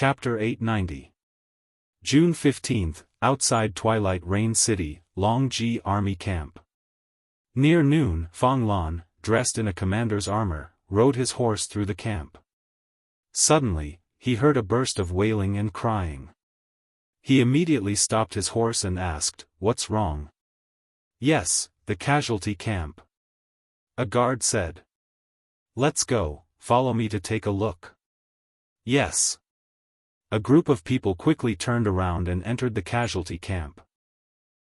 Chapter 890. June 15th, outside Twilight Rain City, Longji Army Camp. Near noon, Fang Lan, dressed in a commander's armor, rode his horse through the camp. Suddenly, he heard a burst of wailing and crying. He immediately stopped his horse and asked, "What's wrong?" "Yes, the casualty camp." A guard said. "Let's go, follow me to take a look." "Yes." A group of people quickly turned around and entered the casualty camp.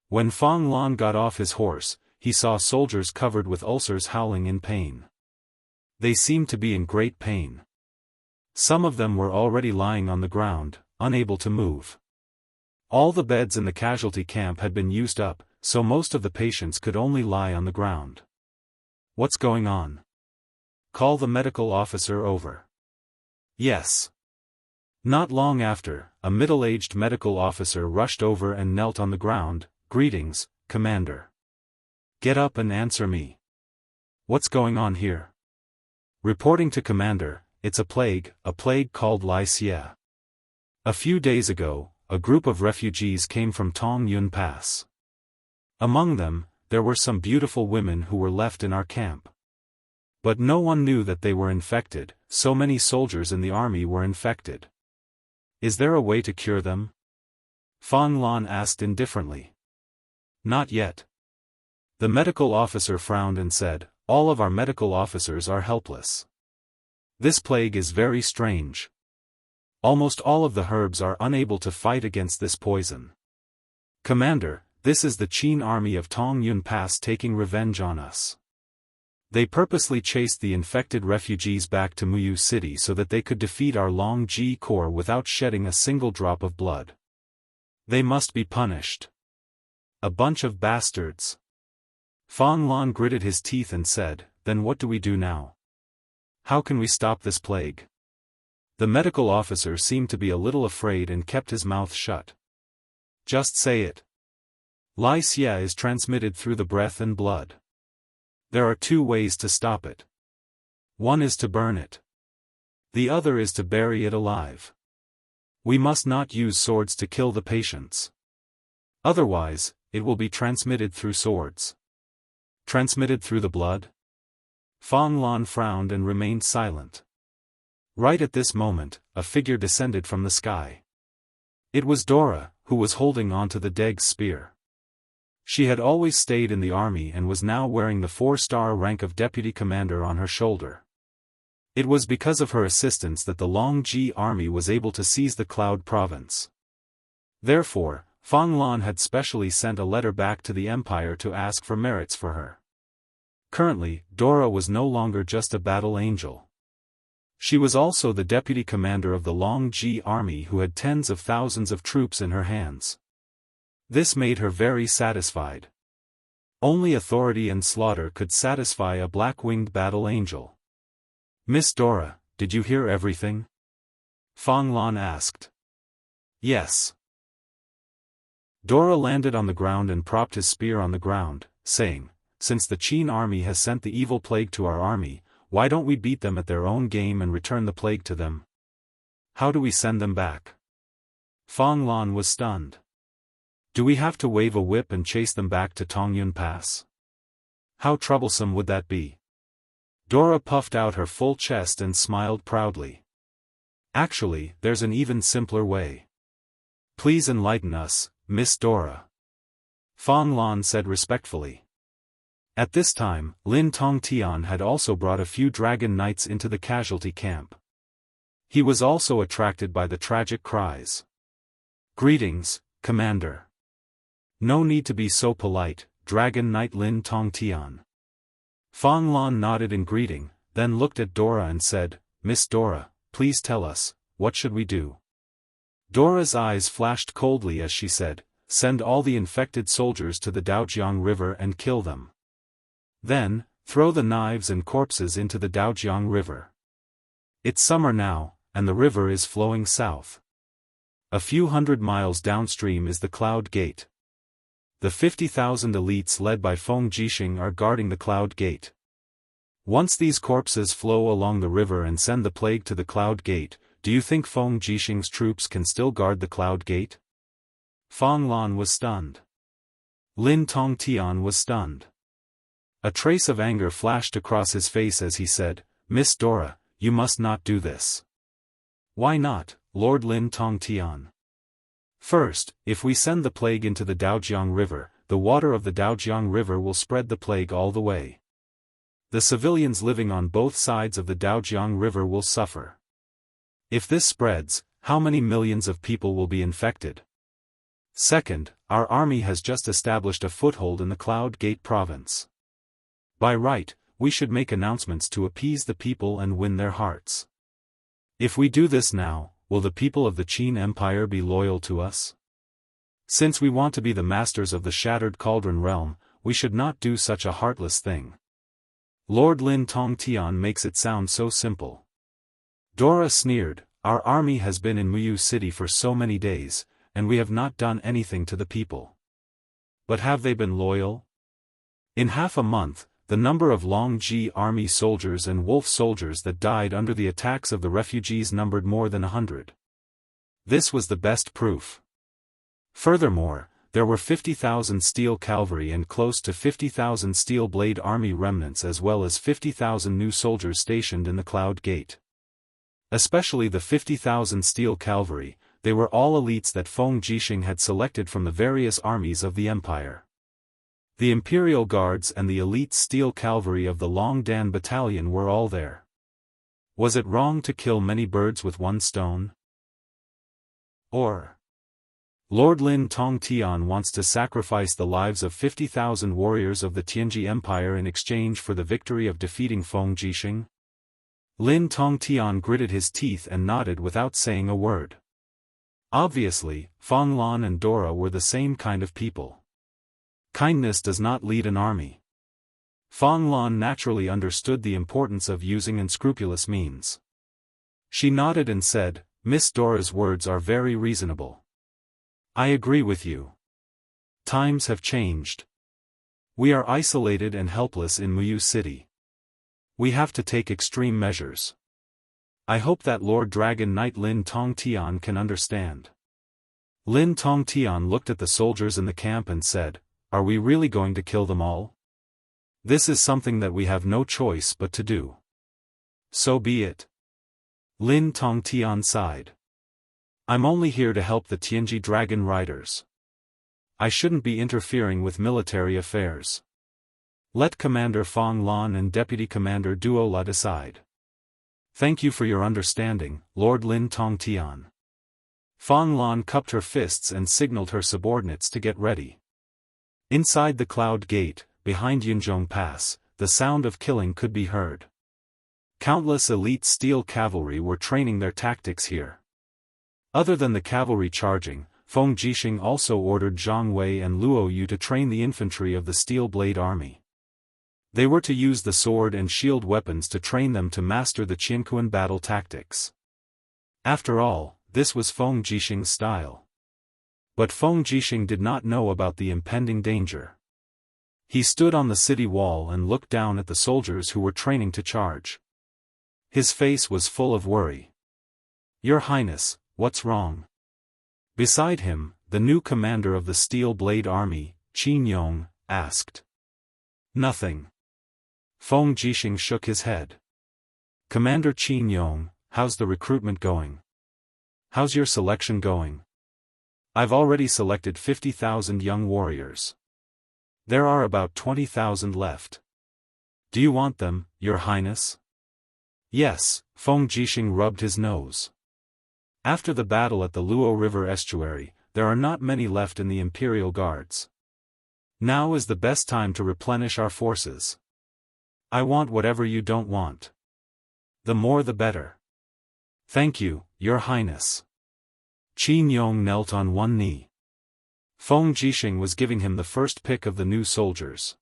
When Fang Lan got off his horse, he saw soldiers covered with ulcers howling in pain. They seemed to be in great pain. Some of them were already lying on the ground, unable to move. All the beds in the casualty camp had been used up, so most of the patients could only lie on the ground. "What's going on?" "Call the medical officer over." "Yes." Not long after, a middle-aged medical officer rushed over and knelt on the ground. "Greetings, Commander. Get up and answer me. What's going on here?" "Reporting to Commander, it's a plague called Wuxia. A few days ago, a group of refugees came from Tongyun Pass. Among them, there were some beautiful women who were left in our camp. But no one knew that they were infected, so many soldiers in the army were infected. Is there a way to cure them?" Fang Lan asked indifferently. "Not yet." The medical officer frowned and said, "All of our medical officers are helpless. This plague is very strange. Almost all of the herbs are unable to fight against this poison. Commander, this is the Qin army of Tongyun Pass taking revenge on us. They purposely chased the infected refugees back to Muyu City so that they could defeat our Longji Corps without shedding a single drop of blood. They must be punished. A bunch of bastards." Fang Lan gritted his teeth and said, "Then what do we do now? How can we stop this plague?" The medical officer seemed to be a little afraid and kept his mouth shut. "Just say it. Wuxia is transmitted through the breath and blood. There are two ways to stop it. One is to burn it. The other is to bury it alive. We must not use swords to kill the patients. Otherwise, it will be transmitted through swords." "Transmitted through the blood?" Fang Lan frowned and remained silent. Right at this moment, a figure descended from the sky. It was Dora, who was holding onto the Deg's spear. She had always stayed in the army and was now wearing the 4-star rank of deputy commander on her shoulder. It was because of her assistance that the Longji army was able to seize the Cloud province. Therefore, Fang Lan had specially sent a letter back to the Empire to ask for merits for her. Currently, Dora was no longer just a battle angel. She was also the deputy commander of the Longji army who had tens of thousands of troops in her hands. This made her very satisfied. Only authority and slaughter could satisfy a black-winged battle angel. "Miss Dora, did you hear everything?" Fang Lan asked. "Yes." Dora landed on the ground and propped his spear on the ground, saying, "Since the Qin army has sent the evil plague to our army, why don't we beat them at their own game and return the plague to them? How do we send them back?" Fang Lan was stunned. "Do we have to wave a whip and chase them back to Tongyun Pass? How troublesome would that be?" Dora puffed out her full chest and smiled proudly. "Actually, there's an even simpler way. Please enlighten us, Miss Dora," Fang Lan said respectfully. At this time, Lin Tongtian had also brought a few dragon knights into the casualty camp. He was also attracted by the tragic cries. "Greetings, Commander. No need to be so polite, Dragon Knight Lin Tongtian." Fang Lan nodded in greeting, then looked at Dora and said, "Miss Dora, please tell us, what should we do?" Dora's eyes flashed coldly as she said, "Send all the infected soldiers to the Daojiang River and kill them. Then, throw the knives and corpses into the Daojiang River. It's summer now, and the river is flowing south. A few hundred miles downstream is the Cloud Gate. The 50,000 elites led by Feng Jixing are guarding the Cloud Gate. Once these corpses flow along the river and send the plague to the Cloud Gate, do you think Feng Jixing's troops can still guard the Cloud Gate? Fang Lan was stunned. Lin Tongtian was stunned. A trace of anger flashed across his face as he said, Miss Dora, you must not do this. Why not, Lord Lin Tongtian? First, if we send the plague into the Daojiang River, the water of the Daojiang River will spread the plague all the way. The civilians living on both sides of the Daojiang River will suffer. If this spreads, how many millions of people will be infected? Second, our army has just established a foothold in the Cloud Gate province. By right, we should make announcements to appease the people and win their hearts. If we do this now, will the people of the Qin Empire be loyal to us? Since we want to be the masters of the Shattered Cauldron realm, we should not do such a heartless thing. Lord Lin Tongtian makes it sound so simple. Dora sneered, our army has been in Muyu City for so many days, and we have not done anything to the people. But have they been loyal? In half a month, the number of Longji army soldiers and wolf soldiers that died under the attacks of the refugees numbered more than 100. This was the best proof. Furthermore, there were 50,000 steel cavalry and close to 50,000 steel blade army remnants as well as 50,000 new soldiers stationed in the Cloud Gate. Especially the 50,000 steel cavalry, they were all elites that Feng Jixing had selected from the various armies of the empire. The Imperial Guards and the elite steel cavalry of the Longdan Battalion were all there. Was it wrong to kill many birds with one stone? Or Lord Lin Tongtian wants to sacrifice the lives of 50,000 warriors of the Tianji Empire in exchange for the victory of defeating Feng Jixing? Lin Tongtian gritted his teeth and nodded without saying a word. Obviously, Fang Lan and Dora were the same kind of people. Kindness does not lead an army. Fang Lan naturally understood the importance of using unscrupulous means. She nodded and said, Miss Dora's words are very reasonable. I agree with you. Times have changed. We are isolated and helpless in Muyu City. We have to take extreme measures. I hope that Lord Dragon Knight Lin Tongtian can understand. Lin Tongtian looked at the soldiers in the camp and said, Are we really going to kill them all? This is something that we have no choice but to do. So be it. Lin Tongtian sighed. I'm only here to help the Tianji Dragon Riders. I shouldn't be interfering with military affairs. Let Commander Fang Lan and Deputy Commander Duo La decide. Thank you for your understanding, Lord Lin Tongtian. Fang Lan cupped her fists and signaled her subordinates to get ready. Inside the Cloud Gate, behind Yunzhong Pass, the sound of killing could be heard. Countless elite steel cavalry were training their tactics here. Other than the cavalry charging, Feng Jixing also ordered Zhang Wei and Luo Yu to train the infantry of the Steel Blade Army. They were to use the sword and shield weapons to train them to master the Qinkuan battle tactics. After all, this was Feng Jixing's style. But Feng Jixing did not know about the impending danger. He stood on the city wall and looked down at the soldiers who were training to charge. His face was full of worry. Your Highness, what's wrong? Beside him, the new commander of the Steel Blade Army, Qin Yong, asked. Nothing. Feng Jixing shook his head. Commander Qin Yong, how's the recruitment going? How's your selection going? I've already selected 50,000 young warriors. There are about 20,000 left. Do you want them, Your Highness? Yes, Feng Jixing rubbed his nose. After the battle at the Luo River estuary, there are not many left in the Imperial Guards. Now is the best time to replenish our forces. I want whatever you don't want. The more the better. Thank you, Your Highness. Qin Yong knelt on one knee. Feng Jixing was giving him the first pick of the new soldiers.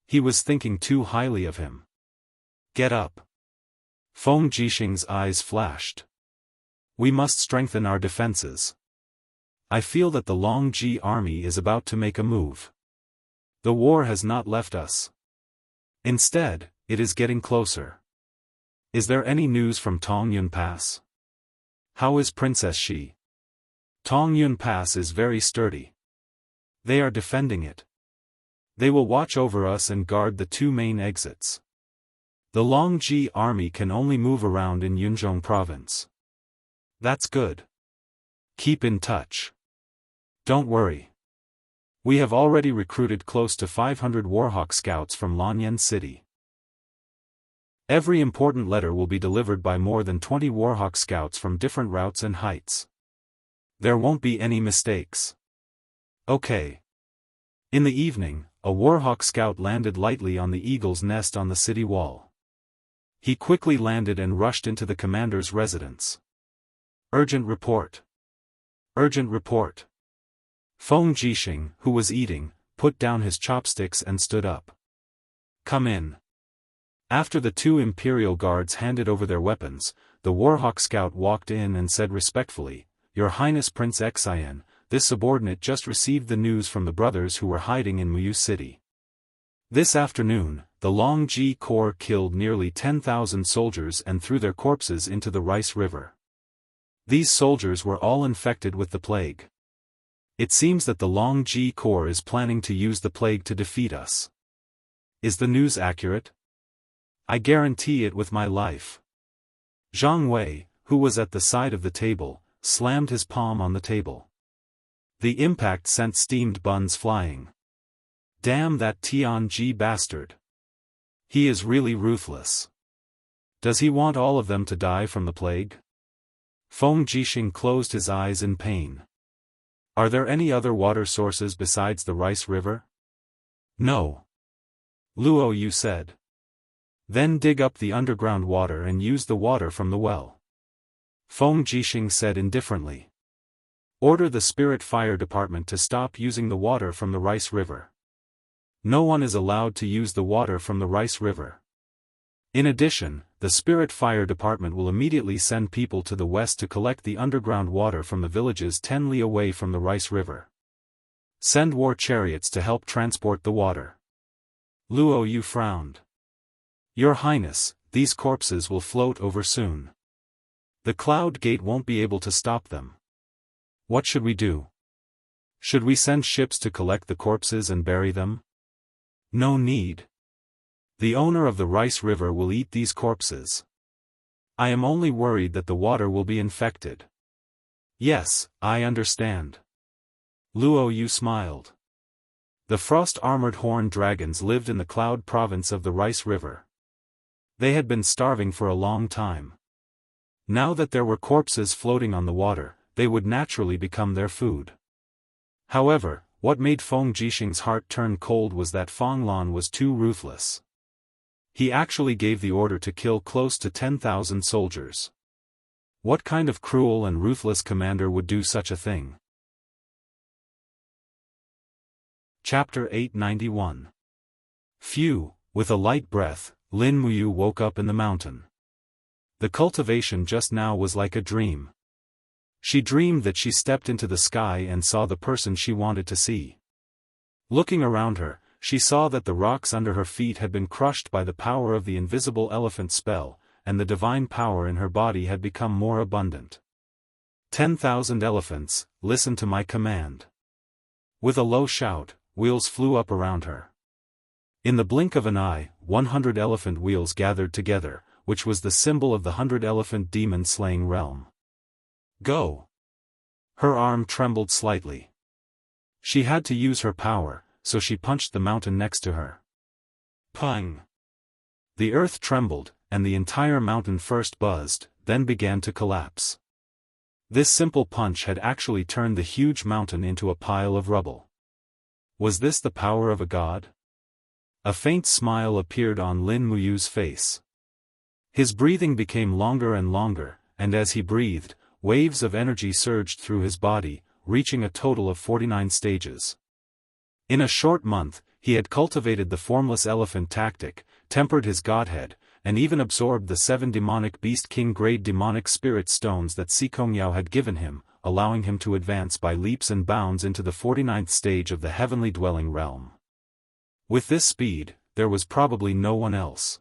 He was thinking too highly of him. Get up. Feng Jixing's eyes flashed. We must strengthen our defenses. I feel that the Longji army is about to make a move. The war has not left us. Instead, it is getting closer. Is there any news from Tongyun Pass? How is Princess Shi? Tongyun Pass is very sturdy. They are defending it. They will watch over us and guard the two main exits. The Longji army can only move around in Yunzhong province. That's good. Keep in touch. Don't worry. We have already recruited close to 500 Warhawk scouts from Lanyan City. Every important letter will be delivered by more than 20 Warhawk scouts from different routes and heights. There won't be any mistakes. Okay. In the evening, a Warhawk scout landed lightly on the eagle's nest on the city wall. He quickly landed and rushed into the commander's residence. Urgent report. Urgent report. Feng Jixing, who was eating, put down his chopsticks and stood up. Come in. After the two Imperial guards handed over their weapons, the Warhawk scout walked in and said respectfully, Your Highness Prince Xian, this subordinate just received the news from the brothers who were hiding in Muyu City. This afternoon, the Longji Corps killed nearly 10,000 soldiers and threw their corpses into the Rice River. These soldiers were all infected with the plague. It seems that the Longji Corps is planning to use the plague to defeat us. Is the news accurate? I guarantee it with my life. Zhang Wei, who was at the side of the table, slammed his palm on the table. The impact sent steamed buns flying. Damn that Tianji bastard. He is really ruthless. Does he want all of them to die from the plague? Feng Jixing closed his eyes in pain. Are there any other water sources besides the Rice River? No. Luo Yu said. Then dig up the underground water and use the water from the well. Feng Jixing said indifferently. Order the Spirit Fire Department to stop using the water from the Rice River. No one is allowed to use the water from the Rice River. In addition, the Spirit Fire Department will immediately send people to the west to collect the underground water from the villages 10 li away from the Rice River. Send war chariots to help transport the water. Luo Yu frowned. Your Highness, these corpses will float over soon. The Cloud Gate won't be able to stop them. What should we do? Should we send ships to collect the corpses and bury them? No need. The owner of the Rice River will eat these corpses. I am only worried that the water will be infected. Yes, I understand. Luo Yu smiled. The frost-armored horned dragons lived in the Cloud province of the Rice River. They had been starving for a long time. Now that there were corpses floating on the water, they would naturally become their food. However, what made Feng Jixing's heart turn cold was that Feng Lan was too ruthless. He actually gave the order to kill close to 10,000 soldiers. What kind of cruel and ruthless commander would do such a thing? Chapter 891. Phew, with a light breath, Lin Muyu woke up in the mountain. The cultivation just now was like a dream. She dreamed that she stepped into the sky and saw the person she wanted to see. Looking around her, she saw that the rocks under her feet had been crushed by the power of the invisible elephant spell, and the divine power in her body had become more abundant. 10,000 elephants, listen to my command. With a low shout, wheels flew up around her. In the blink of an eye, 100 elephant wheels gathered together, which was the symbol of the 100-elephant demon-slaying realm. Go! Her arm trembled slightly. She had to use her power, so she punched the mountain next to her. Pang! The earth trembled, and the entire mountain first buzzed, then began to collapse. This simple punch had actually turned the huge mountain into a pile of rubble. Was this the power of a god? A faint smile appeared on Lin Muyu's face. His breathing became longer and longer, and as he breathed, waves of energy surged through his body, reaching a total of 49 stages. In a short month, he had cultivated the formless elephant tactic, tempered his godhead, and even absorbed the 7 demonic beast king-grade demonic spirit stones that Sikongyao had given him, allowing him to advance by leaps and bounds into the 49th stage of the heavenly dwelling realm. With this speed, there was probably no one else.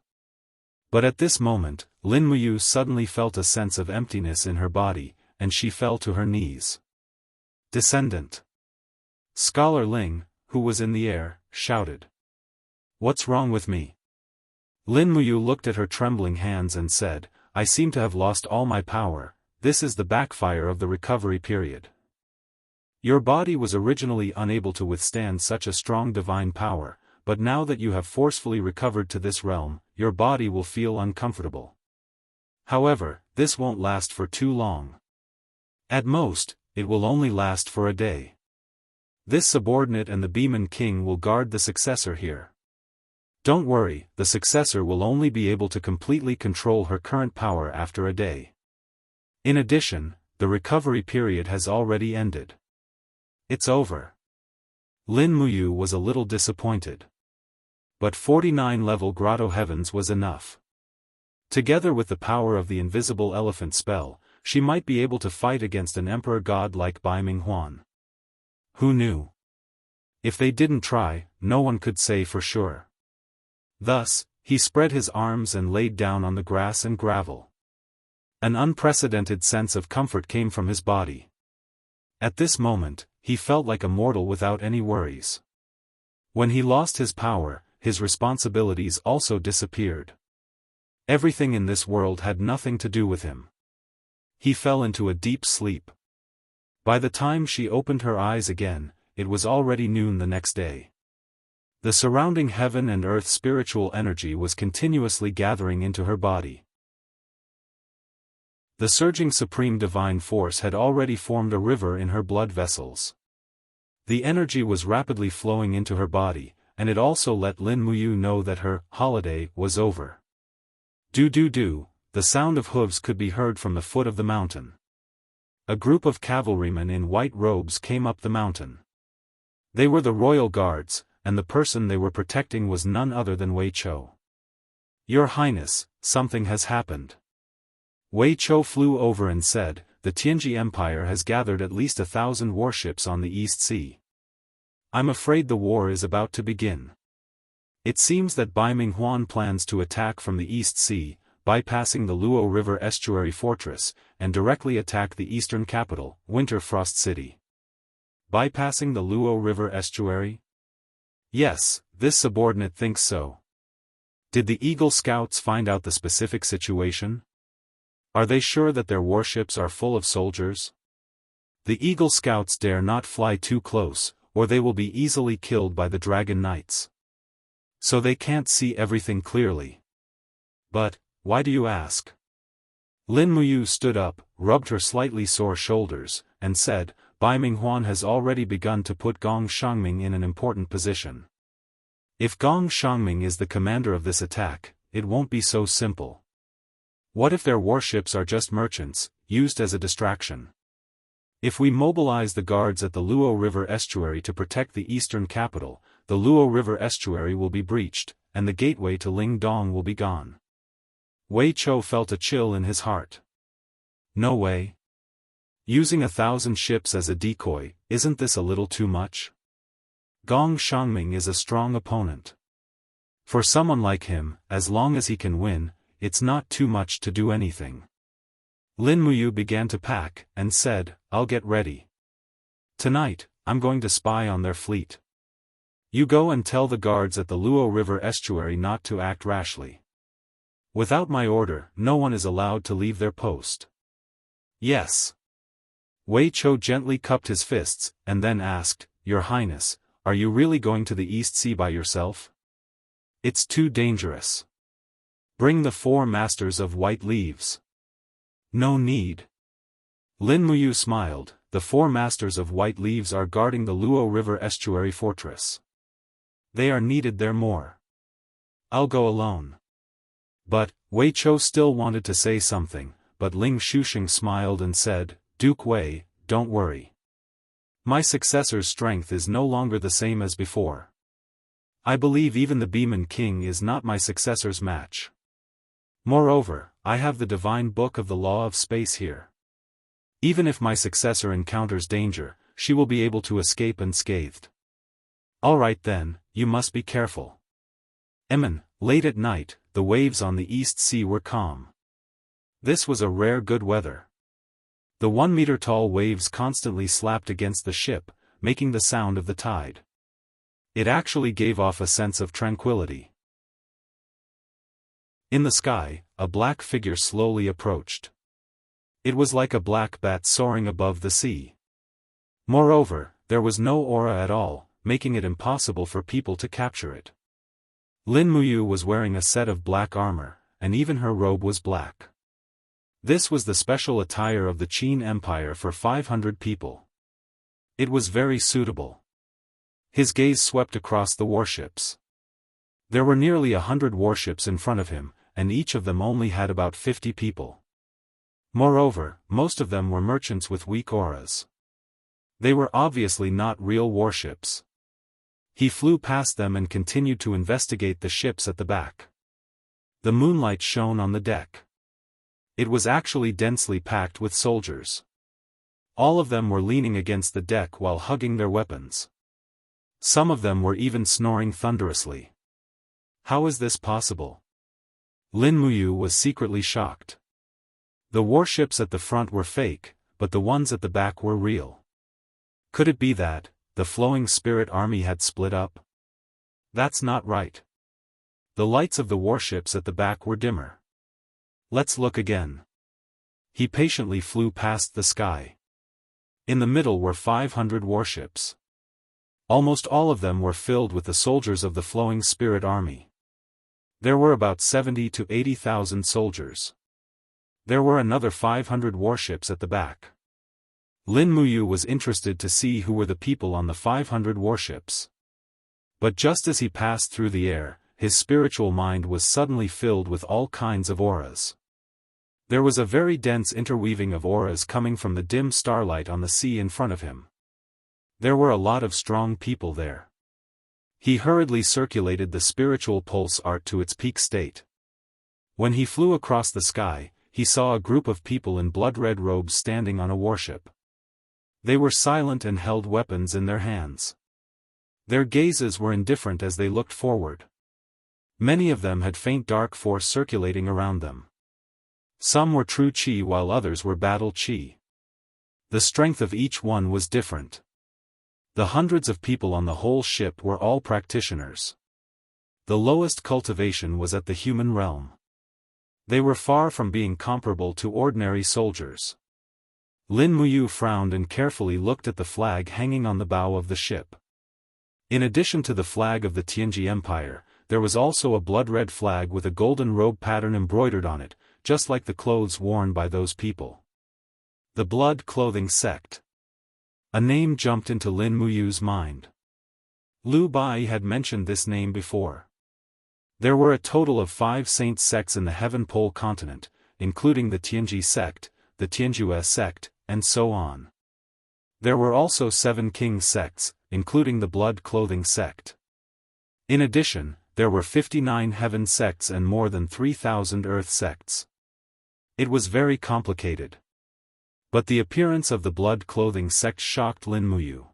But at this moment, Lin Muyu suddenly felt a sense of emptiness in her body, and she fell to her knees. Descendant. Scholar Ling, who was in the air, shouted. What's wrong with me? Lin Muyu looked at her trembling hands and said, I seem to have lost all my power. This is the backfire of the recovery period. Your body was originally unable to withstand such a strong divine power, but now that you have forcefully recovered to this realm, your body will feel uncomfortable. However, this won't last for too long. At most, it will only last for a day. This subordinate and the Beeman King will guard the successor here. Don't worry, the successor will only be able to completely control her current power after a day. In addition, the recovery period has already ended. It's over. Lin Muyu was a little disappointed. But 49-level Grotto Heavens was enough. Together with the power of the invisible elephant spell, she might be able to fight against an emperor god like Bai Minghuan. Who knew? If they didn't try, no one could say for sure. Thus, he spread his arms and laid down on the grass and gravel. An unprecedented sense of comfort came from his body. At this moment, he felt like a mortal without any worries. When he lost his power, his responsibilities also disappeared. Everything in this world had nothing to do with him. He fell into a deep sleep. By the time she opened her eyes again, it was already noon the next day. The surrounding heaven and earth spiritual energy was continuously gathering into her body. The surging supreme divine force had already formed a river in her blood vessels. The energy was rapidly flowing into her body, and it also let Lin Muyu know that her holiday was over. Do, the sound of hooves could be heard from the foot of the mountain. A group of cavalrymen in white robes came up the mountain. They were the royal guards, and the person they were protecting was none other than Wei Chou. Your Highness, something has happened. Wei Chou flew over and said, the Tianji Empire has gathered at least 1,000 warships on the East Sea. I'm afraid the war is about to begin. It seems that Bai Minghuan plans to attack from the East Sea, bypassing the Luo River Estuary Fortress, and directly attack the eastern capital, Winter Frost City. Bypassing the Luo River Estuary? Yes, this subordinate thinks so. Did the Eagle Scouts find out the specific situation? Are they sure that their warships are full of soldiers? The Eagle Scouts dare not fly too close, or they will be easily killed by the Dragon Knights. So they can't see everything clearly. But, why do you ask? Lin Muyu stood up, rubbed her slightly sore shoulders, and said, Bai Minghuan has already begun to put Gong Shangming in an important position. If Gong Shangming is the commander of this attack, it won't be so simple. What if their warships are just merchants, used as a distraction? If we mobilize the guards at the Luo River Estuary to protect the eastern capital, the Luo River Estuary will be breached, and the gateway to Lingdong will be gone. Wei Chou felt a chill in his heart. No way. Using 1,000 ships as a decoy, isn't this a little too much? Gong Shangming is a strong opponent. For someone like him, as long as he can win, it's not too much to do anything. Lin Muyu began to pack, and said, I'll get ready. Tonight, I'm going to spy on their fleet. You go and tell the guards at the Luo River Estuary not to act rashly. Without my order, no one is allowed to leave their post. Yes. Wei Chou gently cupped his fists, and then asked, Your Highness, are you really going to the East Sea by yourself? It's too dangerous. Bring the 4 masters of white leaves. No need. Lin Muyu smiled, the 4 masters of white leaves are guarding the Luo River Estuary Fortress. They are needed there more. I'll go alone. But, Wei Chou still wanted to say something, but Ling Shusheng smiled and said, Duke Wei, don't worry. My successor's strength is no longer the same as before. I believe even the Beeman King is not my successor's match. Moreover, I have the divine book of the law of space here. Even if my successor encounters danger, she will be able to escape unscathed. All right then, you must be careful. Late at night, the waves on the East Sea were calm. This was a rare good weather. The 1-meter-tall waves constantly slapped against the ship, making the sound of the tide. It actually gave off a sense of tranquility. In the sky, a black figure slowly approached. It was like a black bat soaring above the sea. Moreover, there was no aura at all, making it impossible for people to capture it. Lin Muyu was wearing a set of black armor, and even her robe was black. This was the special attire of the Qin Empire for 500 people. It was very suitable. His gaze swept across the warships. There were nearly 100 warships in front of him, and each of them only had about 50 people. Moreover, most of them were merchants with weak auras. They were obviously not real warships. He flew past them and continued to investigate the ships at the back. The moonlight shone on the deck. It was actually densely packed with soldiers. All of them were leaning against the deck while hugging their weapons. Some of them were even snoring thunderously. How is this possible? Lin Muyu was secretly shocked. The warships at the front were fake, but the ones at the back were real. Could it be that the flowing spirit army had split up? That's not right. The lights of the warships at the back were dimmer. Let's look again. He patiently flew past the sky. In the middle were 500 warships. Almost all of them were filled with the soldiers of the flowing spirit army. There were about 70 to 80,000 soldiers. There were another 500 warships at the back. Lin Muyu was interested to see who were the people on the 500 warships. But just as he passed through the air, his spiritual mind was suddenly filled with all kinds of auras. There was a very dense interweaving of auras coming from the dim starlight on the sea in front of him. There were a lot of strong people there. He hurriedly circulated the spiritual pulse art to its peak state. When he flew across the sky, he saw a group of people in blood-red robes standing on a warship. They were silent and held weapons in their hands. Their gazes were indifferent as they looked forward. Many of them had faint dark force circulating around them. Some were true qi while others were battle qi. The strength of each one was different. The hundreds of people on the whole ship were all practitioners. The lowest cultivation was at the human realm. They were far from being comparable to ordinary soldiers. Lin Muyu frowned and carefully looked at the flag hanging on the bow of the ship. In addition to the flag of the Tianji Empire, there was also a blood-red flag with a golden robe pattern embroidered on it, just like the clothes worn by those people. The Blood Clothing Sect. A name jumped into Lin Muyu's mind. Liu Bai had mentioned this name before. There were a total of 5 saint sects in the Heaven Pole continent, including the Tianji sect, the Tianjue sect, and so on. There were also 7 king sects, including the Blood Clothing sect. In addition, there were 59 heaven sects and more than 3,000 earth sects. It was very complicated. But the appearance of the Blood Clothing sect shocked Lin Muyu.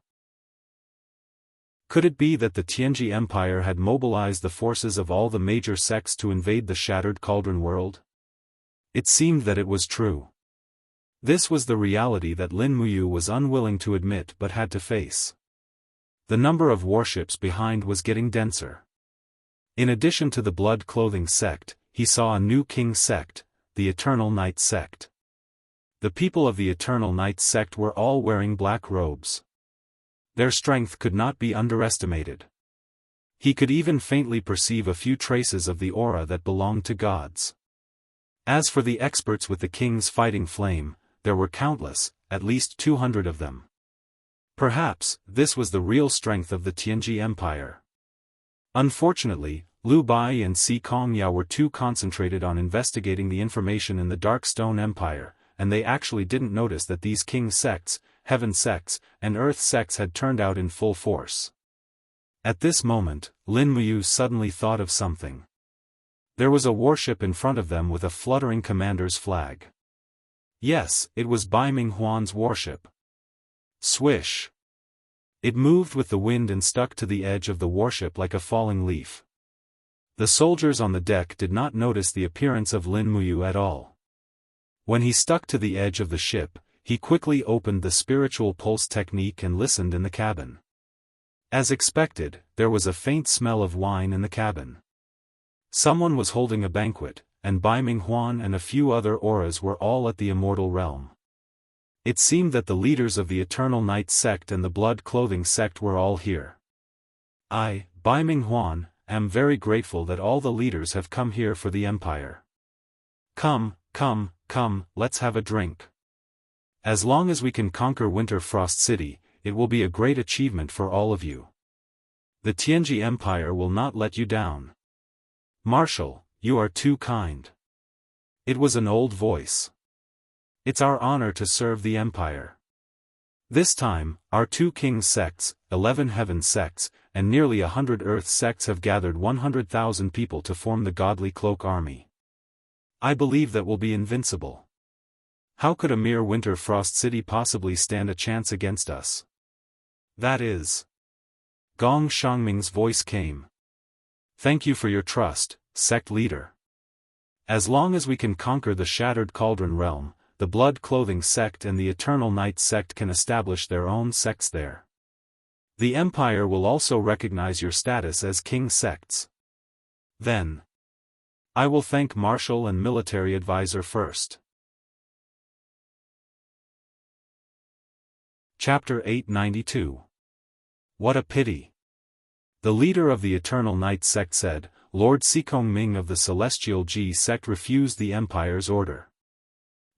Could it be that the Tianji Empire had mobilized the forces of all the major sects to invade the Shattered Cauldron world? It seemed that it was true. This was the reality that Lin Muyu was unwilling to admit but had to face. The number of warships behind was getting denser. In addition to the Blood Clothing sect, he saw a new king sect, the Eternal Night sect. The people of the Eternal Night sect were all wearing black robes. Their strength could not be underestimated. He could even faintly perceive a few traces of the aura that belonged to gods. As for the experts with the king's fighting flame, there were countless, at least 200 of them. Perhaps, this was the real strength of the Tianji Empire. Unfortunately, Liu Bai and Si Kongyao were too concentrated on investigating the information in the Dark Stone Empire, and they actually didn't notice that these king sects, heaven sects, and earth sects had turned out in full force. At this moment, Lin Muyu suddenly thought of something. There was a warship in front of them with a fluttering commander's flag. Yes, it was Bai Minghuan's warship. Swish! It moved with the wind and stuck to the edge of the warship like a falling leaf. The soldiers on the deck did not notice the appearance of Lin Muyu at all. When he stuck to the edge of the ship, he quickly opened the spiritual pulse technique and listened in the cabin. As expected, there was a faint smell of wine in the cabin. Someone was holding a banquet, and Bai Minghuan and a few other auras were all at the immortal realm. It seemed that the leaders of the Eternal Night sect and the Blood Clothing sect were all here. I, Bai Minghuan, am very grateful that all the leaders have come here for the Empire. Come, let's have a drink. As long as we can conquer Winter Frost City, it will be a great achievement for all of you. The Tianji Empire will not let you down. Marshal, you are too kind. It was an old voice. It's our honor to serve the Empire. This time, our 2 king sects, 11 heaven sects, and nearly 100 earth sects have gathered 100,000 people to form the Godly Cloak Army. I believe that we'll be invincible. How could a mere Winter Frost City possibly stand a chance against us? That is. Gong Shangming's voice came. Thank you for your trust, sect leader. As long as we can conquer the Shattered Cauldron Realm, the Blood Clothing sect and the Eternal Night sect can establish their own sects there. The Empire will also recognize your status as king sects. Then, I will thank Marshal and Military Advisor first. Chapter 892. What a pity. The leader of the Eternal Night sect said, Lord Sikong Ming of the Celestial Ji sect refused the Empire's order.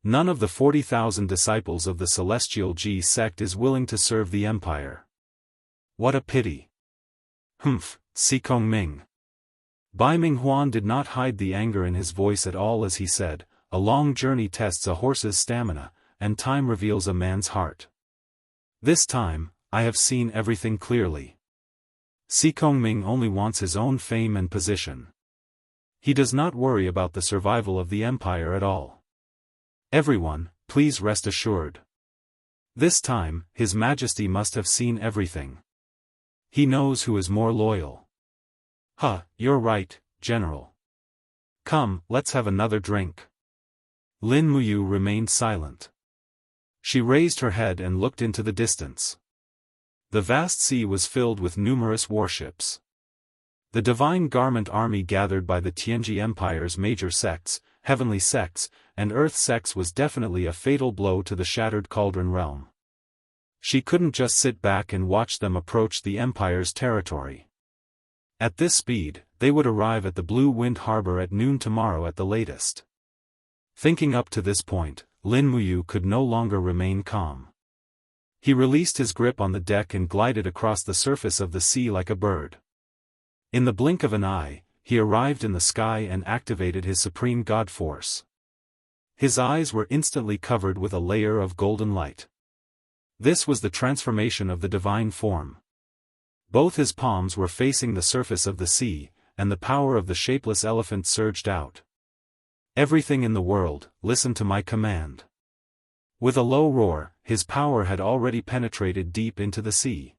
None of the 40,000 disciples of the Celestial Ji sect is willing to serve the Empire. What a pity. Humph, Sikong Ming. Bai Minghuan did not hide the anger in his voice at all as he said, a long journey tests a horse's stamina, and time reveals a man's heart. This time, I have seen everything clearly. Sikong Ming only wants his own fame and position. He does not worry about the survival of the Empire at all. Everyone, please rest assured. This time, His Majesty must have seen everything. He knows who is more loyal. You're right, General. Come, let's have another drink. Lin Muyu remained silent. She raised her head and looked into the distance. The vast sea was filled with numerous warships. The Divine Garment Army gathered by the Tianji Empire's major sects, heavenly sects, and earth sects was definitely a fatal blow to the Shattered Cauldron Realm. She couldn't just sit back and watch them approach the Empire's territory. At this speed, they would arrive at the Blue Wind Harbor at noon tomorrow at the latest. Thinking up to this point, Lin Muyu could no longer remain calm. He released his grip on the deck and glided across the surface of the sea like a bird. In the blink of an eye, he arrived in the sky and activated his supreme god force. His eyes were instantly covered with a layer of golden light. This was the transformation of the divine form. Both his palms were facing the surface of the sea, and the power of the shapeless elephant surged out. Everything in the world, listen to my command. With a low roar, his power had already penetrated deep into the sea.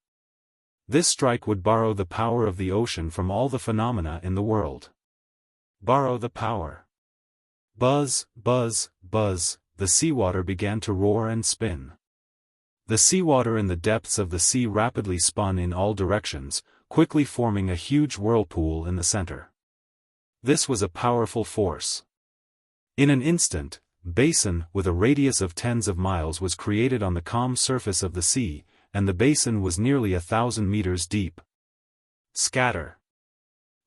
This strike would borrow the power of the ocean from all the phenomena in the world. Borrow the power. Buzz, buzz, buzz, the seawater began to roar and spin. The seawater in the depths of the sea rapidly spun in all directions, quickly forming a huge whirlpool in the center. This was a powerful force. In an instant, basin with a radius of tens of miles was created on the calm surface of the sea, and the basin was nearly 1,000 meters deep. Scatter!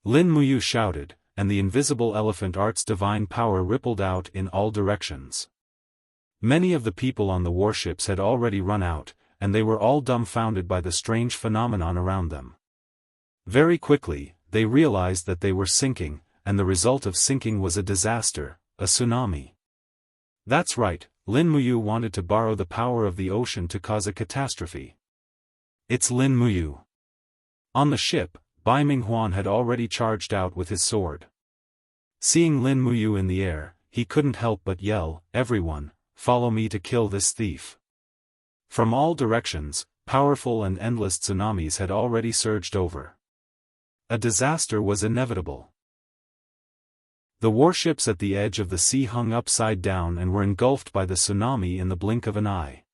Lin Muyu shouted, and the invisible elephant art's divine power rippled out in all directions. Many of the people on the warships had already run out, and they were all dumbfounded by the strange phenomenon around them. Very quickly, they realized that they were sinking, and the result of sinking was a disaster, a tsunami. That's right, Lin Muyu wanted to borrow the power of the ocean to cause a catastrophe. It's Lin Muyu. On the ship, Bai Minghuan had already charged out with his sword. Seeing Lin Muyu in the air, he couldn't help but yell, "Everyone, follow me to kill this thief." From all directions, powerful and endless tsunamis had already surged over. A disaster was inevitable. The warships at the edge of the sea hung upside down and were engulfed by the tsunami in the blink of an eye.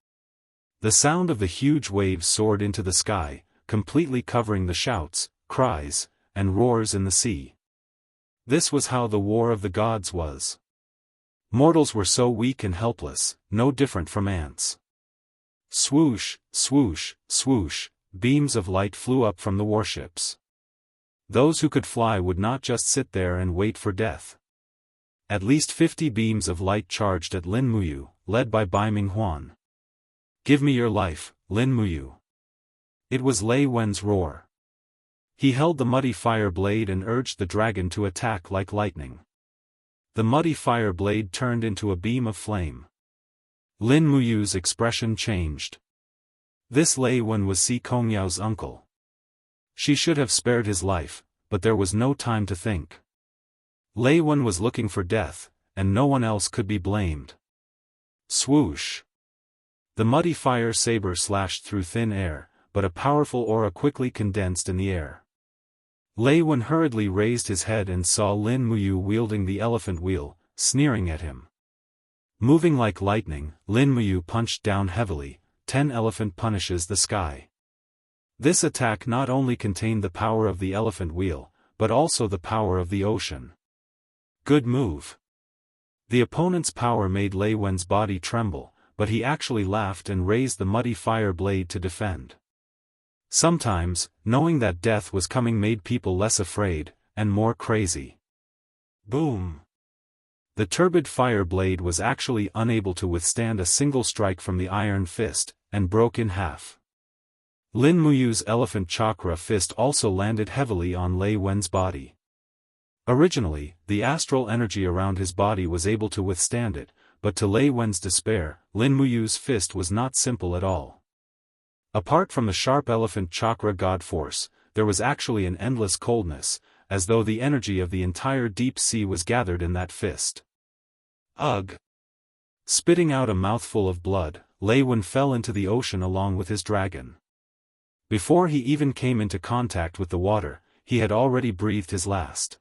The sound of the huge waves soared into the sky, completely covering the shouts, cries, and roars in the sea. This was how the war of the gods was. Mortals were so weak and helpless, no different from ants. Swoosh, swoosh, swoosh, beams of light flew up from the warships. Those who could fly would not just sit there and wait for death. At least 50 beams of light charged at Lin Muyu, led by Bai Minghuan. "Give me your life, Lin Muyu." It was Lei Wen's roar. He held the muddy fire blade and urged the dragon to attack like lightning. The muddy fire blade turned into a beam of flame. Lin Muyu's expression changed. This Lei Wen was Si Kongyao's uncle. She should have spared his life, but there was no time to think. Lei Wen was looking for death, and no one else could be blamed. Swoosh! The muddy fire saber slashed through thin air, but a powerful aura quickly condensed in the air. Lei Wen hurriedly raised his head and saw Lin Muyu wielding the elephant wheel, sneering at him. Moving like lightning, Lin Muyu punched down heavily. 10 elephant punishes the sky. This attack not only contained the power of the elephant wheel, but also the power of the ocean. Good move. The opponent's power made Lei Wen's body tremble, but he actually laughed and raised the muddy fire blade to defend. Sometimes, knowing that death was coming made people less afraid, and more crazy. Boom! The turbid fire blade was actually unable to withstand a single strike from the iron fist, and broke in half. Lin Muyu's elephant chakra fist also landed heavily on Lei Wen's body. Originally, the astral energy around his body was able to withstand it, but to Lei Wen's despair, Lin Muyu's fist was not simple at all. Apart from the sharp elephant chakra god force, there was actually an endless coldness, as though the energy of the entire deep sea was gathered in that fist. Ugh! Spitting out a mouthful of blood, Lei Wen fell into the ocean along with his dragon. Before he even came into contact with the water, he had already breathed his last.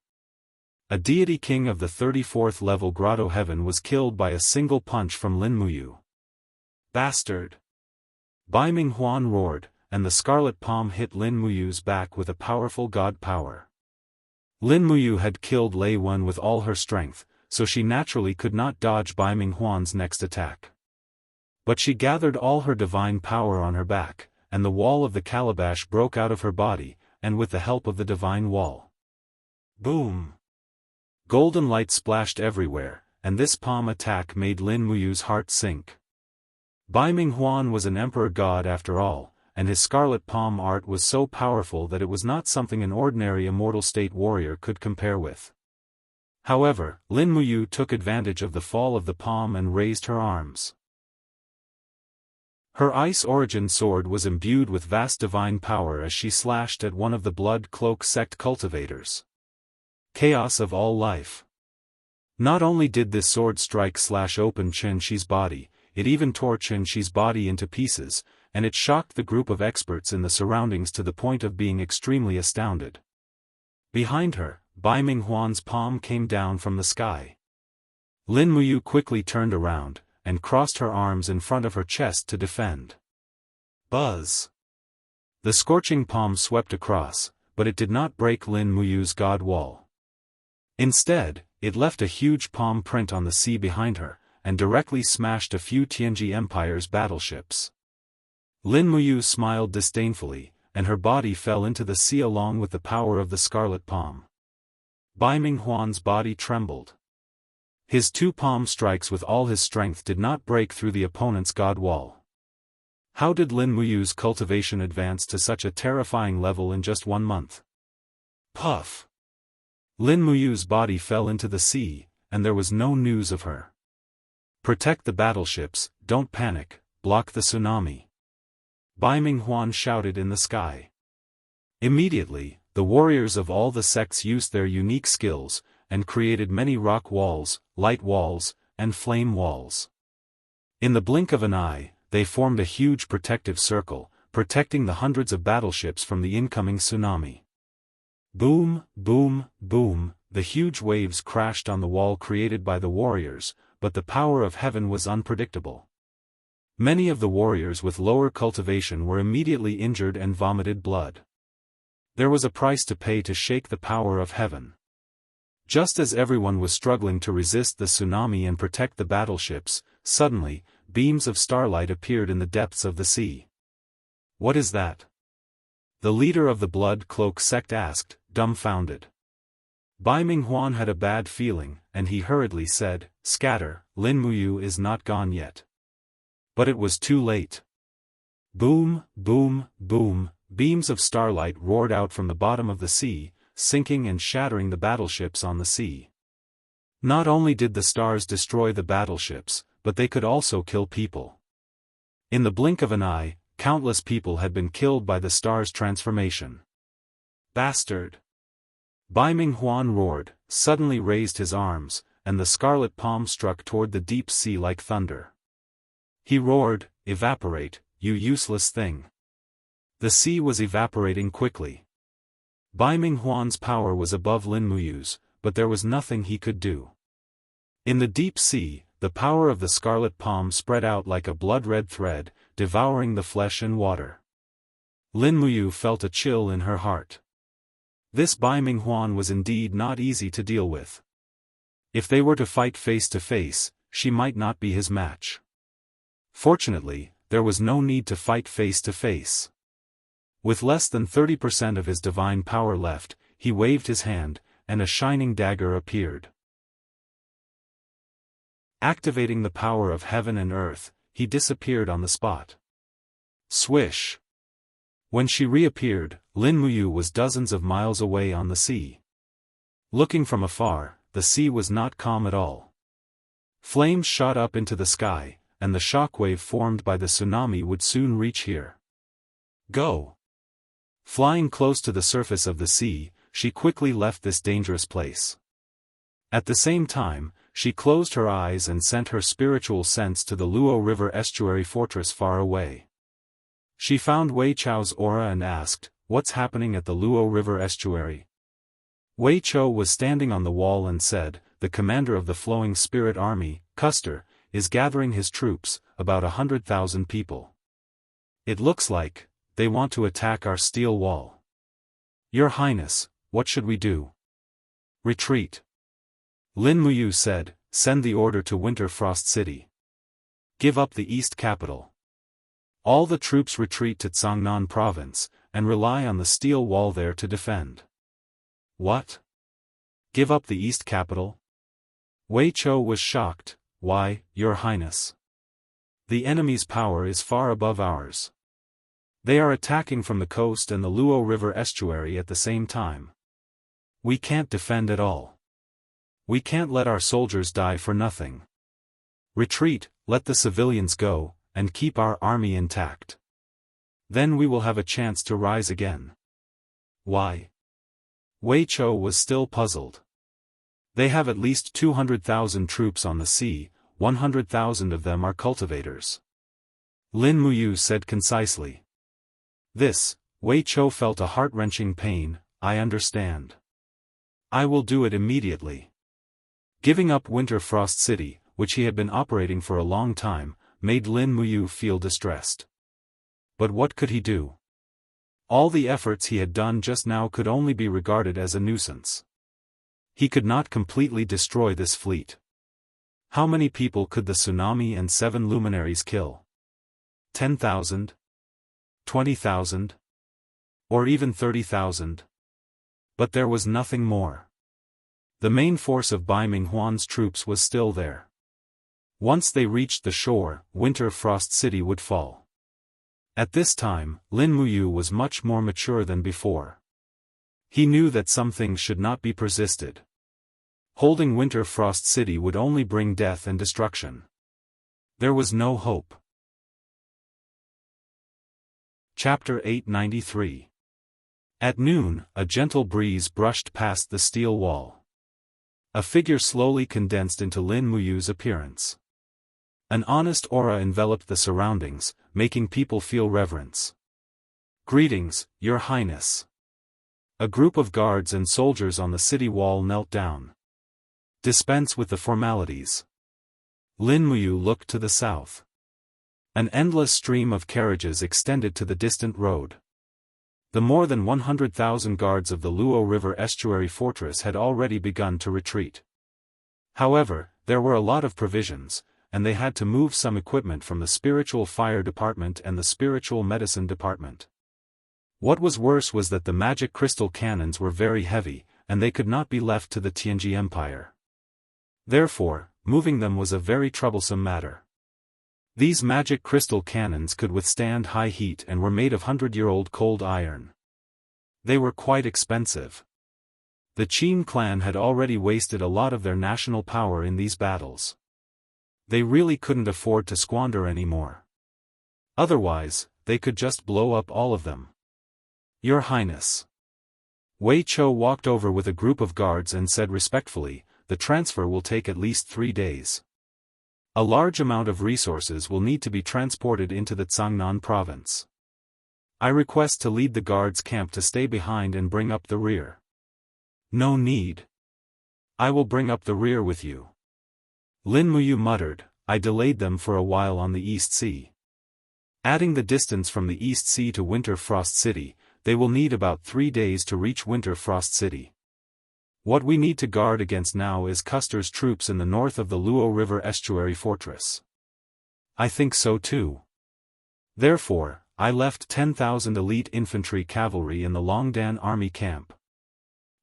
A deity king of the 34th level Grotto Heaven was killed by a single punch from Lin Muyu. Bastard! Bai Minghuan roared, and the scarlet palm hit Lin Muyu's back with a powerful god power. Lin Muyu had killed Lei Wen with all her strength, so she naturally could not dodge Bai Minghuan's next attack. But she gathered all her divine power on her back, and the wall of the calabash broke out of her body, and with the help of the divine wall. Boom! Golden light splashed everywhere, and this palm attack made Lin Muyu's heart sink. Bai Minghuan was an emperor god after all, and his scarlet palm art was so powerful that it was not something an ordinary immortal state warrior could compare with. However, Lin Muyu took advantage of the fall of the palm and raised her arms. Her ice origin sword was imbued with vast divine power as she slashed at one of the blood cloak sect cultivators. Chaos of all life. Not only did this sword strike slash open Qianxi's body, it even tore Qianxi's body into pieces, and it shocked the group of experts in the surroundings to the point of being extremely astounded. Behind her, Bai Minghuan's palm came down from the sky. Lin Muyu quickly turned around, and crossed her arms in front of her chest to defend. Buzz! The scorching palm swept across, but it did not break Lin Muyu's god wall. Instead, it left a huge palm print on the sea behind her, and directly smashed a few Tianji Empire's battleships. Lin Muyu smiled disdainfully, and her body fell into the sea along with the power of the scarlet palm. Bai Minghuan's body trembled. His two palm strikes with all his strength did not break through the opponent's god wall. How did Lin Muyu's cultivation advance to such a terrifying level in just 1 month? Puff! Lin Muyu's body fell into the sea, and there was no news of her. Protect the battleships, don't panic, block the tsunami. Bai Minghuan shouted in the sky. Immediately, the warriors of all the sects used their unique skills, and created many rock walls, light walls, and flame walls. In the blink of an eye, they formed a huge protective circle, protecting the hundreds of battleships from the incoming tsunami. Boom, boom, boom, the huge waves crashed on the wall created by the warriors, but the power of heaven was unpredictable. Many of the warriors with lower cultivation were immediately injured and vomited blood. There was a price to pay to shake the power of heaven. Just as everyone was struggling to resist the tsunami and protect the battleships, suddenly, beams of starlight appeared in the depths of the sea. "What is that?" the leader of the Blood Cloak sect asked, dumbfounded. Bai Minghuan had a bad feeling, and he hurriedly said, "Scatter, Lin Muyu is not gone yet." But it was too late. Boom, boom, boom, beams of starlight roared out from the bottom of the sea, sinking and shattering the battleships on the sea. Not only did the stars destroy the battleships, but they could also kill people. In the blink of an eye, countless people had been killed by the stars' transformation. "Bastard!" Bai Minghuan roared, suddenly raised his arms, and the scarlet palm struck toward the deep sea like thunder. He roared, "Evaporate, you useless thing!" The sea was evaporating quickly. Bai Minghuan's power was above Lin Muyu's, but there was nothing he could do. In the deep sea, the power of the scarlet palm spread out like a blood-red thread, devouring the flesh and water. Lin Muyu felt a chill in her heart. This Bai Minghuan was indeed not easy to deal with. If they were to fight face to face, she might not be his match. Fortunately, there was no need to fight face to face. With less than 30% of his divine power left, he waved his hand, and a shining dagger appeared. Activating the power of heaven and earth, he disappeared on the spot. Swish! When she reappeared, Lin Muyu was dozens of miles away on the sea. Looking from afar, the sea was not calm at all. Flames shot up into the sky, and the shockwave formed by the tsunami would soon reach here. Go! Flying close to the surface of the sea, she quickly left this dangerous place. At the same time, she closed her eyes and sent her spiritual sense to the Luo River estuary fortress far away. She found Wei Chao's aura and asked, "What's happening at the Luo River estuary?" Wei Chao was standing on the wall and said, "The commander of the Flowing Spirit Army, Custer, is gathering his troops, about 100,000 people. It looks like they want to attack our steel wall. Your Highness, what should we do?" "Retreat." Lin Muyu said, "Send the order to Winter Frost City. Give up the East capital. All the troops retreat to Cangnan province, and rely on the steel wall there to defend." "What? Give up the East capital?" Wei Chao was shocked. "Why, Your Highness? The enemy's power is far above ours. They are attacking from the coast and the Luo River estuary at the same time. We can't defend at all. We can't let our soldiers die for nothing. Retreat, let the civilians go, and keep our army intact. Then we will have a chance to rise again." "Why?" Wei Chao was still puzzled. "They have at least 200,000 troops on the sea, 100,000 of them are cultivators." Lin Muyu said concisely. This, Wei Chao felt a heart-wrenching pain. "I understand. I will do it immediately." Giving up Winter Frost City, which he had been operating for a long time, made Lin Muyu feel distressed. But what could he do? All the efforts he had done just now could only be regarded as a nuisance. He could not completely destroy this fleet. How many people could the tsunami and 7 luminaries kill? 10,000? 20,000? Or even 30,000? But there was nothing more. The main force of Bai Minghuan's troops was still there. Once they reached the shore, Winter Frost City would fall. At this time, Lin Muyu was much more mature than before. He knew that some things should not be persisted. Holding Winter Frost City would only bring death and destruction. There was no hope. Chapter 893. At noon, a gentle breeze brushed past the steel wall. A figure slowly condensed into Lin Muyu's appearance. An honest aura enveloped the surroundings, making people feel reverence. "Greetings, Your Highness." A group of guards and soldiers on the city wall knelt down. Dispense with the formalities. Lin Muyu looked to the south. An endless stream of carriages extended to the distant road. The more than 100,000 guards of the Luo River Estuary Fortress had already begun to retreat. However, there were a lot of provisions, and they had to move some equipment from the Spiritual Fire Department and the Spiritual Medicine Department. What was worse was that the magic crystal cannons were very heavy, and they could not be left to the Tianji Empire. Therefore, moving them was a very troublesome matter. These magic crystal cannons could withstand high heat and were made of 100-year-old cold iron. They were quite expensive. The Qin clan had already wasted a lot of their national power in these battles. They really couldn't afford to squander any more. Otherwise, they could just blow up all of them. Your Highness. Wei Chou walked over with a group of guards and said respectfully, the transfer will take at least 3 days. A large amount of resources will need to be transported into the Cangnan province. I request to lead the guards' camp to stay behind and bring up the rear. No need. I will bring up the rear with you. Lin Muyu muttered, I delayed them for a while on the East Sea. Adding the distance from the East Sea to Winter Frost City, they will need about 3 days to reach Winter Frost City. What we need to guard against now is Custer's troops in the north of the Luo River Estuary Fortress. I think so too. Therefore, I left 10,000 elite infantry cavalry in the Longdan army camp.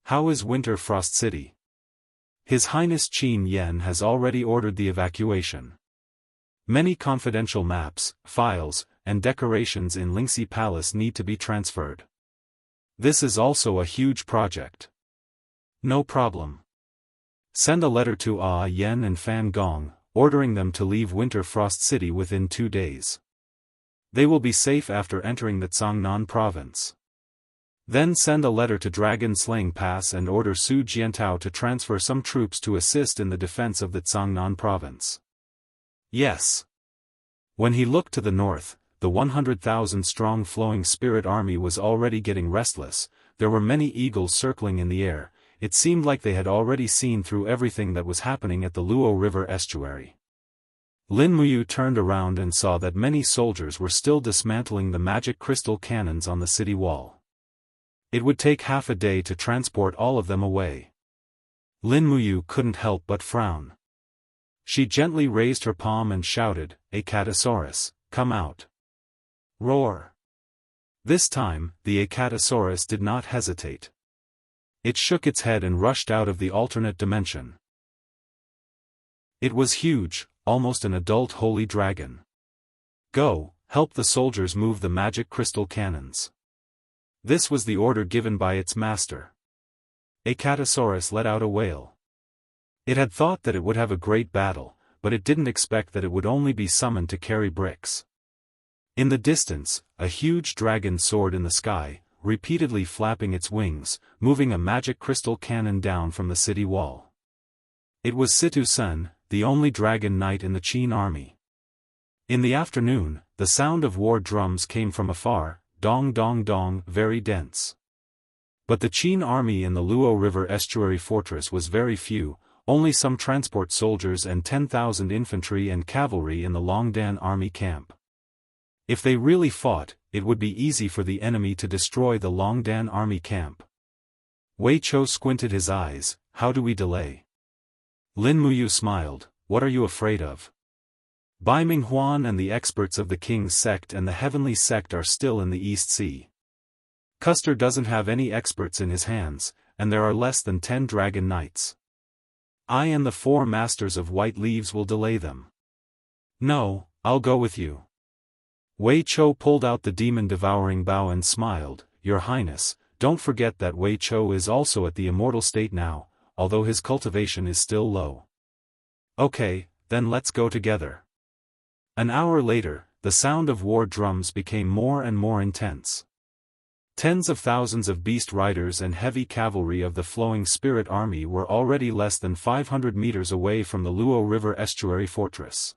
How is Winter Frost City? His Highness Qin Yen has already ordered the evacuation. Many confidential maps, files, and decorations in Lingxi Palace need to be transferred. This is also a huge project. No problem. Send a letter to Yen and Fan Gong, ordering them to leave Winter Frost City within 2 days. They will be safe after entering the Cangnan province. Then send a letter to Dragon Slaying Pass and order Su Jiantao to transfer some troops to assist in the defense of the Cangnan province. Yes. When he looked to the north, the 100,000-strong flowing spirit army was already getting restless. There were many eagles circling in the air. It seemed like they had already seen through everything that was happening at the Luo River Estuary. Lin Muyu turned around and saw that many soldiers were still dismantling the magic crystal cannons on the city wall. It would take half a day to transport all of them away. Lin Muyu couldn't help but frown. She gently raised her palm and shouted, Acatosaurus, come out. Roar. This time, the Acatosaurus did not hesitate. It shook its head and rushed out of the alternate dimension. It was huge, almost an adult holy dragon. Go, help the soldiers move the magic crystal cannons. This was the order given by its master. Acatosaurus let out a wail. It had thought that it would have a great battle, but it didn't expect that it would only be summoned to carry bricks. In the distance, a huge dragon soared in the sky, repeatedly flapping its wings, moving a magic crystal cannon down from the city wall. It was Situ Sen, the only dragon knight in the Qin army. In the afternoon, the sound of war drums came from afar, dong dong dong, very dense. But the Qin army in the Luo River Estuary Fortress was very few, only some transport soldiers and 10,000 infantry and cavalry in the Longdan army camp. If they really fought, it would be easy for the enemy to destroy the Longdan army camp. Wei Chou squinted his eyes, how do we delay? Lin Muyu smiled, what are you afraid of? Bai Minghuan and the experts of the King's sect and the Heavenly sect are still in the East Sea. Custer doesn't have any experts in his hands, and there are less than 10 dragon knights. I and the 4 masters of white leaves will delay them. No, I'll go with you. Wei Chou pulled out the demon-devouring bow and smiled, Your Highness, don't forget that Wei Chou is also at the immortal state now, although his cultivation is still low. Okay, then let's go together. An hour later, the sound of war drums became more and more intense. Tens of thousands of beast riders and heavy cavalry of the flowing spirit army were already less than 500 meters away from the Luo River Estuary Fortress.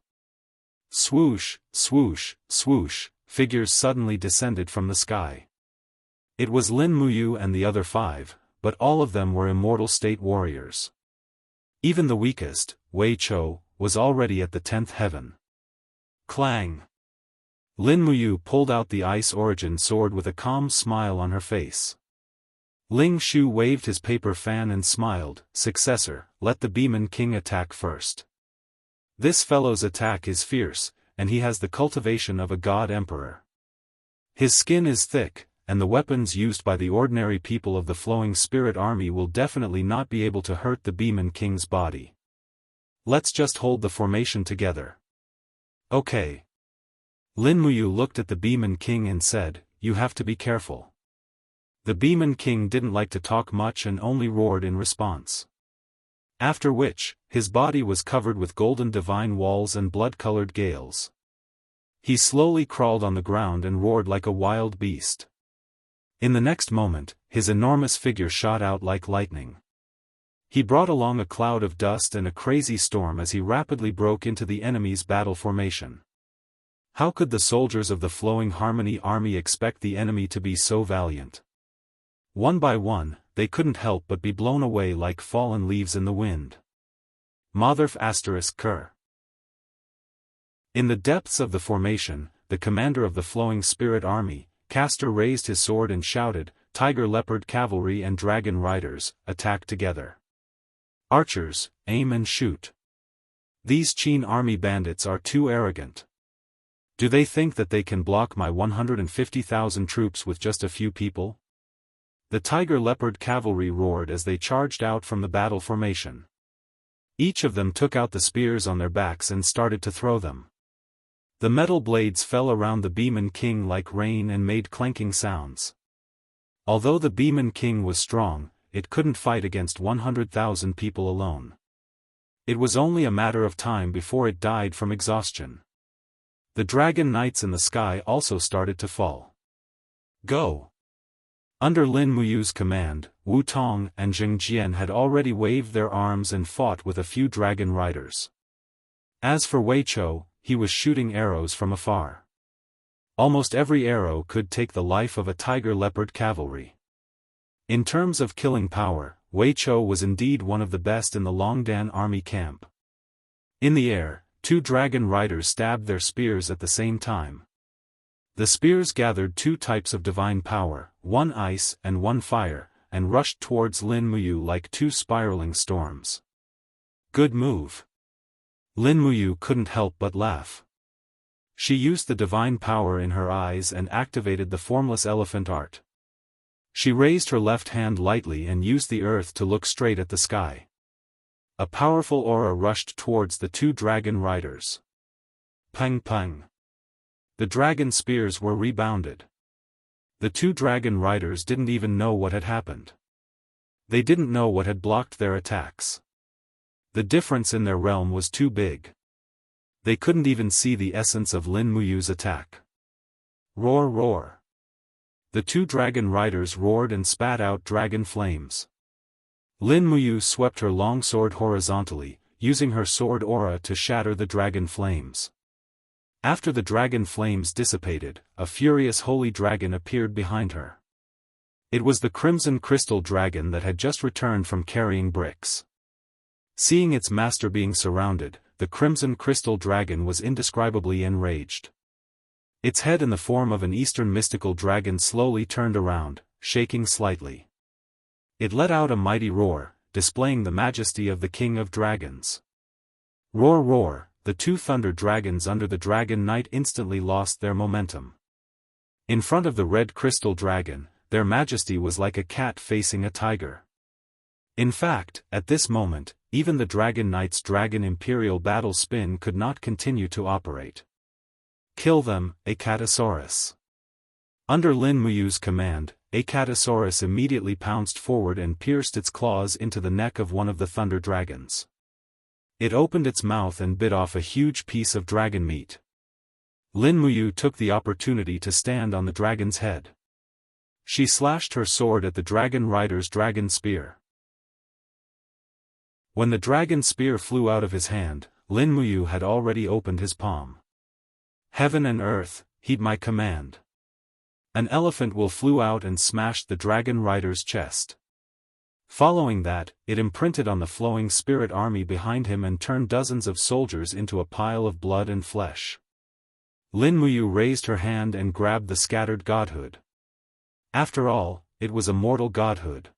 Swoosh, swoosh, swoosh, figures suddenly descended from the sky. It was Lin Muyu and the other 5, but all of them were immortal state warriors. Even the weakest, Wei Chou, was already at the 10th heaven. Clang! Lin Muyu pulled out the Ice Origin sword with a calm smile on her face. Ling Shu waved his paper fan and smiled, "Successor, let the Beeman King attack first. This fellow's attack is fierce, and he has the cultivation of a god emperor. His skin is thick, and the weapons used by the ordinary people of the Flowing Spirit Army will definitely not be able to hurt the Beeman King's body. Let's just hold the formation together." "Okay." Lin Muyu looked at the Beeman King and said, "You have to be careful." The Beeman King didn't like to talk much and only roared in response. After which, his body was covered with golden divine walls and blood-colored gales. He slowly crawled on the ground and roared like a wild beast. In the next moment, his enormous figure shot out like lightning. He brought along a cloud of dust and a crazy storm as he rapidly broke into the enemy's battle formation. How could the soldiers of the Flowing Harmony Army expect the enemy to be so valiant? One by one, they couldn't help but be blown away like fallen leaves in the wind. Motherf *Ker. In the depths of the formation, the commander of the Flowing Spirit Army, Castor, raised his sword and shouted, "Tiger Leopard Cavalry and Dragon Riders, attack together. Archers, aim and shoot. These Qin army bandits are too arrogant. Do they think that they can block my 150,000 troops with just a few people?" The Tiger Leopard Cavalry roared as they charged out from the battle formation. Each of them took out the spears on their backs and started to throw them. The metal blades fell around the Beeman King like rain and made clanking sounds. Although the Beeman King was strong, it couldn't fight against 100,000 people alone. It was only a matter of time before it died from exhaustion. The Dragon Knights in the sky also started to fall. Go! Under Lin Muyu's command, Wu Tong and Zheng Jian had already waved their arms and fought with a few dragon riders. As for Wei Chou, he was shooting arrows from afar. Almost every arrow could take the life of a Tiger Leopard Cavalry. In terms of killing power, Wei Chou was indeed one of the best in the Longdan army camp. In the air, 2 dragon riders stabbed their spears at the same time. The spears gathered 2 types of divine power, one ice and one fire, and rushed towards Lin Muyu like 2 spiraling storms. Good move. Lin Muyu couldn't help but laugh. She used the divine power in her eyes and activated the formless elephant art. She raised her left hand lightly and used the earth to look straight at the sky. A powerful aura rushed towards the 2 dragon riders. Pang pang. The dragon spears were rebounded. The 2 dragon riders didn't even know what had happened. They didn't know what had blocked their attacks. The difference in their realm was too big. They couldn't even see the essence of Lin Muyu's attack. Roar roar. The 2 dragon riders roared and spat out dragon flames. Lin Muyu swept her long sword horizontally, using her sword aura to shatter the dragon flames. After the dragon flames dissipated, a furious holy dragon appeared behind her. It was the Crimson Crystal Dragon that had just returned from carrying bricks. Seeing its master being surrounded, the Crimson Crystal Dragon was indescribably enraged. Its head in the form of an Eastern mystical dragon slowly turned around, shaking slightly. It let out a mighty roar, displaying the majesty of the King of Dragons. Roar roar, the 2 thunder dragons under the Dragon Knight instantly lost their momentum. In front of the red crystal dragon, their majesty was like a cat facing a tiger. In fact, at this moment, even the Dragon Knight's Dragon Imperial Battle Spin could not continue to operate. Kill them, Acatosaurus. Under Lin Muyu's command, Acatosaurus immediately pounced forward and pierced its claws into the neck of one of the thunder dragons. It opened its mouth and bit off a huge piece of dragon meat. Lin Muyu took the opportunity to stand on the dragon's head. She slashed her sword at the dragon rider's dragon spear. When the dragon spear flew out of his hand, Lin Muyu had already opened his palm. Heaven and earth, heed my command. An elephant will flew out and smashed the dragon rider's chest. Following that, it imprinted on the flowing spirit army behind him and turned dozens of soldiers into a pile of blood and flesh. Lin Muyu raised her hand and grabbed the scattered godhood. After all, it was a mortal godhood.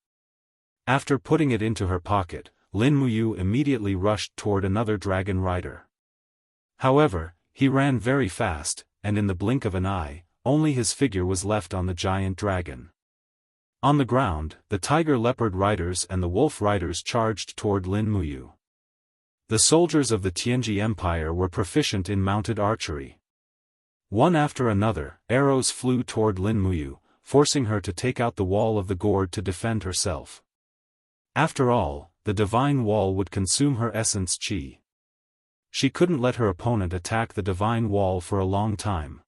After putting it into her pocket, Lin Muyu immediately rushed toward another dragon rider. However, he ran very fast, and in the blink of an eye, only his figure was left on the giant dragon. On the ground, the tiger leopard riders and the wolf riders charged toward Lin Muyu. The soldiers of the Tianji Empire were proficient in mounted archery. One after another, arrows flew toward Lin Muyu, forcing her to take out the wall of the gourd to defend herself. After all, the divine wall would consume her essence qi. She couldn't let her opponent attack the divine wall for a long time.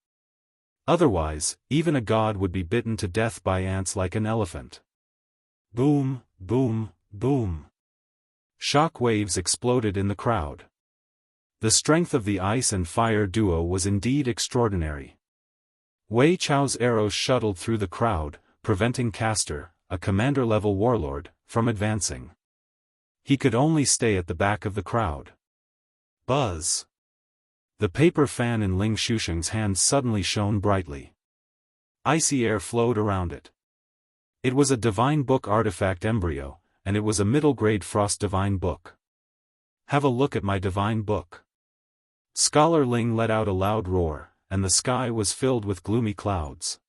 Otherwise, even a god would be bitten to death by ants like an elephant. Boom, boom, boom. Shock waves exploded in the crowd. The strength of the ice and fire duo was indeed extraordinary. Wei Chao's arrows shuttled through the crowd, preventing Castor, a commander-level warlord, from advancing. He could only stay at the back of the crowd. Buzz! The paper fan in Ling Xusheng's hand suddenly shone brightly. Icy air flowed around it. It was a divine book artifact embryo, and it was a middle-grade frost divine book. Have a look at my divine book. Scholar Ling let out a loud roar, and the sky was filled with gloomy clouds.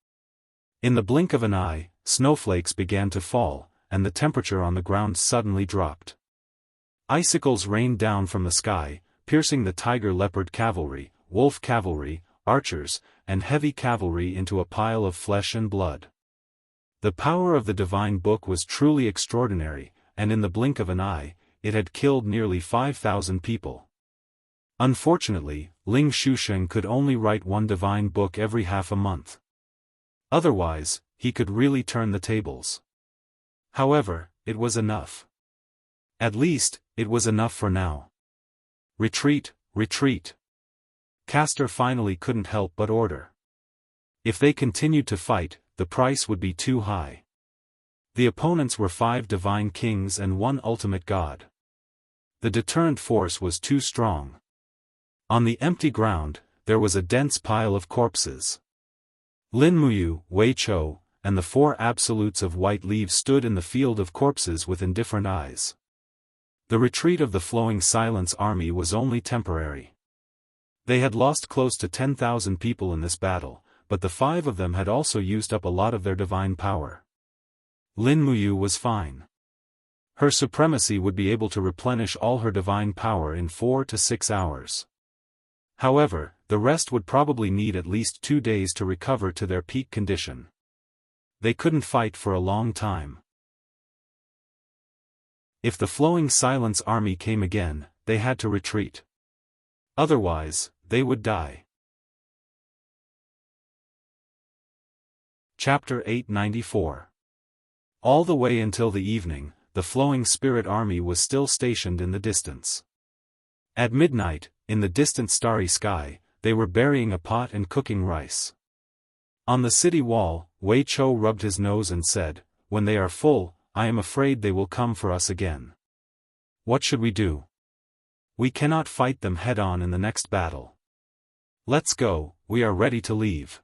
In the blink of an eye, snowflakes began to fall, and the temperature on the ground suddenly dropped. Icicles rained down from the sky, piercing the tiger-leopard cavalry, wolf cavalry, archers, and heavy cavalry into a pile of flesh and blood. The power of the divine book was truly extraordinary, and in the blink of an eye, it had killed nearly 5,000 people. Unfortunately, Ling Xusheng could only write one divine book every half a month. Otherwise, he could really turn the tables. However, it was enough. At least, it was enough for now. Retreat, retreat. Castor finally couldn't help but order. If they continued to fight, the price would be too high. The opponents were 5 divine kings and 1 ultimate god. The deterrent force was too strong. On the empty ground, there was a dense pile of corpses. Lin Muyu, Wei Chou, and the 4 absolutes of white leaves stood in the field of corpses with indifferent eyes. The retreat of the Flowing Silence army was only temporary. They had lost close to 10,000 people in this battle, but the 5 of them had also used up a lot of their divine power. Lin Muyu was fine. Her supremacy would be able to replenish all her divine power in 4 to 6 hours. However, the rest would probably need at least 2 days to recover to their peak condition. They couldn't fight for a long time. If the Flowing Silence army came again, they had to retreat. Otherwise, they would die. Chapter 894. All the way until the evening, the Flowing Spirit army was still stationed in the distance. At midnight, in the distant starry sky, they were burying a pot and cooking rice. On the city wall, Wei Chou rubbed his nose and said, "When they are full, I am afraid they will come for us again. What should we do? We cannot fight them head-on in the next battle. Let's go, we are ready to leave."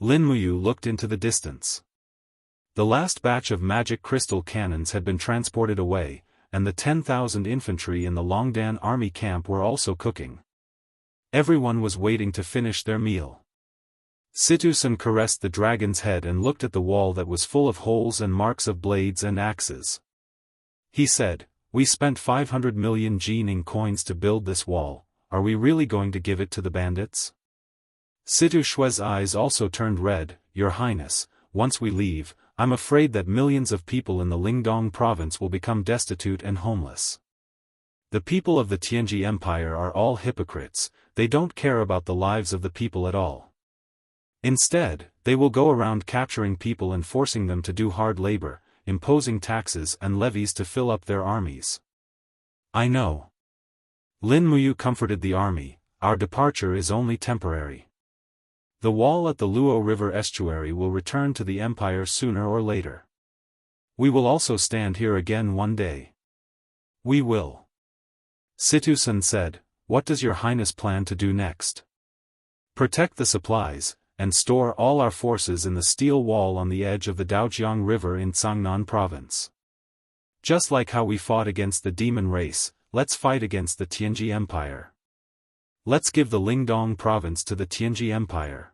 Lin Muyu looked into the distance. The last batch of magic crystal cannons had been transported away, and the 10,000 infantry in the Longdan army camp were also cooking. Everyone was waiting to finish their meal. Situsun caressed the dragon's head and looked at the wall that was full of holes and marks of blades and axes. He said, "We spent 500 million Jining coins to build this wall, are we really going to give it to the bandits?" Situ Shue's eyes also turned red. "Your Highness, once we leave, I'm afraid that millions of people in the Lingdong province will become destitute and homeless. The people of the Tianji Empire are all hypocrites, they don't care about the lives of the people at all. Instead, they will go around capturing people and forcing them to do hard labor, imposing taxes and levies to fill up their armies." "I know." Lin Muyu comforted the army, "Our departure is only temporary. The wall at the Luo River estuary will return to the Empire sooner or later. We will also stand here again one day. We will. Situ-san said, what does your highness plan to do next? Protect the supplies, and store all our forces in the steel wall on the edge of the Daojiang River in Cangnan province. Just like how we fought against the demon race, let's fight against the Tianji Empire. Let's give the Lingdong province to the Tianji Empire.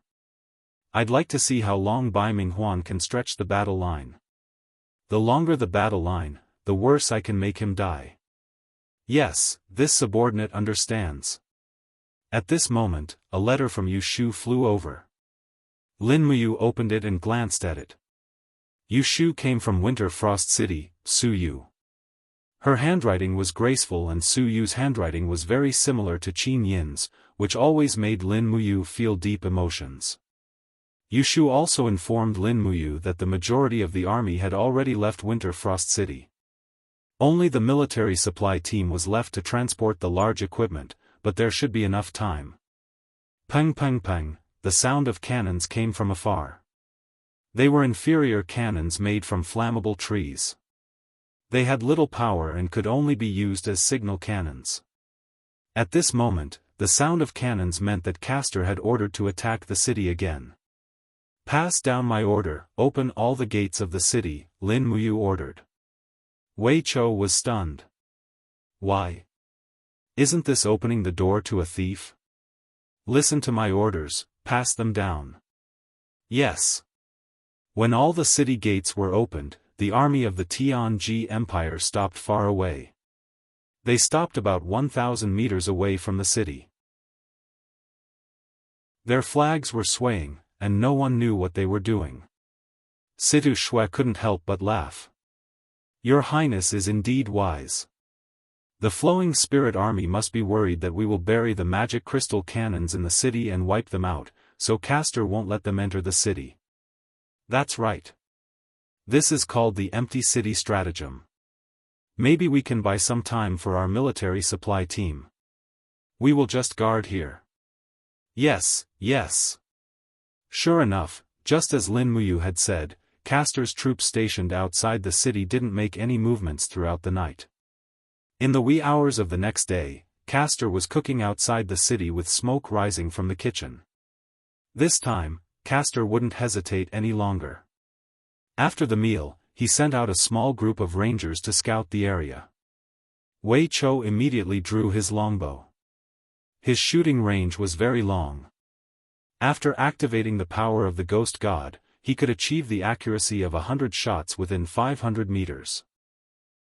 I'd like to see how long Bai Minghuan can stretch the battle line. The longer the battle line, the worse I can make him die. Yes, this subordinate understands. At this moment, a letter from Yu Shu flew over. Lin Muyu opened it and glanced at it. Yu Shu came from Winter Frost City, Su Yu. Her handwriting was graceful and Su Yu's handwriting was very similar to Qin Yin's, which always made Lin Muyu feel deep emotions. Yu Shu also informed Lin Muyu that the majority of the army had already left Winter Frost City. Only the military supply team was left to transport the large equipment, but there should be enough time. Peng peng peng, the sound of cannons came from afar. They were inferior cannons made from flammable trees. They had little power and could only be used as signal cannons. At this moment, the sound of cannons meant that Castor had ordered to attack the city again. Pass down my order, open all the gates of the city, Lin Muyu ordered. Wei Chou was stunned. Why? Isn't this opening the door to a thief? Listen to my orders, pass them down. Yes. When all the city gates were opened, the army of the Tianji Empire stopped far away. They stopped about 1,000 meters away from the city. Their flags were swaying, and no one knew what they were doing. Situ Shui couldn't help but laugh. Your Highness is indeed wise. The Flowing Spirit Army must be worried that we will bury the magic crystal cannons in the city and wipe them out, so Castor won't let them enter the city. That's right. This is called the empty city stratagem. Maybe we can buy some time for our military supply team. We will just guard here. Yes, yes. Sure enough, just as Lin Muyu had said, Castor's troops stationed outside the city didn't make any movements throughout the night. In the wee hours of the next day, Castor was cooking outside the city with smoke rising from the kitchen. This time, Castor wouldn't hesitate any longer. After the meal, he sent out a small group of rangers to scout the area. Wei Chou immediately drew his longbow. His shooting range was very long. After activating the power of the ghost god, he could achieve the accuracy of 100 shots within 500 meters.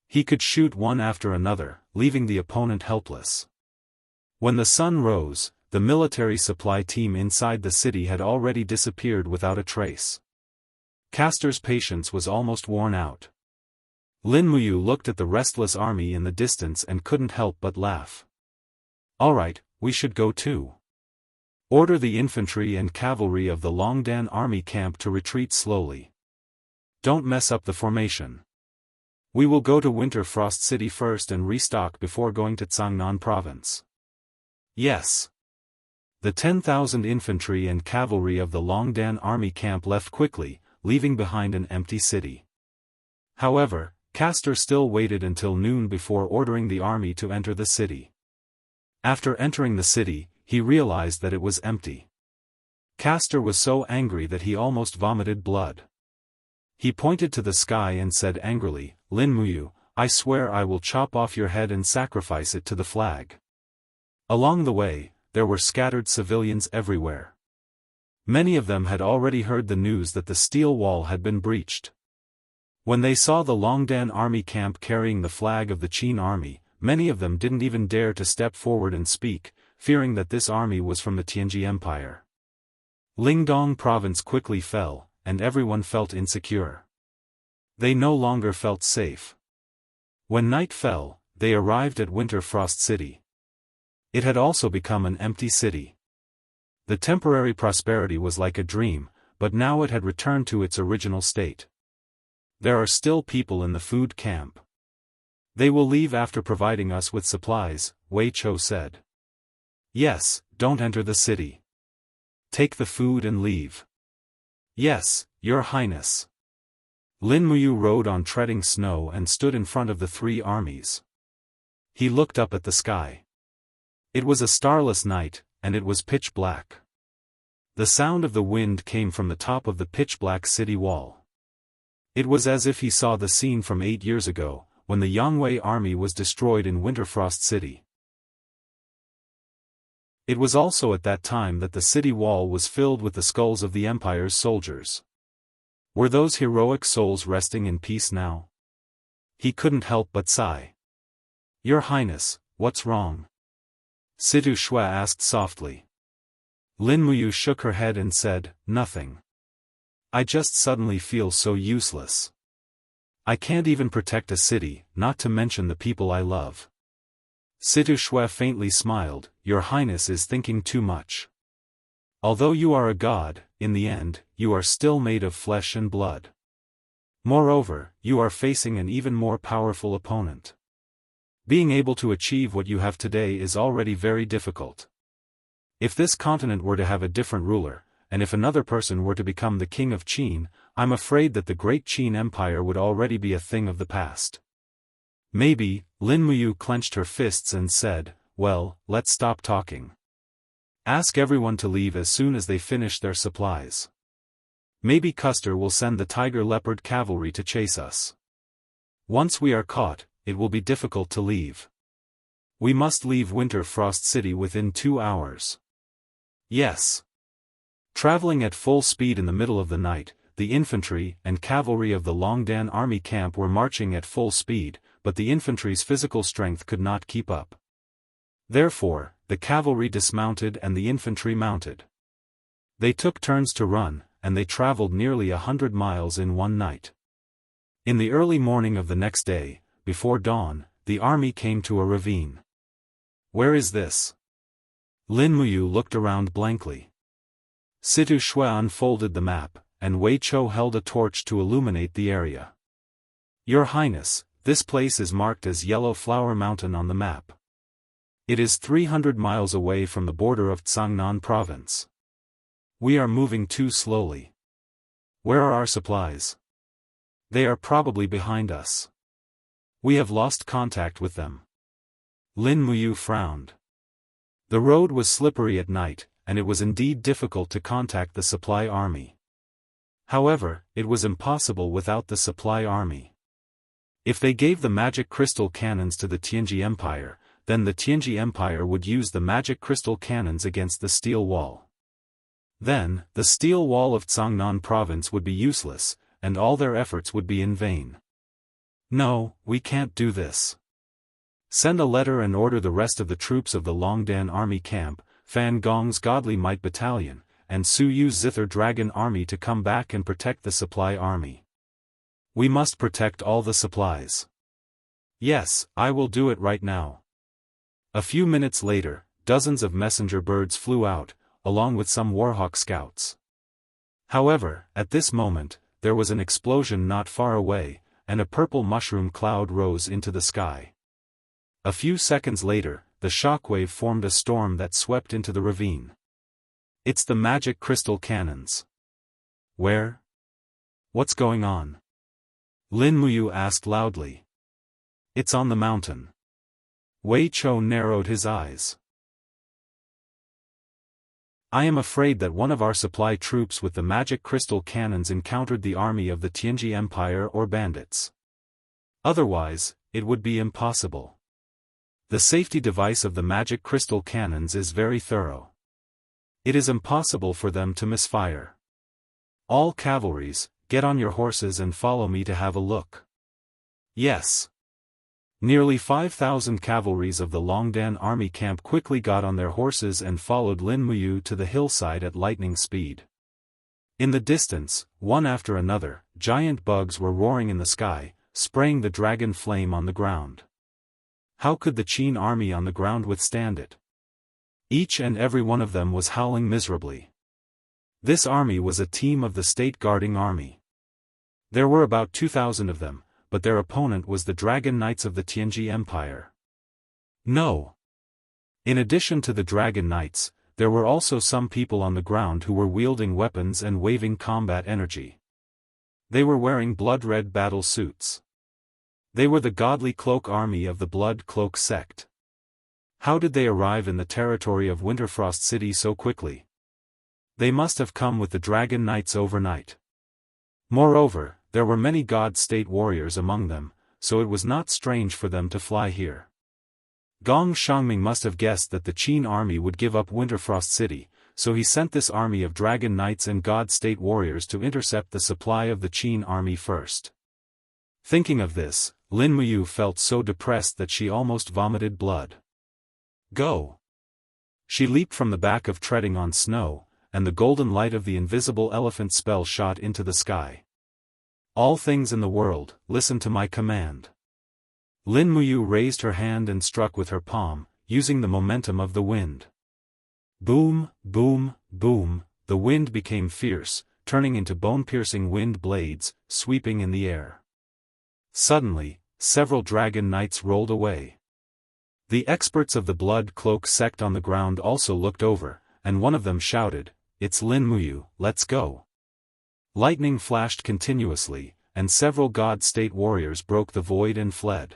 He could shoot one after another, leaving the opponent helpless. When the sun rose, the military supply team inside the city had already disappeared without a trace. Castor's patience was almost worn out. Lin Muyu looked at the restless army in the distance and couldn't help but laugh. Alright, we should go too. Order the infantry and cavalry of the Longdan army camp to retreat slowly. Don't mess up the formation. We will go to Winter Frost City first and restock before going to Cangnan province. Yes. The 10,000 infantry and cavalry of the Longdan army camp left quickly, leaving behind an empty city. However, Castor still waited until noon before ordering the army to enter the city. After entering the city, he realized that it was empty. Castor was so angry that he almost vomited blood. He pointed to the sky and said angrily, Lin Muyu, I swear I will chop off your head and sacrifice it to the flag. Along the way, there were scattered civilians everywhere. Many of them had already heard the news that the steel wall had been breached. When they saw the Longdan army camp carrying the flag of the Qin army, many of them didn't even dare to step forward and speak, fearing that this army was from the Tianji Empire. Lingdong province quickly fell, and everyone felt insecure. They no longer felt safe. When night fell, they arrived at Winter Frost City. It had also become an empty city. The temporary prosperity was like a dream, but now it had returned to its original state. There are still people in the food camp. They will leave after providing us with supplies, Wei Chou said. Yes, don't enter the city. Take the food and leave. Yes, Your Highness. Lin Muyu rode on treading snow and stood in front of the three armies. He looked up at the sky. It was a starless night, and it was pitch black. The sound of the wind came from the top of the pitch-black city wall. It was as if he saw the scene from 8 years ago, when the Yangwei army was destroyed in Winterfrost City. It was also at that time that the city wall was filled with the skulls of the Empire's soldiers. Were those heroic souls resting in peace now? He couldn't help but sigh. Your Highness, what's wrong? Situ Shui asked softly. Lin Muyu shook her head and said, Nothing. I just suddenly feel so useless. I can't even protect a city, not to mention the people I love. Situ Shui faintly smiled, Your Highness is thinking too much. Although you are a god, in the end, you are still made of flesh and blood. Moreover, you are facing an even more powerful opponent. Being able to achieve what you have today is already very difficult. If this continent were to have a different ruler, and if another person were to become the king of Qin, I'm afraid that the great Qin Empire would already be a thing of the past. Maybe, Lin Muyu clenched her fists and said, Well, let's stop talking. Ask everyone to leave as soon as they finish their supplies. Maybe Custer will send the Tiger Leopard cavalry to chase us. Once we are caught, it will be difficult to leave. We must leave Winterfrost City within 2 hours. Yes. Traveling at full speed in the middle of the night, the infantry and cavalry of the Longdan army camp were marching at full speed, but the infantry's physical strength could not keep up. Therefore, the cavalry dismounted and the infantry mounted. They took turns to run, and they traveled nearly 100 miles in one night. In the early morning of the next day, before dawn, the army came to a ravine. Where is this? Lin Muyu looked around blankly. Situ Shui unfolded the map, and Wei Chou held a torch to illuminate the area. Your Highness, this place is marked as Yellow Flower Mountain on the map. It is 300 miles away from the border of Tsangnan province. We are moving too slowly. Where are our supplies? They are probably behind us. We have lost contact with them. Lin Muyu frowned. The road was slippery at night, and it was indeed difficult to contact the supply army. However, it was impossible without the supply army. If they gave the magic crystal cannons to the Tianji Empire, then the Tianji Empire would use the magic crystal cannons against the steel wall. Then, the steel wall of Tsangnan province would be useless, and all their efforts would be in vain. No, we can't do this. Send a letter and order the rest of the troops of the Longdan army camp, Fan Gong's Godly Might Battalion, and Su Yu's Zither Dragon army to come back and protect the supply army. We must protect all the supplies. Yes, I will do it right now. A few minutes later, dozens of messenger birds flew out, along with some Warhawk scouts. However, at this moment, there was an explosion not far away, and a purple mushroom cloud rose into the sky. A few seconds later, the shockwave formed a storm that swept into the ravine. It's the magic crystal cannons. Where? What's going on? Lin Muyu asked loudly. It's on the mountain. Wei Chou narrowed his eyes. I am afraid that one of our supply troops with the magic crystal cannons encountered the army of the Tianji Empire or bandits. Otherwise, it would be impossible. The safety device of the magic crystal cannons is very thorough. It is impossible for them to misfire. All cavalries, get on your horses and follow me to have a look. Yes. Nearly 5,000 cavalries of the Longdan army camp quickly got on their horses and followed Lin Muyu to the hillside at lightning speed. In the distance, one after another, giant bugs were roaring in the sky, spraying the dragon flame on the ground. How could the Qin army on the ground withstand it? Each and every one of them was howling miserably. This army was a team of the state guarding army. There were about 2,000 of them, but their opponent was the Dragon Knights of the Tianji Empire. No. In addition to the Dragon Knights, there were also some people on the ground who were wielding weapons and waving combat energy. They were wearing blood-red battle suits. They were the godly cloak army of the Blood Cloak sect. How did they arrive in the territory of Winterfrost City so quickly? They must have come with the Dragon Knights overnight. Moreover, there were many God State warriors among them, so it was not strange for them to fly here. Gong Xiangming must have guessed that the Qin army would give up Winterfrost City, so he sent this army of Dragon Knights and God State warriors to intercept the supply of the Qin army first. Thinking of this, Lin Muyu felt so depressed that she almost vomited blood. Go! She leaped from the back of treading on snow, and the golden light of the invisible elephant spell shot into the sky. All things in the world, listen to my command. Lin Muyu raised her hand and struck with her palm, using the momentum of the wind. Boom, boom, boom, the wind became fierce, turning into bone-piercing wind blades, sweeping in the air. Suddenly, several Dragon Knights rolled away. The experts of the Blood Cloak sect on the ground also looked over, and one of them shouted, "It's Lin Muyu, let's go." Lightning flashed continuously, and several God State warriors broke the void and fled.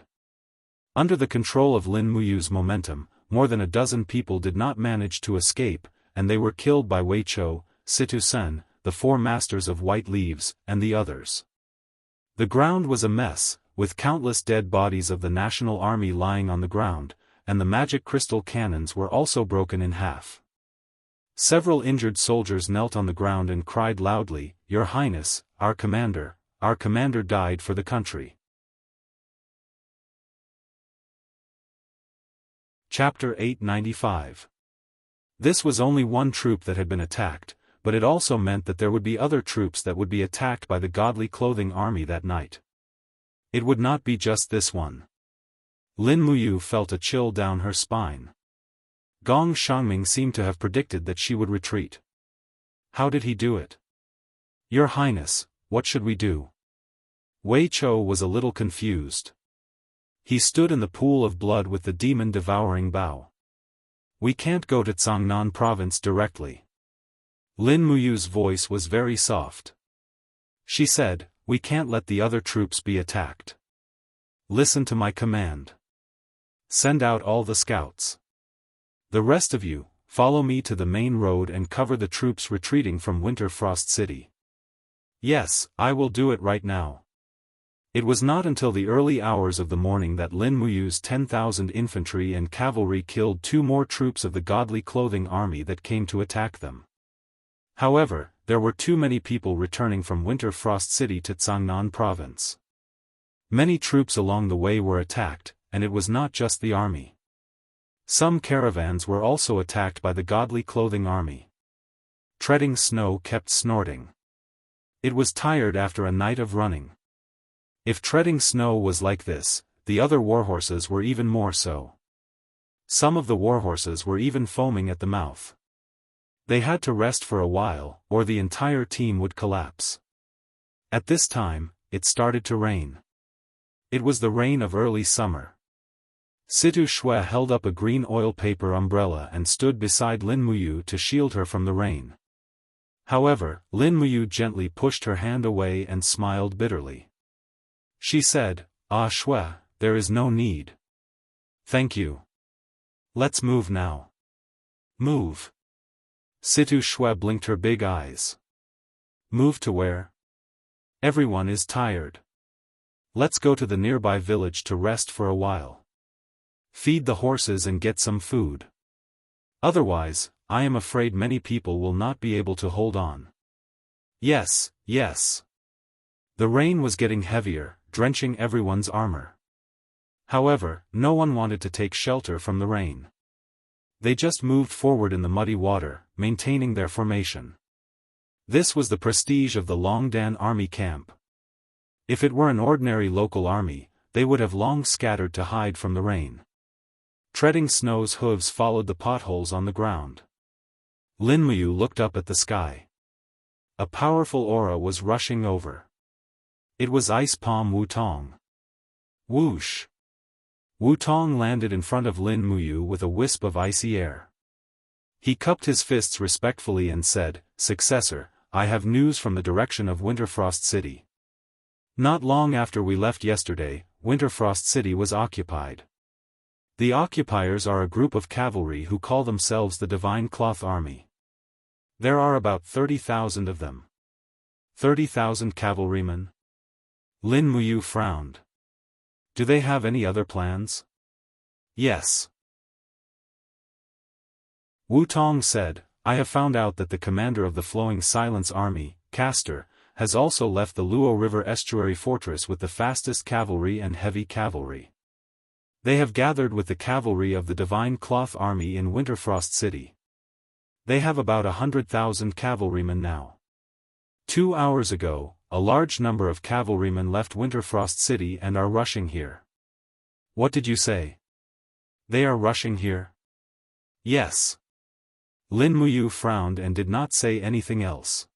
Under the control of Lin Muyu's momentum, more than a dozen people did not manage to escape, and they were killed by Wei Chou, Situ Sen, the four masters of white leaves, and the others. The ground was a mess, with countless dead bodies of the national army lying on the ground, and the magic crystal cannons were also broken in half. Several injured soldiers knelt on the ground and cried loudly, "Your Highness, our commander died for the country." Chapter 895. This was only one troop that had been attacked, but it also meant that there would be other troops that would be attacked by the godly clothing army that night. It would not be just this one. Lin Muyu felt a chill down her spine. Gong Xiangming seemed to have predicted that she would retreat. How did he do it? "Your Highness, what should we do?" Wei Chou was a little confused. He stood in the pool of blood with the demon-devouring bow. "We can't go to Cangnan province directly." Lin Muyu's voice was very soft. She said, "We can't let the other troops be attacked. Listen to my command. Send out all the scouts. The rest of you, follow me to the main road and cover the troops retreating from Winterfrost City." "Yes, I will do it right now." It was not until the early hours of the morning that Lin Muyu's 10,000 infantry and cavalry killed two more troops of the godly clothing army that came to attack them. However, there were too many people returning from Winterfrost City to Cangnan province. Many troops along the way were attacked, and it was not just the army. Some caravans were also attacked by the godly clothing army. Treading Snow kept snorting. It was tired after a night of running. If Treading Snow was like this, the other warhorses were even more so. Some of the warhorses were even foaming at the mouth. They had to rest for a while, or the entire team would collapse. At this time, it started to rain. It was the rain of early summer. Situ Shui held up a green oil paper umbrella and stood beside Lin Muyu to shield her from the rain. However, Lin Muyu gently pushed her hand away and smiled bitterly. She said, "Ah Shui, there is no need. Thank you. Let's move now." "Move?" Situ Shui blinked her big eyes. "Move to where? Everyone is tired. Let's go to the nearby village to rest for a while. Feed the horses and get some food. Otherwise, I am afraid many people will not be able to hold on." "Yes, yes." The rain was getting heavier, drenching everyone's armor. However, no one wanted to take shelter from the rain. They just moved forward in the muddy water, maintaining their formation. This was the prestige of the Longdan army camp. If it were an ordinary local army, they would have long scattered to hide from the rain. Treading Snow's hooves followed the potholes on the ground. Lin Muyu looked up at the sky. A powerful aura was rushing over. It was Ice Palm Wutong. Whoosh! Wutong landed in front of Lin Muyu with a wisp of icy air. He cupped his fists respectfully and said, "Successor, I have news from the direction of Winterfrost City. Not long after we left yesterday, Winterfrost City was occupied. The occupiers are a group of cavalry who call themselves the Divine Cloth Army. There are about 30,000 of them." 30,000 cavalrymen? Lin Muyu frowned. "Do they have any other plans?" "Yes." Wu Tong said, "I have found out that the commander of the Flowing Silence Army, Castor, has also left the Luo River estuary fortress with the fastest cavalry and heavy cavalry. They have gathered with the cavalry of the Divine Cloth Army in Winterfrost City. They have about 100,000 cavalrymen now. 2 hours ago, a large number of cavalrymen left Winterfrost City and are rushing here." "What did you say? They are rushing here?" "Yes." Lin Muyu frowned and did not say anything else.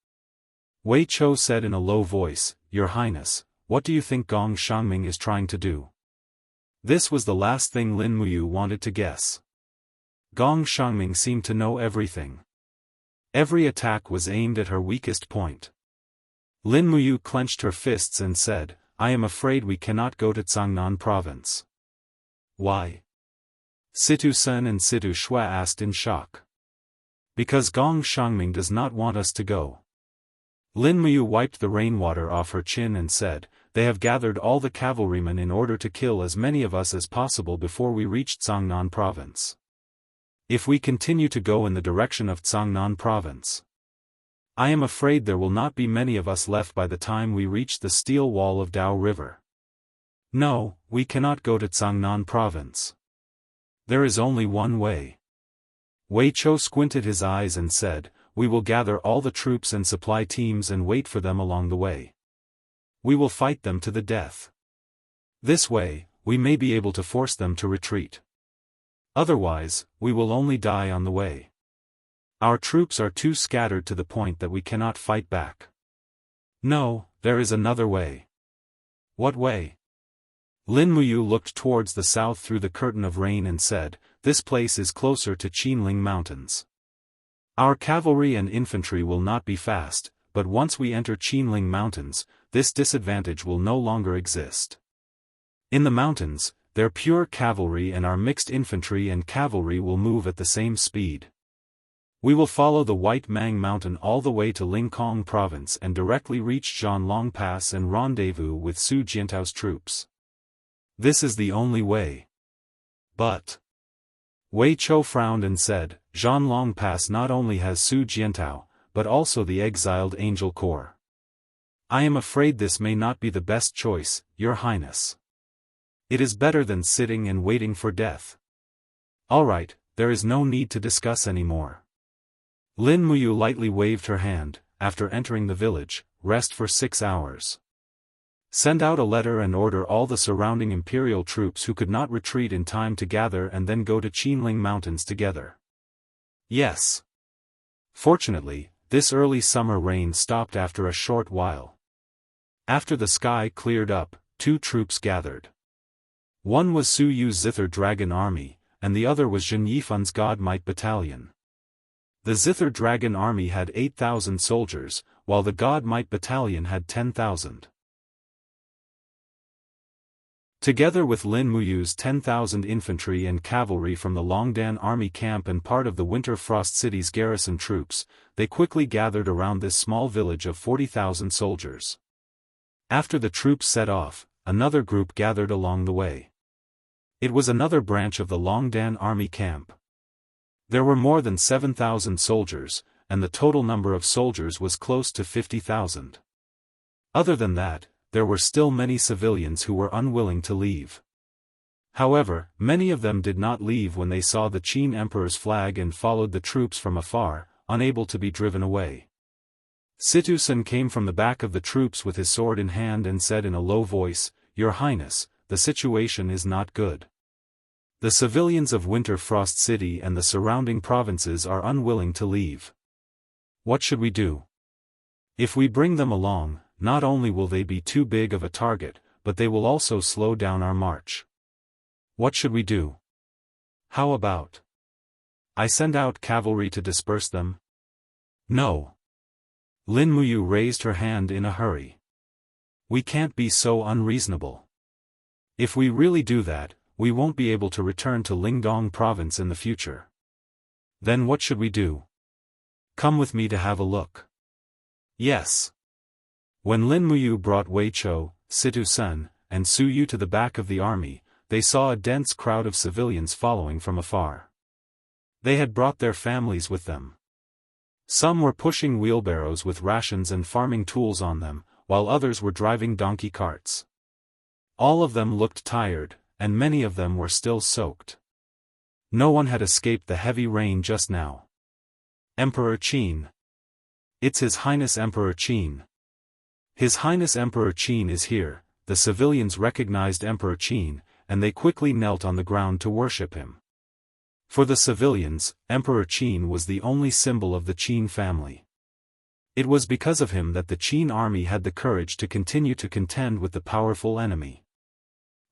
Wei Chou said in a low voice, "Your Highness, what do you think Gong Xiangming is trying to do?" This was the last thing Lin Muyu wanted to guess. Gong Xiangming seemed to know everything. Every attack was aimed at her weakest point. Lin Muyu clenched her fists and said, "I am afraid we cannot go to Cangnan province." "Why?" Situ Sen and Situ Shua asked in shock. "Because Gong Xiangming does not want us to go." Lin Muyu wiped the rainwater off her chin and said, "They have gathered all the cavalrymen in order to kill as many of us as possible before we reach Cangnan province. If we continue to go in the direction of Cangnan province, I am afraid there will not be many of us left by the time we reach the steel wall of Dao River. No, we cannot go to Cangnan province. There is only one way." Wei Chou squinted his eyes and said, "We will gather all the troops and supply teams and wait for them along the way. We will fight them to the death. This way, we may be able to force them to retreat. Otherwise, we will only die on the way. Our troops are too scattered to the point that we cannot fight back. No, there is another way." "What way?" Lin Muyu looked towards the south through the curtain of rain and said, "This place is closer to Qinling Mountains. Our cavalry and infantry will not be fast, but once we enter Qinling Mountains, this disadvantage will no longer exist. In the mountains, their pure cavalry and our mixed infantry and cavalry will move at the same speed. We will follow the White Mang Mountain all the way to Lingkong Province and directly reach Zhanlong Pass and rendezvous with Su Jiantao's troops. This is the only way." "But..." Wei Chou frowned and said, "Zhanlong Pass not only has Su Jiantao, but also the exiled Angel Corps. I am afraid this may not be the best choice, Your Highness. It is better than sitting and waiting for death." "All right, there is no need to discuss anymore." Lin Muyu lightly waved her hand. "After entering the village, rest for 6 hours. Send out a letter and order all the surrounding imperial troops who could not retreat in time to gather and then go to Qinling Mountains together." "Yes." Fortunately, this early summer rain stopped after a short while. After the sky cleared up, 2 troops gathered. One was Su Yu's Zither Dragon Army, and the other was Zhen Yifun's God Might Battalion. The Zither Dragon Army had 8,000 soldiers, while the God Might Battalion had 10,000. Together with Lin Muyu's 10,000 infantry and cavalry from the Longdan army camp and part of the Winter Frost City's garrison troops, they quickly gathered around this small village of 40,000 soldiers. After the troops set off, another group gathered along the way. It was another branch of the Longdan army camp. There were more than 7,000 soldiers, and the total number of soldiers was close to 50,000. Other than that, there were still many civilians who were unwilling to leave. However, many of them did not leave when they saw the Qin Emperor's flag and followed the troops from afar, unable to be driven away. Situ Sen came from the back of the troops with his sword in hand and said in a low voice, "Your Highness, the situation is not good. The civilians of Winter Frost City and the surrounding provinces are unwilling to leave. What should we do? If we bring them along, not only will they be too big of a target, but they will also slow down our march. What should we do? How about I send out cavalry to disperse them? No. Lin Muyu raised her hand in a hurry. We can't be so unreasonable. If we really do that, we won't be able to return to Lingdong province in the future. Then what should we do? Come with me to have a look. Yes. When Lin Muyu brought Wei Chou, Situ Sun, and Su Yu to the back of the army, they saw a dense crowd of civilians following from afar. They had brought their families with them. Some were pushing wheelbarrows with rations and farming tools on them, while others were driving donkey carts. All of them looked tired, and many of them were still soaked. No one had escaped the heavy rain just now. Emperor Qin. It's His Highness Emperor Qin. His Highness Emperor Qin is here. The civilians recognized Emperor Qin, and they quickly knelt on the ground to worship him. For the civilians, Emperor Qin was the only symbol of the Qin family. It was because of him that the Qin army had the courage to continue to contend with the powerful enemy.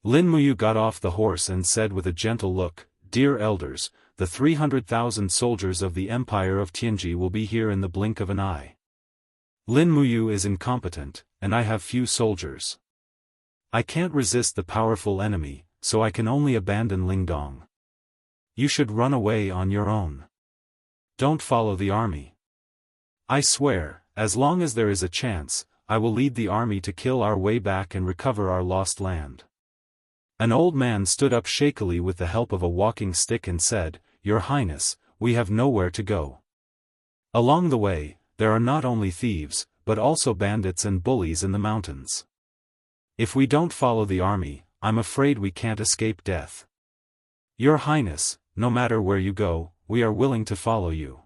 Lin Muyu got off the horse and said with a gentle look, "Dear elders, the 300,000 soldiers of the Empire of Tianji will be here in the blink of an eye. Lin Muyu is incompetent, and I have few soldiers. I can't resist the powerful enemy, so I can only abandon Lingdong. You should run away on your own. Don't follow the army. I swear, as long as there is a chance, I will lead the army to kill our way back and recover our lost land." An old man stood up shakily with the help of a walking stick and said, "Your Highness, we have nowhere to go. Along the way, there are not only thieves, but also bandits and bullies in the mountains. If we don't follow the army, I'm afraid we can't escape death. Your Highness, no matter where you go, we are willing to follow you.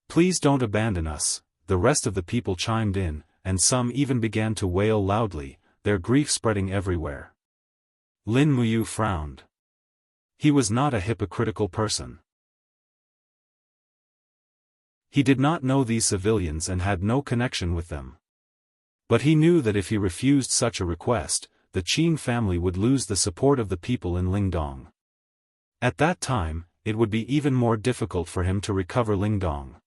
Please don't abandon us." The rest of the people chimed in, and some even began to wail loudly, their grief spreading everywhere. Lin Muyu frowned. He was not a hypocritical person. He did not know these civilians and had no connection with them. But he knew that if he refused such a request, the Qin family would lose the support of the people in Lingdong. At that time, it would be even more difficult for him to recover Lingdong.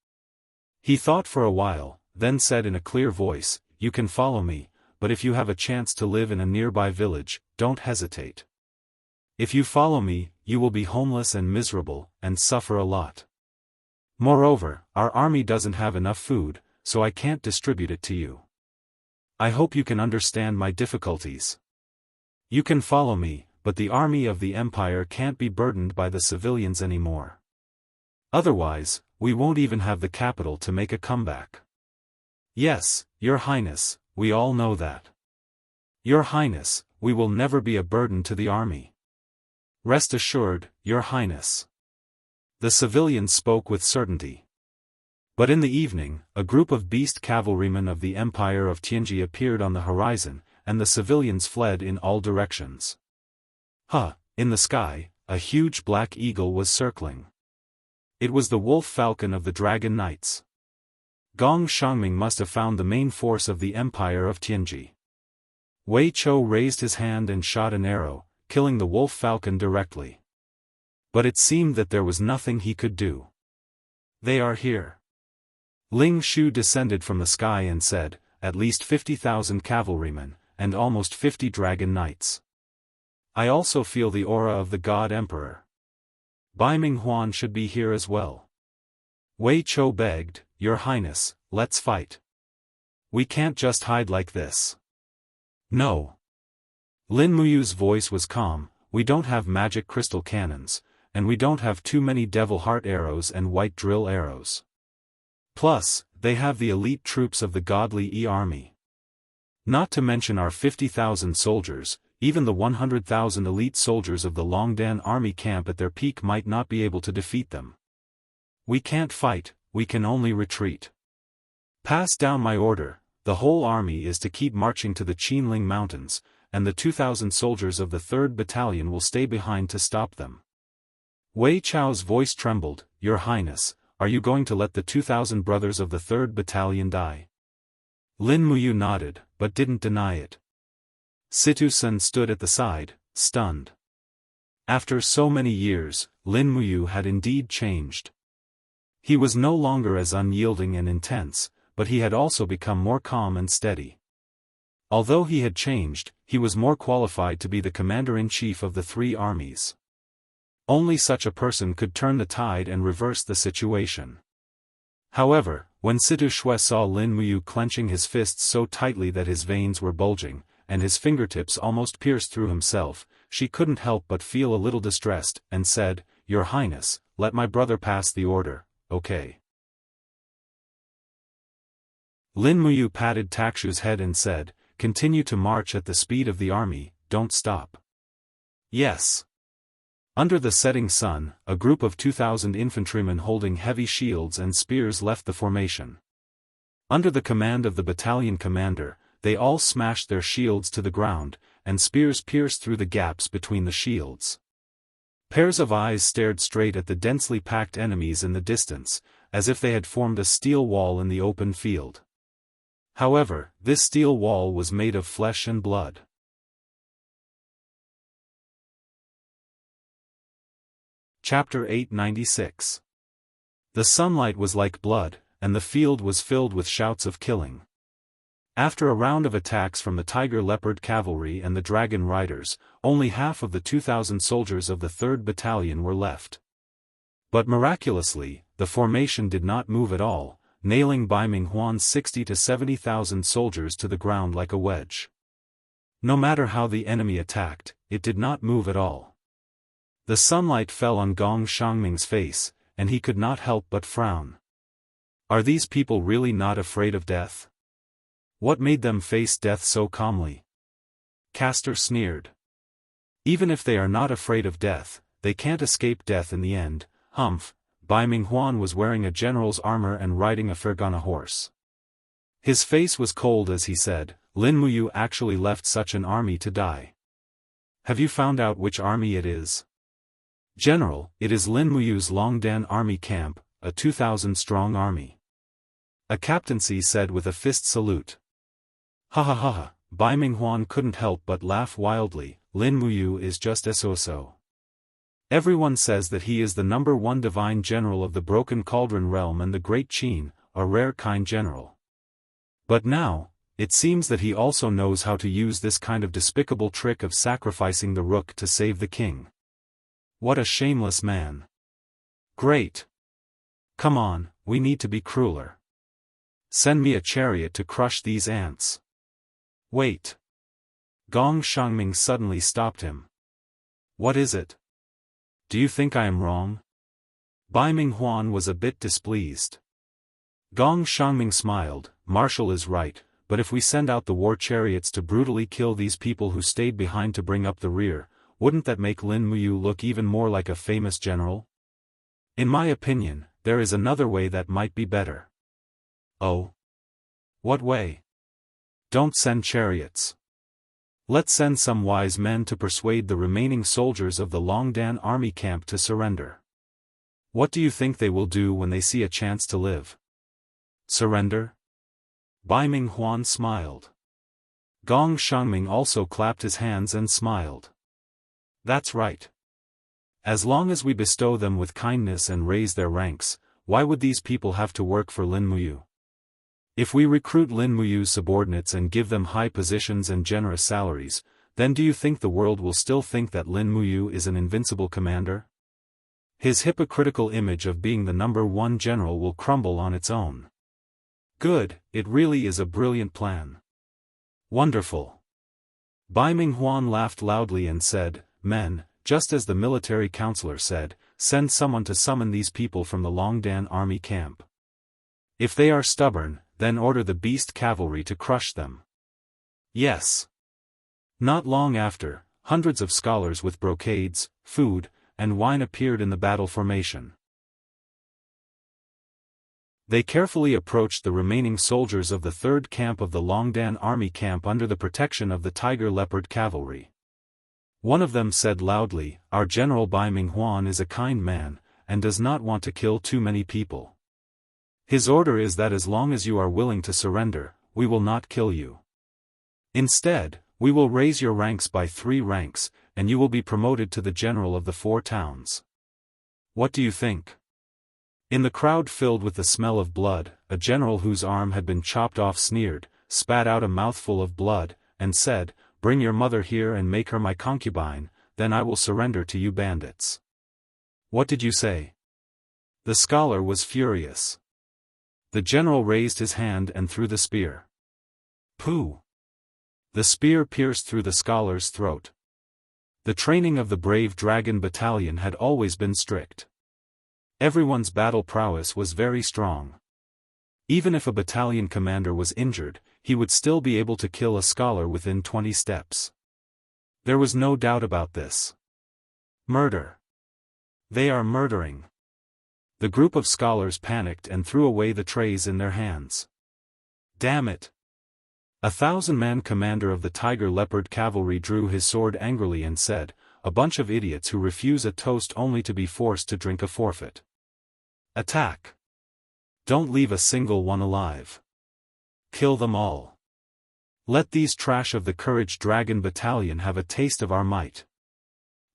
He thought for a while, then said in a clear voice, "You can follow me, but if you have a chance to live in a nearby village, don't hesitate. If you follow me, you will be homeless and miserable, and suffer a lot. Moreover, our army doesn't have enough food, so I can't distribute it to you. I hope you can understand my difficulties. You can follow me, but the army of the empire can't be burdened by the civilians anymore. Otherwise, we won't even have the capital to make a comeback." "Yes, Your Highness, we all know that. Your Highness, we will never be a burden to the army. Rest assured, Your Highness." The civilians spoke with certainty. But in the evening, a group of beast cavalrymen of the Empire of Tianji appeared on the horizon, and the civilians fled in all directions. In the sky, a huge black eagle was circling. It was the wolf falcon of the Dragon Knights. Gong Shangming must have found the main force of the Empire of Tianji. Wei Chou raised his hand and shot an arrow, killing the wolf falcon directly. But it seemed that there was nothing he could do. "They are here." Ling Shu descended from the sky and said, "At least 50,000 cavalrymen, and almost 50 Dragon Knights. I also feel the aura of the God Emperor. Bai Minghuan should be here as well." Wei Chou begged, "Your Highness, let's fight. We can't just hide like this." "No." Lin Muyu's voice was calm, "We don't have magic crystal cannons, and we don't have too many devil heart arrows and white drill arrows. Plus, they have the elite troops of the godly army. Not to mention our 50,000 soldiers, even the 100,000 elite soldiers of the Longdan army camp at their peak might not be able to defeat them. We can't fight, we can only retreat. Pass down my order, the whole army is to keep marching to the Qinling Mountains, and the 2,000 soldiers of the 3rd Battalion will stay behind to stop them." Wei Chou's voice trembled, "Your Highness, are you going to let the 2,000 brothers of the 3rd Battalion die?" Lin Muyu nodded, but didn't deny it. Situ Sun stood at the side, stunned. After so many years, Lin Muyu had indeed changed. He was no longer as unyielding and intense, but he had also become more calm and steady. Although he had changed, he was more qualified to be the commander-in-chief of the three armies. Only such a person could turn the tide and reverse the situation. However, when Situ Shui saw Lin Muyu clenching his fists so tightly that his veins were bulging, and his fingertips almost pierced through himself, she couldn't help but feel a little distressed, and said, "Your Highness, let my brother pass the order, okay?" Lin Muyu patted Takshu's head and said, "Continue to march at the speed of the army, don't stop." "Yes." Under the setting sun, a group of 2,000 infantrymen holding heavy shields and spears left the formation. Under the command of the battalion commander, they all smashed their shields to the ground, and spears pierced through the gaps between the shields. Pairs of eyes stared straight at the densely packed enemies in the distance, as if they had formed a steel wall in the open field. However, this steel wall was made of flesh and blood. Chapter 896. The sunlight was like blood, and the field was filled with shouts of killing. After a round of attacks from the Tiger Leopard Cavalry and the Dragon Riders, only half of the 2,000 soldiers of the 3rd Battalion were left. But miraculously, the formation did not move at all, nailing Bai Minghuan's 60 to 70,000 soldiers to the ground like a wedge. No matter how the enemy attacked, it did not move at all. The sunlight fell on Gong Xiangming's face, and he could not help but frown. Are these people really not afraid of death? What made them face death so calmly? Castor sneered. Even if they are not afraid of death, they can't escape death in the end. Humph. Bai Minghuan was wearing a general's armor and riding a Fergana horse. His face was cold as he said, "Lin Muyu actually left such an army to die. Have you found out which army it is?" "General, it is Lin Muyu's Longdan army camp, a 2,000-strong army." A captaincy said with a fist salute. "Ha ha ha ha." Bai Minghuan couldn't help but laugh wildly. "Lin Muyu is just so. Everyone says that he is the #1 divine general of the Broken Cauldron realm and the Great Qin, a rare kind general. But now, it seems that he also knows how to use this kind of despicable trick of sacrificing the rook to save the king. What a shameless man. Great. Come on, we need to be crueler. Send me a chariot to crush these ants." "Wait." Gong Xiangming suddenly stopped him. "What is it? Do you think I am wrong?" Bai Minghuan was a bit displeased. Gong Xiangming smiled. "Marshal is right, but if we send out the war chariots to brutally kill these people who stayed behind to bring up the rear, wouldn't that make Lin Muyu look even more like a famous general? In my opinion, there is another way that might be better." "Oh? What way?" "Don't send chariots. Let's send some wise men to persuade the remaining soldiers of the Longdan army camp to surrender. What do you think they will do when they see a chance to live? Surrender?" Bai Minghuan smiled. Gong Xiangming also clapped his hands and smiled. "That's right. As long as we bestow them with kindness and raise their ranks, why would these people have to work for Lin Muyu? If we recruit Lin Muyu's subordinates and give them high positions and generous salaries, then do you think the world will still think that Lin Muyu is an invincible commander? His hypocritical image of being the #1 general will crumble on its own." "Good, it really is a brilliant plan." "Wonderful." Bai Minghuan laughed loudly and said, "Men, just as the military counselor said, send someone to summon these people from the Longdan army camp. If they are stubborn, then order the beast cavalry to crush them." "Yes." Not long after, hundreds of scholars with brocades, food, and wine appeared in the battle formation. They carefully approached the remaining soldiers of the 3rd camp of the Longdan army camp under the protection of the Tiger Leopard Cavalry. One of them said loudly, "Our General Bai Minghuan is a kind man, and does not want to kill too many people. His order is that as long as you are willing to surrender, we will not kill you. Instead, we will raise your ranks by 3 ranks, and you will be promoted to the general of the 4 towns. What do you think? In the crowd filled with the smell of blood, a general whose arm had been chopped off sneered, spat out a mouthful of blood, and said, "Bring your mother here and make her my concubine, then I will surrender to you bandits." What did you say? The scholar was furious. The general raised his hand and threw the spear. Pooh! The spear pierced through the scholar's throat. The training of the brave dragon battalion had always been strict. Everyone's battle prowess was very strong. Even if a battalion commander was injured, he would still be able to kill a scholar within 20 steps. There was no doubt about this. Murder. They are murdering. The group of scholars panicked and threw away the trays in their hands. Damn it! 1,000-man commander of the Tiger Leopard Cavalry drew his sword angrily and said, "A bunch of idiots who refuse a toast only to be forced to drink a forfeit. Attack! Don't leave a single one alive. Kill them all. Let these trash of the Courage Dragon Battalion have a taste of our might."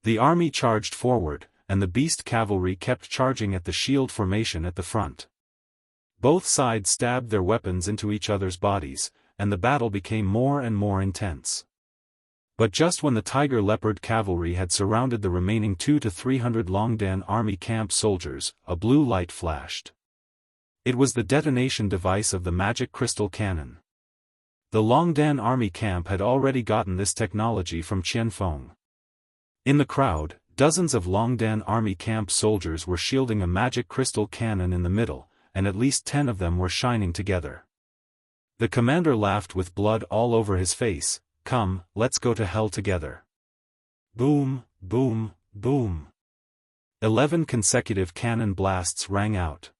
The army charged forward, and the Beast Cavalry kept charging at the shield formation at the front. Both sides stabbed their weapons into each other's bodies, and the battle became more and more intense. But just when the Tiger Leopard Cavalry had surrounded the remaining 200 to 300 Longdan Army camp soldiers, a blue light flashed. It was the detonation device of the magic crystal cannon. The Longdan Army camp had already gotten this technology from Qianfeng. In the crowd, dozens of Longdan Army camp soldiers were shielding a magic crystal cannon in the middle, and at least 10 of them were shining together. The commander laughed with blood all over his face. "Come, let's go to hell together." Boom, boom, boom. 11 consecutive cannon blasts rang out.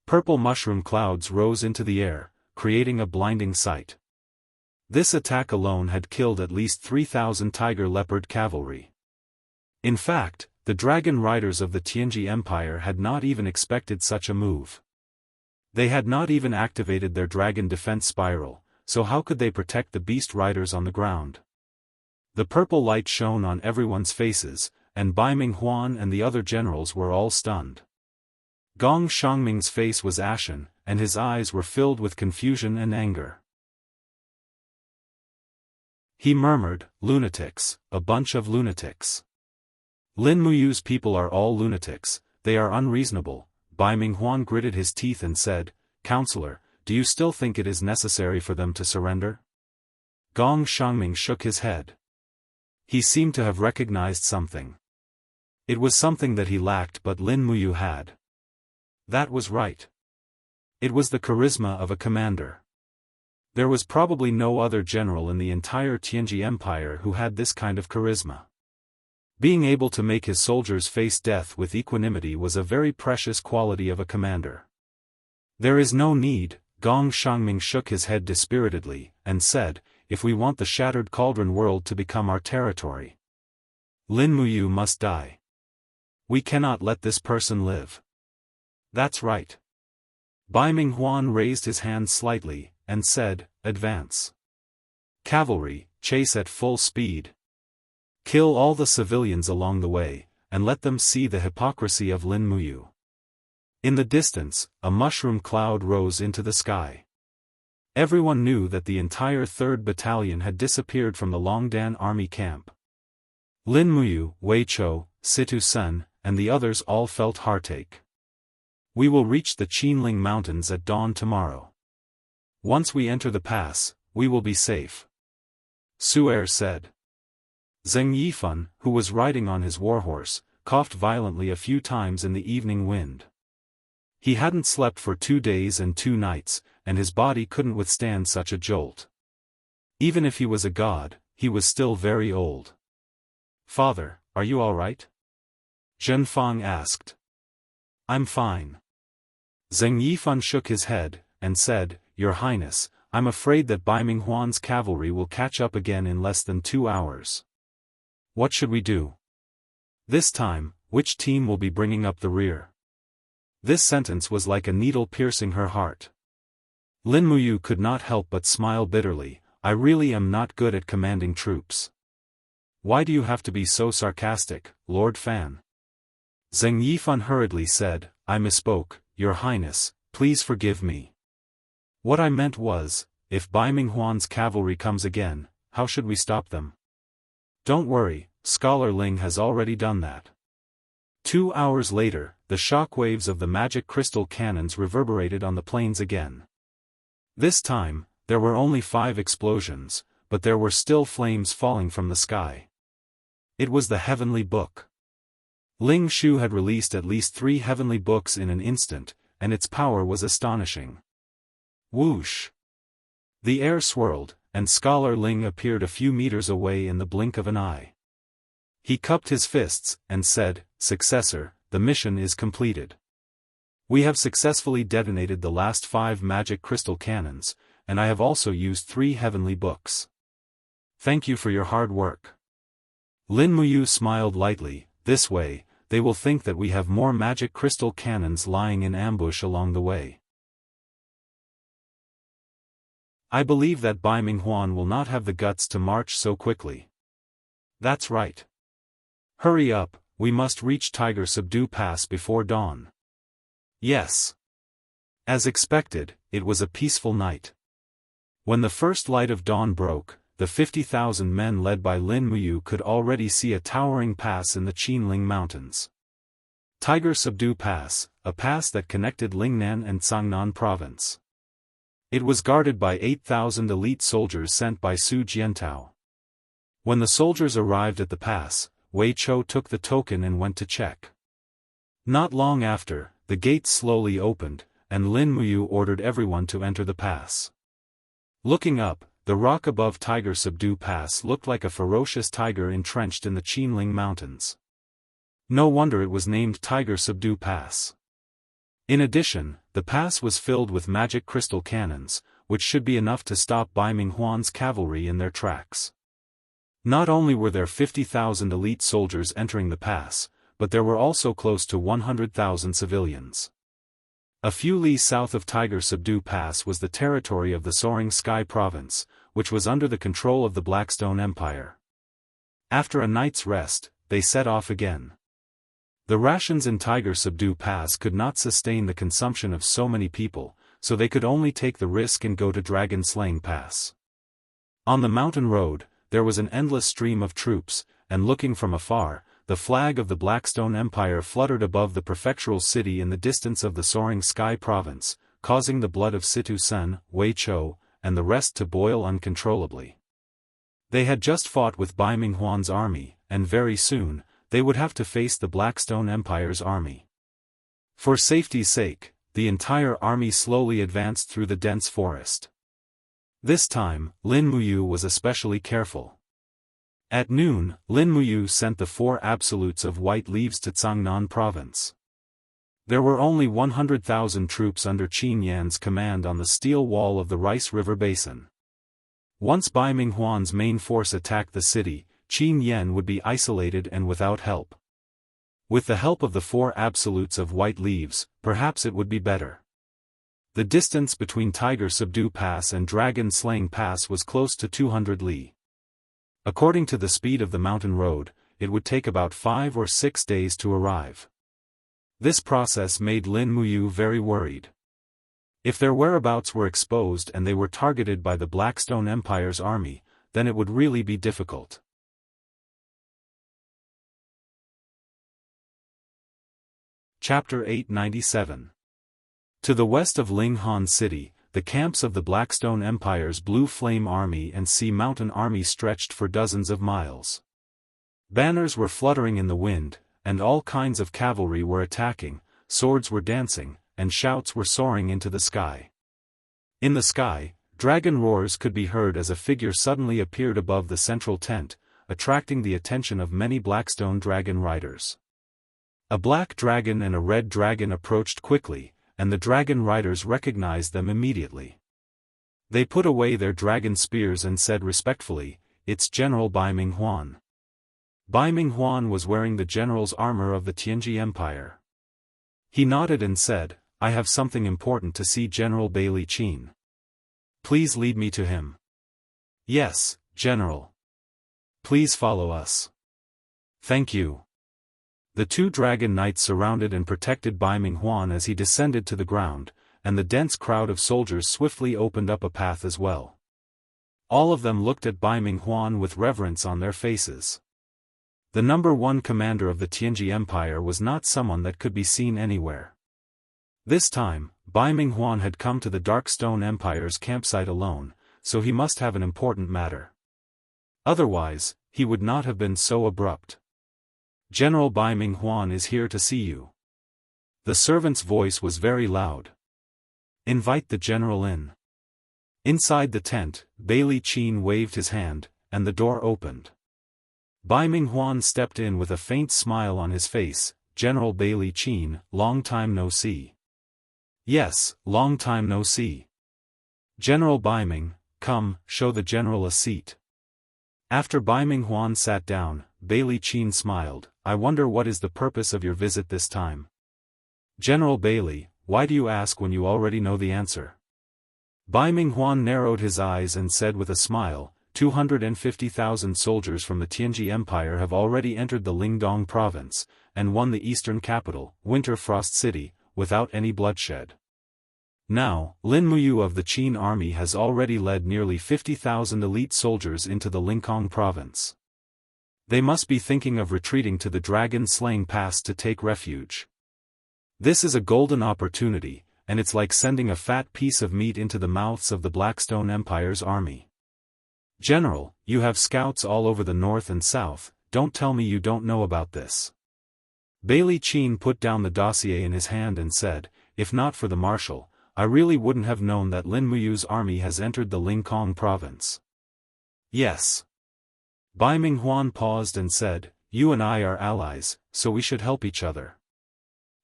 Purple mushroom clouds rose into the air, creating a blinding sight. This attack alone had killed at least 3,000 Tiger Leopard Cavalry. In fact, the dragon riders of the Tianji Empire had not even expected such a move. They had not even activated their dragon defense spiral, so how could they protect the beast riders on the ground? The purple light shone on everyone's faces, and Bai Minghuan and the other generals were all stunned. Gong Xiangming's face was ashen, and his eyes were filled with confusion and anger. He murmured, "Lunatics, a bunch of lunatics. Lin Muyu's people are all lunatics, they are unreasonable." Bai Minghuan gritted his teeth and said, "Counselor, do you still think it is necessary for them to surrender?" Gong Xiangming shook his head. He seemed to have recognized something. It was something that he lacked but Lin Muyu had. That was right. It was the charisma of a commander. There was probably no other general in the entire Tianji Empire who had this kind of charisma. Being able to make his soldiers face death with equanimity was a very precious quality of a commander. "There is no need," Gong Xiangming shook his head dispiritedly, and said, "if we want the Shattered Cauldron world to become our territory, Lin Muyu must die. We cannot let this person live." "That's right." Bai Minghuan raised his hand slightly, and said, "Advance. Cavalry, chase at full speed. Kill all the civilians along the way, and let them see the hypocrisy of Lin Muyu." In the distance, a mushroom cloud rose into the sky. Everyone knew that the entire 3rd Battalion had disappeared from the Longdan Army camp. Lin Muyu, Wei Chou, Situ Sen, and the others all felt heartache. "We will reach the Qinling Mountains at dawn tomorrow. Once we enter the pass, we will be safe," Su'er said. Zheng Yifan, who was riding on his warhorse, coughed violently a few times in the evening wind. He hadn't slept for 2 days and 2 nights, and his body couldn't withstand such a jolt. Even if he was a god, he was still very old. "Father, are you all right?" Zhenfang asked. "I'm fine." Zheng Yifan shook his head, and said, "Your Highness, I'm afraid that Bai Minghuan's cavalry will catch up again in less than 2 hours. What should we do? This time, which team will be bringing up the rear?" This sentence was like a needle piercing her heart. Lin Muyu could not help but smile bitterly. "I really am not good at commanding troops. Why do you have to be so sarcastic, Lord Fan? Zheng Yifan hurriedly said, I misspoke, Your Highness, please forgive me. What I meant was, if Bai Minghuan's cavalry comes again, how should we stop them? Don't worry, Scholar Ling has already done that. 2 hours later, the shockwaves of the magic crystal cannons reverberated on the plains again. This time, there were only 5 explosions, but there were still flames falling from the sky. It was the heavenly book. Ling Shu had released at least 3 heavenly books in an instant, and its power was astonishing. Whoosh! The air swirled, and Scholar Ling appeared a few meters away in the blink of an eye. He cupped his fists, and said, Successor, the mission is completed. We have successfully detonated the last 5 magic crystal cannons, and I have also used 3 heavenly books. Thank you for your hard work. Lin Muyu smiled lightly. This way, they will think that we have more magic crystal cannons lying in ambush along the way. I believe that Bai Minghuan will not have the guts to march so quickly. That's right. Hurry up, we must reach Tiger Subdue Pass before dawn. Yes. As expected, it was a peaceful night. When the first light of dawn broke, the 50,000 men led by Lin Muyu could already see a towering pass in the Qinling Mountains. Tiger Subdue Pass, a pass that connected Lingnan and Cangnan province. It was guarded by 8,000 elite soldiers sent by Su Jiantao. When the soldiers arrived at the pass, Wei Chou took the token and went to check. Not long after, the gates slowly opened, and Lin Muyu ordered everyone to enter the pass. Looking up, the rock above Tiger Subdue Pass looked like a ferocious tiger entrenched in the Qinling Mountains. No wonder it was named Tiger Subdue Pass. In addition, the pass was filled with magic crystal cannons, which should be enough to stop Bai Minghuan's cavalry in their tracks. Not only were there 50,000 elite soldiers entering the pass, but there were also close to 100,000 civilians. A few li south of Tiger Subdue Pass was the territory of the Soaring Sky Province, which was under the control of the Blackstone Empire. After a night's rest, they set off again. The rations in Tiger Subdue Pass could not sustain the consumption of so many people, so they could only take the risk and go to Dragon Slaying Pass. On the mountain road, there was an endless stream of troops, and looking from afar, the flag of the Blackstone Empire fluttered above the prefectural city in the distance of the Soaring Sky Province, causing the blood of Situ Sen, Wei Chou, and the rest to boil uncontrollably. They had just fought with Bai Minghuan's army, and very soon, they would have to face the Blackstone Empire's army. For safety's sake, the entire army slowly advanced through the dense forest. This time, Lin Muyu was especially careful. At noon, Lin Muyu sent the 4 absolutes of white leaves to Cangnan province. There were only 100,000 troops under Qin Yan's command on the steel wall of the Rice River Basin. Once Bai Minghuan's main force attacked the city, Qin Yan would be isolated and without help. With the help of the 4 absolutes of white leaves, perhaps it would be better. The distance between Tiger Subdue Pass and Dragon Slaying Pass was close to 200 li. According to the speed of the mountain road, it would take about 5 or 6 days to arrive. This process made Lin Muyu very worried. If their whereabouts were exposed and they were targeted by the Blackstone Empire's army, then it would really be difficult. Chapter 897. To the west of Linghan City, the camps of the Blackstone Empire's Blue Flame Army and Sea Mountain Army stretched for dozens of miles. Banners were fluttering in the wind, and all kinds of cavalry were attacking, swords were dancing, and shouts were soaring into the sky. In the sky, dragon roars could be heard as a figure suddenly appeared above the central tent, attracting the attention of many Blackstone dragon riders. A black dragon and a red dragon approached quickly, and the dragon riders recognized them immediately. They put away their dragon spears and said respectfully, "It's General Bai Minghuan." Bai Minghuan was wearing the general's armor of the Tianji Empire. He nodded and said, "I have something important to see General Bailey Qin. Please lead me to him." "Yes, General." Please follow us. Thank you. The two dragon knights surrounded and protected Bai Minghuan as he descended to the ground, and the dense crowd of soldiers swiftly opened up a path as well. All of them looked at Bai Minghuan with reverence on their faces. The number one commander of the Tianji Empire was not someone that could be seen anywhere. This time, Bai Minghuan had come to the Darkstone Empire's campsite alone, so he must have an important matter. Otherwise, he would not have been so abrupt. General Bai Minghuan is here to see you. The servant's voice was very loud. Invite the general in. Inside the tent, Bailey Qin waved his hand, and the door opened. Bai Minghuan stepped in with a faint smile on his face. General Bailey Qin, long time no see. Yes, long time no see. General Bai Ming, come, show the general a seat. After Bai Minghuan sat down, Bailey Qin smiled. I wonder what is the purpose of your visit this time. General Bailey, why do you ask when you already know the answer? Bai Minghuan narrowed his eyes and said with a smile, 250,000 soldiers from the Tianji Empire have already entered the Lingdong province, and won the eastern capital, Winter Frost City, without any bloodshed. Now, Lin Muyu of the Qin army has already led nearly 50,000 elite soldiers into the Lingkong province. They must be thinking of retreating to the dragon-slaying pass to take refuge. This is a golden opportunity, and it's like sending a fat piece of meat into the mouths of the Blackstone Empire's army. General, you have scouts all over the north and south, don't tell me you don't know about this. Bailey Qin put down the dossier in his hand and said, if not for the marshal, I really wouldn't have known that Lin Muyu's army has entered the Lingkong province. Yes. Bai Minghuan paused and said, you and I are allies, so we should help each other.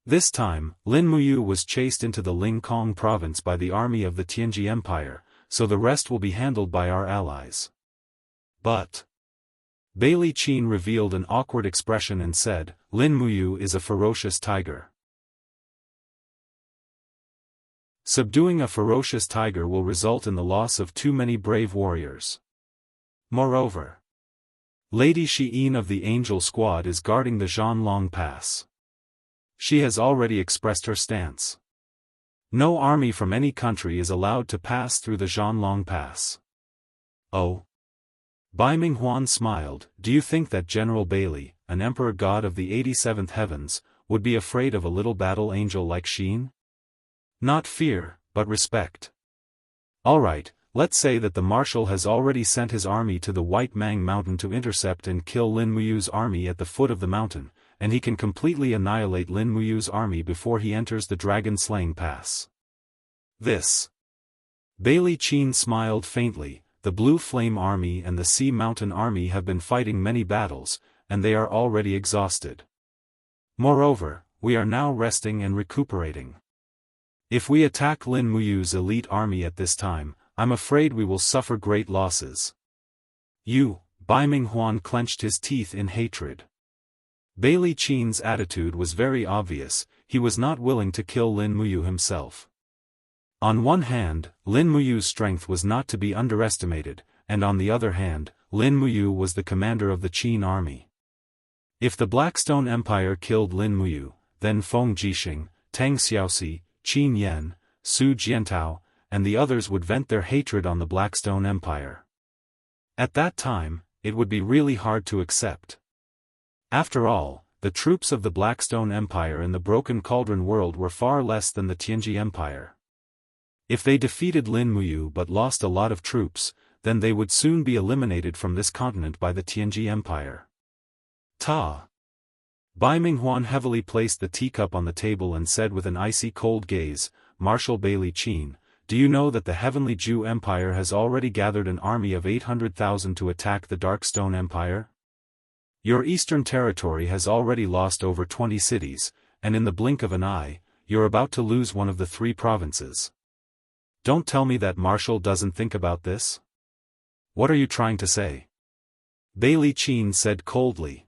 This time, Lin Muyu was chased into the Lingkong province by the army of the Tianji Empire, so the rest will be handled by our allies. But Bailey Qin revealed an awkward expression and said, Lin Muyu is a ferocious tiger. Subduing a ferocious tiger will result in the loss of too many brave warriors. Moreover, Lady Xiyin of the Angel Squad is guarding the Zhanlong Pass. She has already expressed her stance. No army from any country is allowed to pass through the Zhanlong Pass. Oh. Bai Minghuan smiled. Do you think that General Bailey, an emperor god of the 87th heavens, would be afraid of a little battle angel like Xiyin? Not fear, but respect. Alright, let's say that the marshal has already sent his army to the White Mang Mountain to intercept and kill Lin Muyu's army at the foot of the mountain, and he can completely annihilate Lin Muyu's army before he enters the dragon-slaying pass. This. Bailey Qin smiled faintly. The Blue Flame Army and the Sea Mountain Army have been fighting many battles, and they are already exhausted. Moreover, we are now resting and recuperating. If we attack Lin Muyu's elite army at this time, I'm afraid we will suffer great losses. Bai Minghuan clenched his teeth in hatred. Bailey Qin's attitude was very obvious. He was not willing to kill Lin Muyu himself. On one hand, Lin Muyu's strength was not to be underestimated, and on the other hand, Lin Muyu was the commander of the Qin army. If the Blackstone Empire killed Lin Muyu, then Feng Jixing, Tang Xiaoxi, Qin Yan, Su Jiantao, and the others would vent their hatred on the Blackstone Empire. At that time, it would be really hard to accept. After all, the troops of the Blackstone Empire in the Broken Cauldron world were far less than the Tianji Empire. If they defeated Lin Muyu but lost a lot of troops, then they would soon be eliminated from this continent by the Tianji Empire. Bai Minghuan heavily placed the teacup on the table and said with an icy cold gaze, Marshal Bailey Qin, do you know that the Heavenly Jew Empire has already gathered an army of 800,000 to attack the Darkstone Empire? Your eastern territory has already lost over 20 cities, and in the blink of an eye, you're about to lose one of the 3 provinces. Don't tell me that Marshal doesn't think about this? What are you trying to say? Bailey Qin said coldly.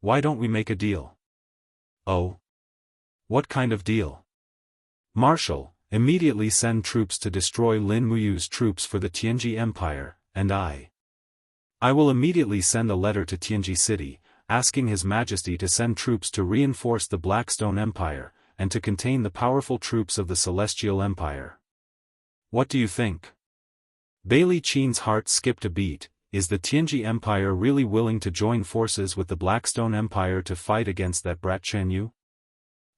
Why don't we make a deal? Oh. What kind of deal? Marshal, immediately send troops to destroy Lin Muyu's troops for the Tianji Empire, and I. I will immediately send a letter to Tianji City, asking His Majesty to send troops to reinforce the Blackstone Empire, and to contain the powerful troops of the Celestial Empire. What do you think? Bailey Qin's heart skipped a beat. Is the Tianji Empire really willing to join forces with the Blackstone Empire to fight against that brat Chen?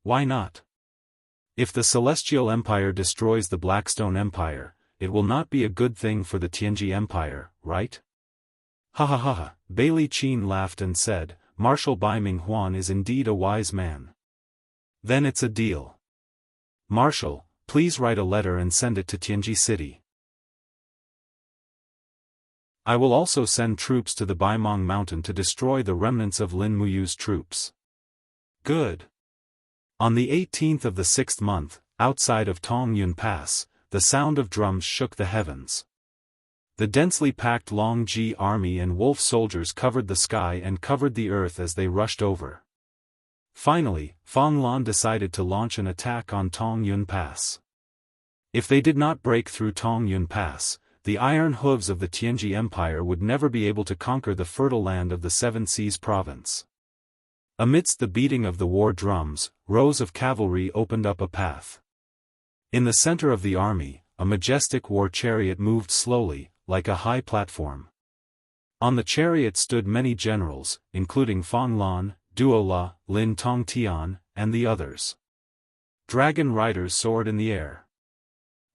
Why not? If the Celestial Empire destroys the Blackstone Empire, it will not be a good thing for the Tianji Empire, right? Ha ha ha ha, Bailey Qin laughed and said, Marshal Bai Minghuan is indeed a wise man. Then it's a deal. Marshal, please write a letter and send it to Tianji City. I will also send troops to the Baimong Mountain to destroy the remnants of Lin Muyu's troops. Good. On the 18th of the 6th month, outside of Tongyun Pass, the sound of drums shook the heavens. The densely packed Longji army and wolf soldiers covered the sky and covered the earth as they rushed over. Finally, Fang Lan decided to launch an attack on Tongyun Pass. If they did not break through Tongyun Pass, the iron hooves of the Tianji Empire would never be able to conquer the fertile land of the Seven Seas province. Amidst the beating of the war drums, rows of cavalry opened up a path. In the center of the army, a majestic war chariot moved slowly, like a high platform. On the chariot stood many generals, including Fang Lan, Duola, Lin Tongtian, and the others. Dragon riders soared in the air.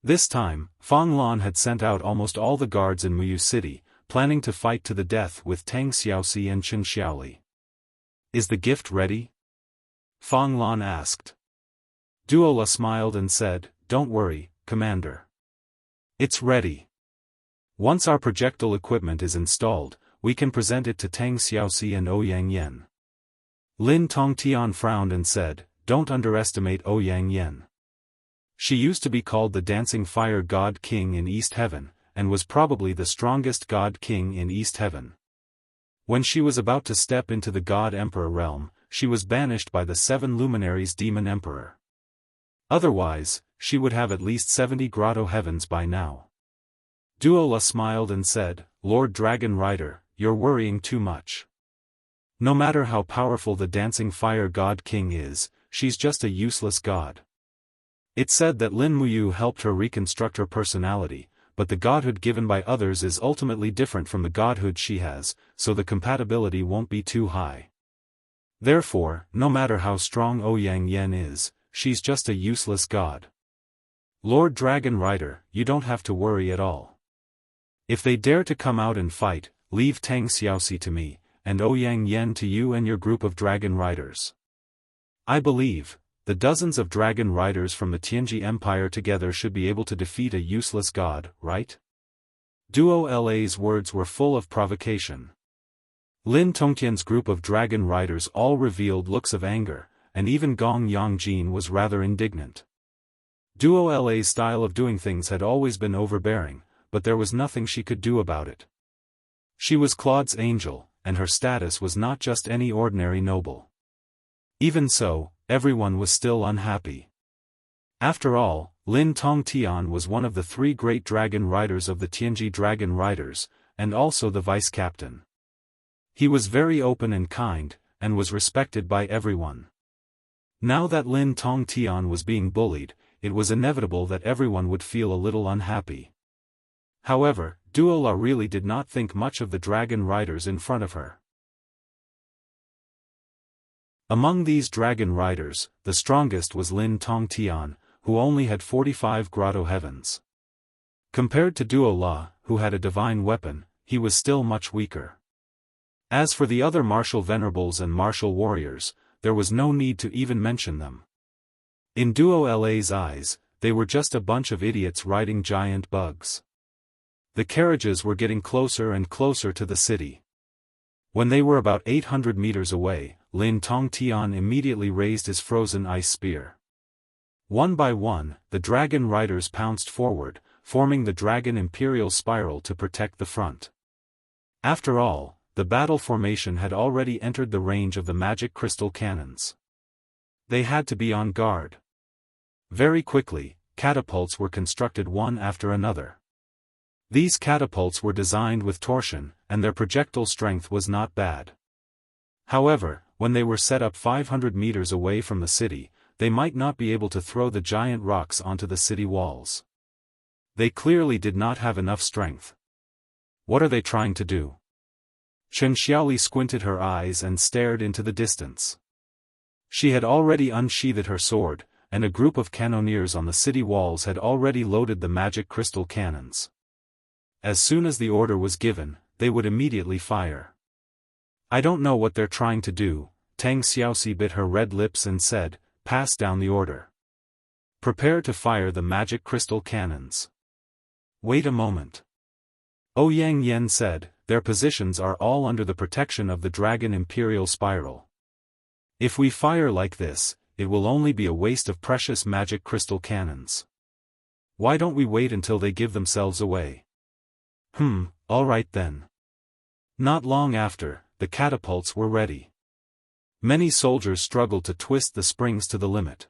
This time, Fang Lan had sent out almost all the guards in Muyu City, planning to fight to the death with Tang Xiaoxi and Chen Xiaoli. Is the gift ready? Fang Lan asked. Duola smiled and said, Don't worry, Commander. It's ready. Once our projectile equipment is installed, we can present it to Tang Xiaoxi and Ouyang Yan. Lin Tongtian frowned and said, Don't underestimate Ouyang Yan. She used to be called the Dancing Fire God King in East Heaven, and was probably the strongest God King in East Heaven. When she was about to step into the God Emperor realm, she was banished by the 7 luminaries Demon Emperor. Otherwise, she would have at least 70 grotto heavens by now. Duola smiled and said, Lord Dragon Rider, you're worrying too much. No matter how powerful the Dancing Fire God King is, she's just a useless god. It's said that Lin Muyu helped her reconstruct her personality, but the godhood given by others is ultimately different from the godhood she has, so the compatibility won't be too high. Therefore, no matter how strong Ouyang Yan is, she's just a useless god. Lord Dragon Rider, you don't have to worry at all. If they dare to come out and fight, leave Tang Xiaoxi to me, and Ouyang Yan to you and your group of dragon riders. I believe, the dozens of dragon riders from the Tianji Empire together should be able to defeat a useless god, right? Duo-La's words were full of provocation. Lin Tongtian's group of dragon riders all revealed looks of anger, and even Gong Yangjin was rather indignant. Duo-La's style of doing things had always been overbearing, but there was nothing she could do about it. She was Claude's angel, and her status was not just any ordinary noble. Even so, everyone was still unhappy. After all, Lin Tongtian was one of the 3 great dragon riders of the Tianji Dragon Riders, and also the vice-captain. He was very open and kind, and was respected by everyone. Now that Lin Tongtian was being bullied, it was inevitable that everyone would feel a little unhappy. However, Duola really did not think much of the dragon riders in front of her. Among these dragon riders, the strongest was Lin Tongtian, who only had 45 grotto heavens. Compared to Duola, who had a divine weapon, he was still much weaker. As for the other martial venerables and martial warriors, there was no need to even mention them. In Duo-La's eyes, they were just a bunch of idiots riding giant bugs. The carriages were getting closer and closer to the city. When they were about 800 meters away, Lin Tongtian immediately raised his frozen ice spear. One by one, the dragon riders pounced forward, forming the dragon imperial spiral to protect the front. After all, the battle formation had already entered the range of the magic crystal cannons. They had to be on guard. Very quickly, catapults were constructed one after another. These catapults were designed with torsion, and their projectile strength was not bad. However, when they were set up 500 meters away from the city, they might not be able to throw the giant rocks onto the city walls. They clearly did not have enough strength. What are they trying to do? Chen Xiaoli squinted her eyes and stared into the distance. She had already unsheathed her sword, and a group of cannoneers on the city walls had already loaded the magic crystal cannons. As soon as the order was given, they would immediately fire. I don't know what they're trying to do, Tang Xiaoxi bit her red lips and said, pass down the order. Prepare to fire the magic crystal cannons. Wait a moment. Ouyang Yan said, their positions are all under the protection of the Dragon Imperial Spiral. If we fire like this, it will only be a waste of precious magic crystal cannons. Why don't we wait until they give themselves away? Alright then. Not long after, the catapults were ready. Many soldiers struggled to twist the springs to the limit.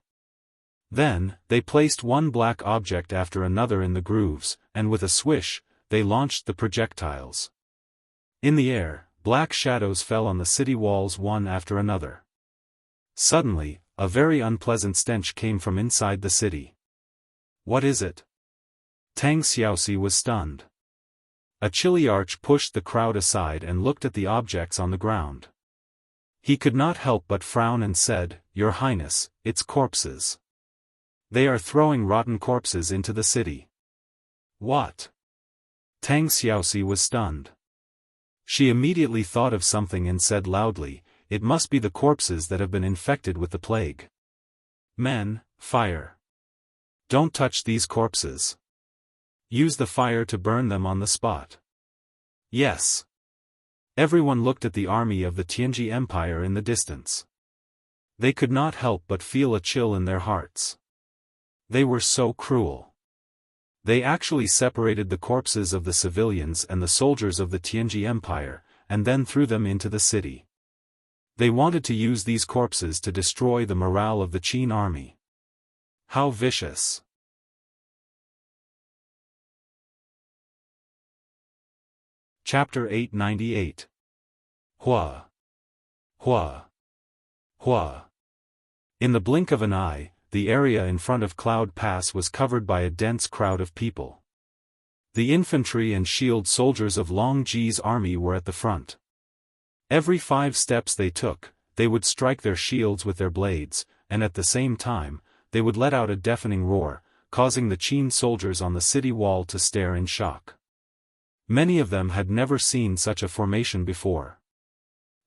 Then, they placed one black object after another in the grooves, and with a swish, they launched the projectiles. In the air, black shadows fell on the city walls one after another. Suddenly, a very unpleasant stench came from inside the city. What is it? Tang Xiaoxi was stunned. A chilly arch pushed the crowd aside and looked at the objects on the ground. He could not help but frown and said, Your Highness, it's corpses. They are throwing rotten corpses into the city. What? Tang Xiaoxi was stunned. She immediately thought of something and said loudly, It must be the corpses that have been infected with the plague. Men, fire. Don't touch these corpses. Use the fire to burn them on the spot. Yes. Everyone looked at the army of the Tianji Empire in the distance. They could not help but feel a chill in their hearts. They were so cruel. They actually separated the corpses of the civilians and the soldiers of the Tianji Empire, and then threw them into the city. They wanted to use these corpses to destroy the morale of the Qin army. How vicious. Chapter 898. Hua. Hua. Hua. In the blink of an eye, the area in front of Cloud Pass was covered by a dense crowd of people. The infantry and shield soldiers of Long Ji's army were at the front. Every 5 steps they took, they would strike their shields with their blades, and at the same time, they would let out a deafening roar, causing the Qin soldiers on the city wall to stare in shock. Many of them had never seen such a formation before.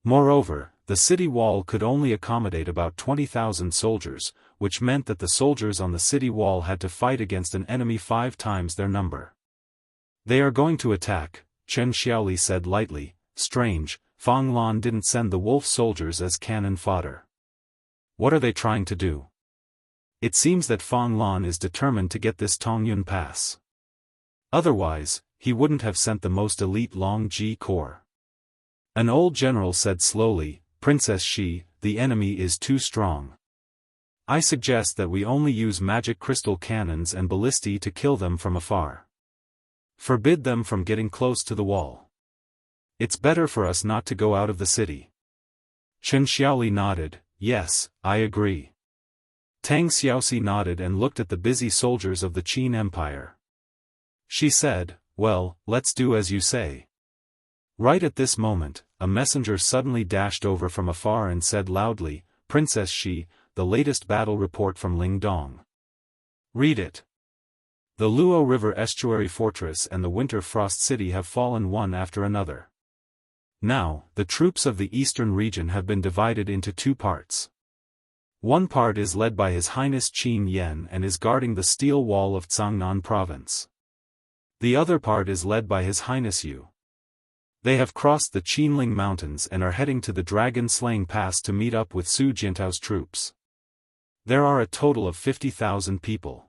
Moreover, the city wall could only accommodate about 20,000 soldiers, which meant that the soldiers on the city wall had to fight against an enemy 5 times their number. They are going to attack, Chen Xiaoli said lightly. Strange, Fang Lan didn't send the wolf soldiers as cannon fodder. What are they trying to do? It seems that Fang Lan is determined to get this Tongyun Pass. Otherwise, he wouldn't have sent the most elite Long Ji corps. An old general said slowly, Princess Shi, the enemy is too strong. I suggest that we only use magic crystal cannons and ballistae to kill them from afar. Forbid them from getting close to the wall. It's better for us not to go out of the city. Chen Xiaoli nodded, yes, I agree. Tang Xiaoxi nodded and looked at the busy soldiers of the Qin Empire. She said, well, let's do as you say. Right at this moment, a messenger suddenly dashed over from afar and said loudly, Princess Shi, the latest battle report from Lingdong. Read it. The Luo River Estuary Fortress and the Winter Frost City have fallen one after another. Now, the troops of the eastern region have been divided into 2 parts. One part is led by His Highness Qin Yen and is guarding the steel wall of Cangnan province. The other part is led by His Highness Yu. They have crossed the Qinling Mountains and are heading to the Dragon-Slaying Pass to meet up with Su Jintao's troops. There are a total of 50,000 people.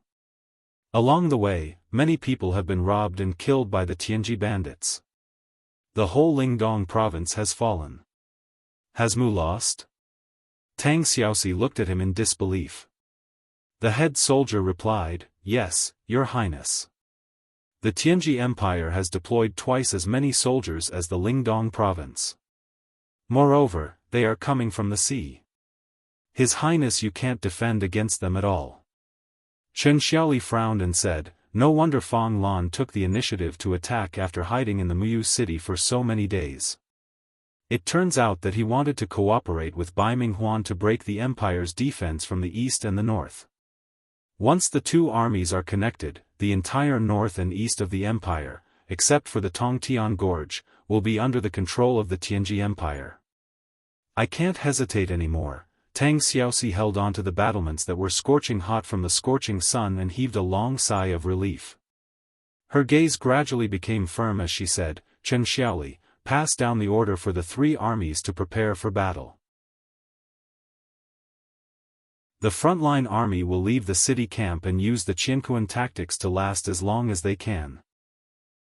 Along the way, many people have been robbed and killed by the Tianji bandits. The whole Lingdong province has fallen. Has Mu lost? Tang Xiaoxi looked at him in disbelief. The head soldier replied, yes, Your Highness. The Tianji Empire has deployed twice as many soldiers as the Lingdong province. Moreover, they are coming from the sea. His Highness, you can't defend against them at all. Chen Xiaoli frowned and said, no wonder Fong Lan took the initiative to attack after hiding in the Muyu city for so many days. It turns out that he wanted to cooperate with Bai Minghuan to break the empire's defense from the east and the north. Once the two armies are connected, the entire north and east of the empire, except for the Tongtian Gorge, will be under the control of the Tianji Empire. I can't hesitate anymore. Tang Xiaoxi held on to the battlements that were scorching hot from the scorching sun and heaved a long sigh of relief. Her gaze gradually became firm as she said, Chen Xiaoli, pass down the order for the three armies to prepare for battle. The frontline army will leave the city camp and use the Qianquan tactics to last as long as they can.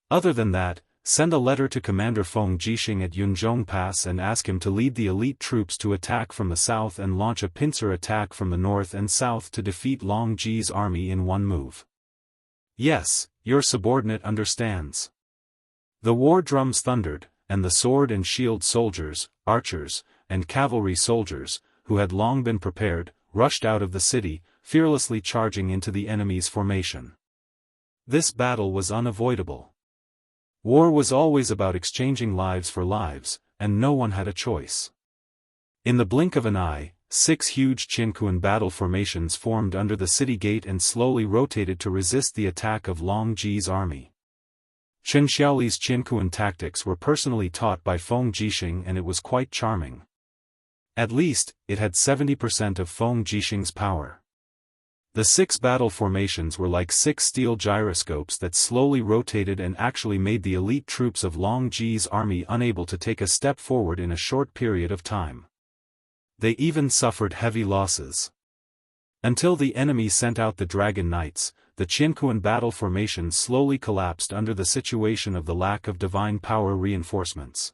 Other than that, send a letter to Commander Feng Jixing at Yunzhong Pass and ask him to lead the elite troops to attack from the south and launch a pincer attack from the north and south to defeat Long Ji's army in one move. Yes, your subordinate understands. The war drums thundered, and the sword and shield soldiers, archers, and cavalry soldiers, who had long been prepared, rushed out of the city, fearlessly charging into the enemy's formation. This battle was unavoidable. War was always about exchanging lives for lives, and no one had a choice. In the blink of an eye, 6 huge Qianquan battle formations formed under the city gate and slowly rotated to resist the attack of Long Ji's army. Chen Xiaoli's Qianquan tactics were personally taught by Feng Jixing and it was quite charming. At least, it had 70% of Feng Jixing's power. The 6 battle formations were like 6 steel gyroscopes that slowly rotated and actually made the elite troops of Long Ji's army unable to take a step forward in a short period of time. They even suffered heavy losses. Until the enemy sent out the Dragon Knights, the Qianquan battle formation slowly collapsed under the situation of the lack of divine power reinforcements.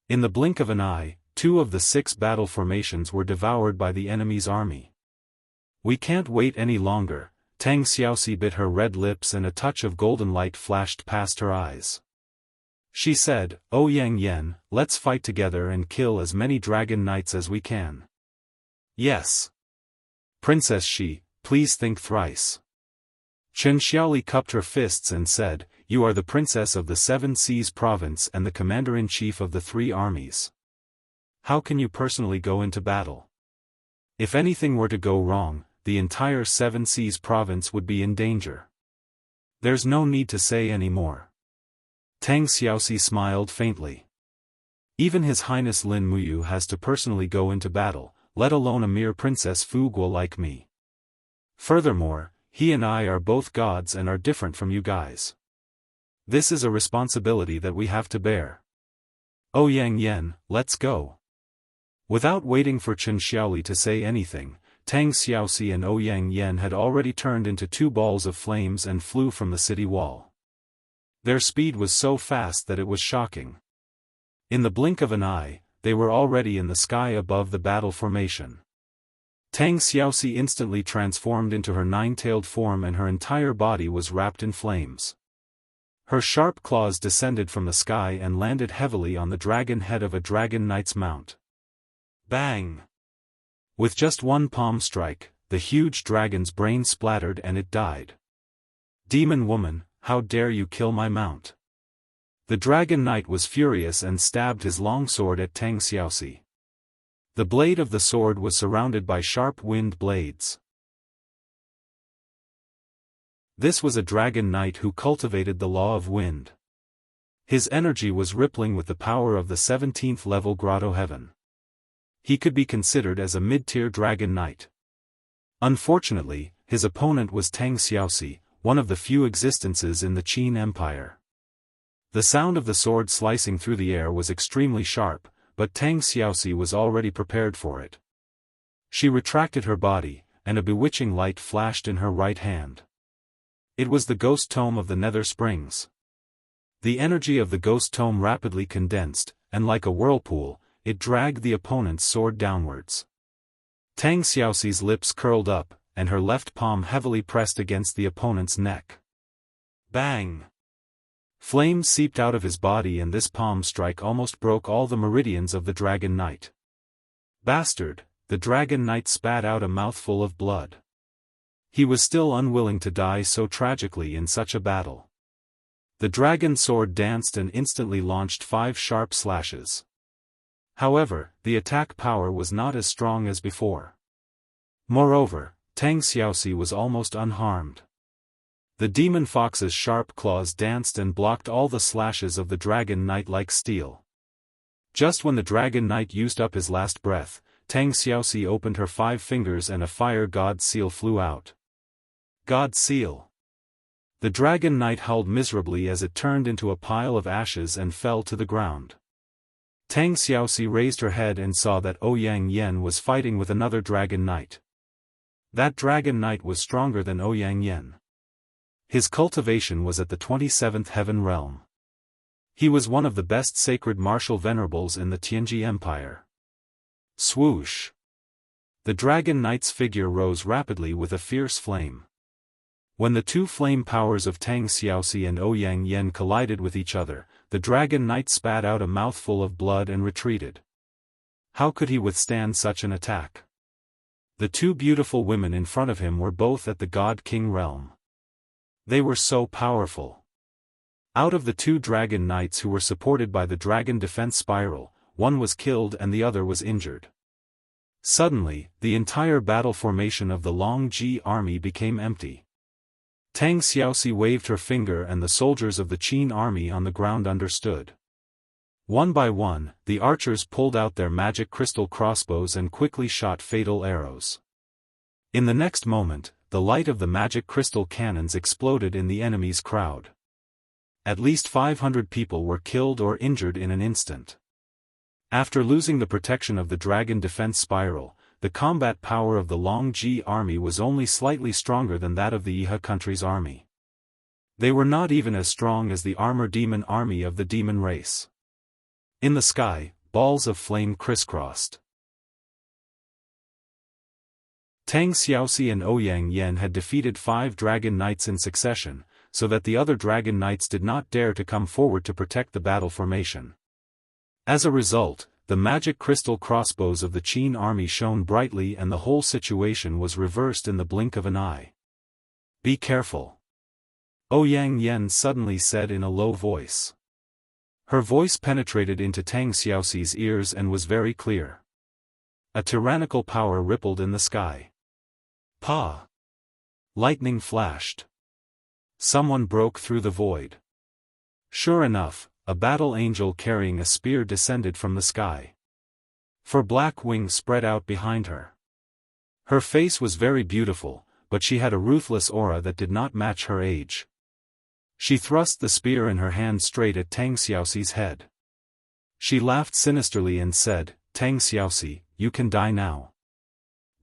In the blink of an eye, 2 of the 6 battle formations were devoured by the enemy's army. We can't wait any longer. Tang Xiaoxi bit her red lips and a touch of golden light flashed past her eyes. She said, "O Yang Yan, let's fight together and kill as many dragon knights as we can." Yes. Princess Shi, please think thrice. Chen Xiaoli cupped her fists and said, "You are the princess of the 7 Seas province and the commander-in-chief of the 3 armies. How can you personally go into battle? If anything were to go wrong, the entire 7 Seas province would be in danger. There's no need to say any more." Tang Xiaoxi smiled faintly. Even His Highness Lin Muyu has to personally go into battle, let alone a mere Princess Fu Guo like me. Furthermore, he and I are both gods and are different from you guys. This is a responsibility that we have to bear. O Yang Yan, let's go. Without waiting for Chen Xiaoli to say anything, Tang Xiaoxi and O Yang Yan had already turned into 2 balls of flames and flew from the city wall. Their speed was so fast that it was shocking. In the blink of an eye, they were already in the sky above the battle formation. Tang Xiaoxi instantly transformed into her 9-tailed form and her entire body was wrapped in flames. Her sharp claws descended from the sky and landed heavily on the dragon head of a dragon knight's mount. Bang! With just one palm strike, the huge dragon's brain splattered and it died. "Demon woman, how dare you kill my mount?" The dragon knight was furious and stabbed his long sword at Tang Xiaoxi. The blade of the sword was surrounded by sharp winged blades. This was a dragon knight who cultivated the law of wind. His energy was rippling with the power of the 17th level grotto heaven. He could be considered as a mid-tier dragon knight. Unfortunately, his opponent was Tang Xiaoxi, one of the few existences in the Qin Empire. The sound of the sword slicing through the air was extremely sharp, but Tang Xiaoxi was already prepared for it. She retracted her body, and a bewitching light flashed in her right hand. It was the ghost tome of the Nether Springs. The energy of the ghost tome rapidly condensed, and like a whirlpool, it dragged the opponent's sword downwards. Tang Xiaoxi's lips curled up, and her left palm heavily pressed against the opponent's neck. Bang! Flame seeped out of his body, and this palm strike almost broke all the meridians of the Dragon Knight. Bastard! The Dragon Knight spat out a mouthful of blood. He was still unwilling to die so tragically in such a battle. The dragon sword danced and instantly launched 5 sharp slashes. However, the attack power was not as strong as before. Moreover, Tang Xiaoxi was almost unharmed. The demon fox's sharp claws danced and blocked all the slashes of the Dragon Knight like steel. Just when the Dragon Knight used up his last breath, Tang Xiaoxi opened her 5 fingers and a fire god seal flew out. God seal! The Dragon Knight howled miserably as it turned into a pile of ashes and fell to the ground. Tang Xiaoxi raised her head and saw that Ouyang Yen was fighting with another Dragon Knight. That Dragon Knight was stronger than Ouyang Yen. His cultivation was at the 27th heaven realm. He was one of the best sacred martial venerables in the Tianji Empire. Swoosh! The Dragon Knight's figure rose rapidly with a fierce flame. When the 2 flame powers of Tang Xiaoxi and Ouyang Yen collided with each other, the Dragon Knight spat out a mouthful of blood and retreated. How could he withstand such an attack? The 2 beautiful women in front of him were both at the God King realm. They were so powerful. Out of the 2 Dragon Knights who were supported by the Dragon Defense Spiral, one was killed and the other was injured. Suddenly, the entire battle formation of the Long Ji army became empty. Tang Xiaoxi waved her finger and the soldiers of the Qin army on the ground understood. One by one, the archers pulled out their magic crystal crossbows and quickly shot fatal arrows. In the next moment, the light of the magic crystal cannons exploded in the enemy's crowd. At least 500 people were killed or injured in an instant. After losing the protection of the Dragon Defense Spiral, the combat power of the Long Ji army was only slightly stronger than that of the Iha country's army. They were not even as strong as the Armor Demon army of the demon race. In the sky, balls of flame crisscrossed. Tang Xiaoxi and Ouyang Yen had defeated 5 Dragon Knights in succession, so that the other Dragon Knights did not dare to come forward to protect the battle formation. As a result, the magic crystal crossbows of the Qin army shone brightly and the whole situation was reversed in the blink of an eye. Be careful. Ouyang Yen suddenly said in a low voice. Her voice penetrated into Tang Xiaoxi's ears and was very clear. A tyrannical power rippled in the sky. Pa! Lightning flashed. Someone broke through the void. Sure enough, a battle angel carrying a spear descended from the sky. 4 black wings spread out behind her. Her face was very beautiful, but she had a ruthless aura that did not match her age. She thrust the spear in her hand straight at Tang Xiaoxi's head. She laughed sinisterly and said, Tang Xiaoxi, you can die now.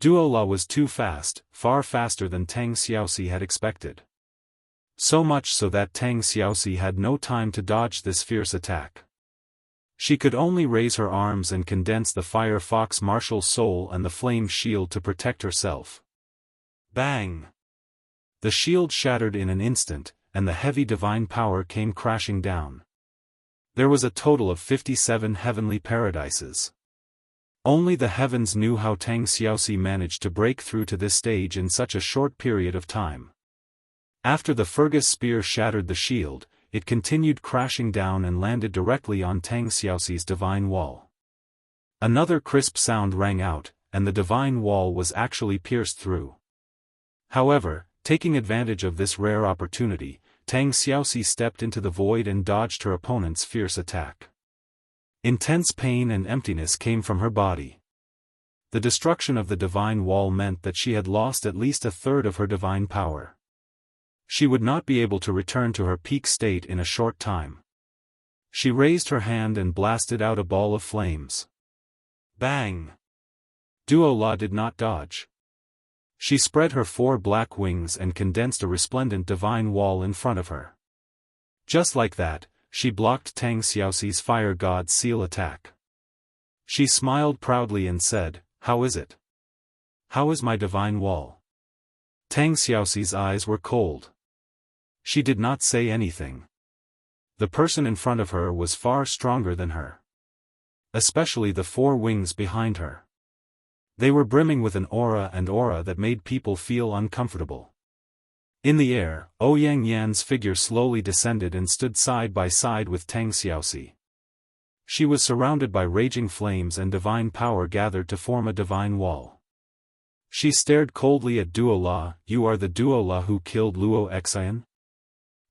Duola was too fast, far faster than Tang Xiaoxi had expected. So much so that Tang Xiaoxi had no time to dodge this fierce attack. She could only raise her arms and condense the Fire Fox martial soul and the flame shield to protect herself. Bang! The shield shattered in an instant, and the heavy divine power came crashing down. There was a total of 57 heavenly paradises. Only the heavens knew how Tang Xiaoxi managed to break through to this stage in such a short period of time. After the Fergus spear shattered the shield, it continued crashing down and landed directly on Tang Xiaoxi's divine wall. Another crisp sound rang out, and the divine wall was actually pierced through. However, taking advantage of this rare opportunity, Tang Xiaoxi stepped into the void and dodged her opponent's fierce attack. Intense pain and emptiness came from her body. The destruction of the divine wall meant that she had lost at least a third of her divine power. She would not be able to return to her peak state in a short time. She raised her hand and blasted out a ball of flames. Bang! Duola did not dodge. She spread her 4 black wings and condensed a resplendent divine wall in front of her. Just like that, she blocked Tang Xiaoxi's fire god seal attack. She smiled proudly and said, How is it? How is my divine wall? Tang Xiaoxi's eyes were cold. She did not say anything. the person in front of her was far stronger than her. Especially the four wings behind her. They were brimming with an aura that made people feel uncomfortable. In the air, Ouyang Yan's figure slowly descended and stood side by side with Tang Xiaoxi. She was surrounded by raging flames and divine power gathered to form a divine wall. She stared coldly at Duo La. "You are the Duo La who killed Luo Xian?"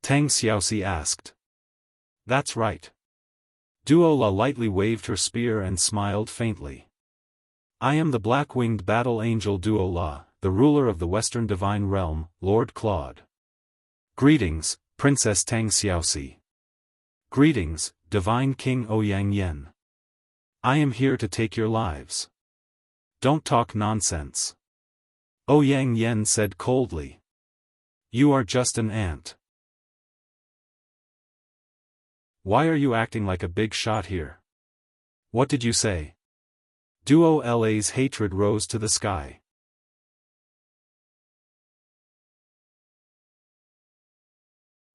Tang Xiaoxi asked. "That's right." Duo La lightly waved her spear and smiled faintly. "I am the black-winged battle angel Duo La, the ruler of the Western Divine Realm, Lord Claude." "Greetings, Princess Tang Xiaoxi." "Greetings, Divine King Ouyang Yan. I am here to take your lives." "Don't talk nonsense," Ouyang Yan said coldly. "You are just an ant. Why are you acting like a big shot here? What did you say?" Duo La's hatred rose to the sky.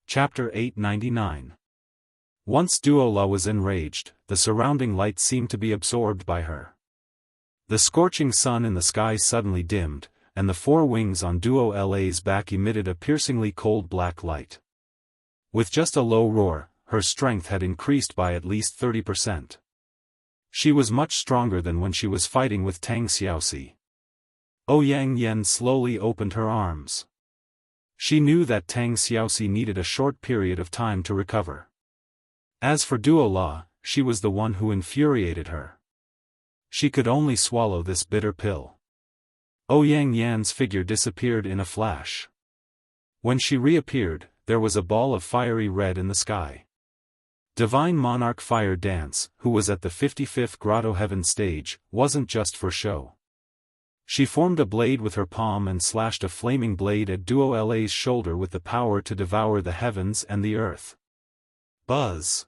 Chapter 899. Once Duo La was enraged, the surrounding light seemed to be absorbed by her. The scorching sun in the sky suddenly dimmed, and the four wings on Duo La's back emitted a piercingly cold black light. With just a low roar, her strength had increased by at least 30%. She was much stronger than when she was fighting with Tang Xiaoxi. Ouyang Yan slowly opened her arms. She knew that Tang Xiaoxi needed a short period of time to recover. As for Duo La, she was the one who infuriated her. She could only swallow this bitter pill. Ouyang Yan's figure disappeared in a flash. When she reappeared, there was a ball of fiery red in the sky. Divine Monarch Fire Dance, who was at the 55th Grotto Heaven stage, wasn't just for show. She formed a blade with her palm and slashed a flaming blade at Duo La's shoulder with the power to devour the heavens and the earth. Buzz!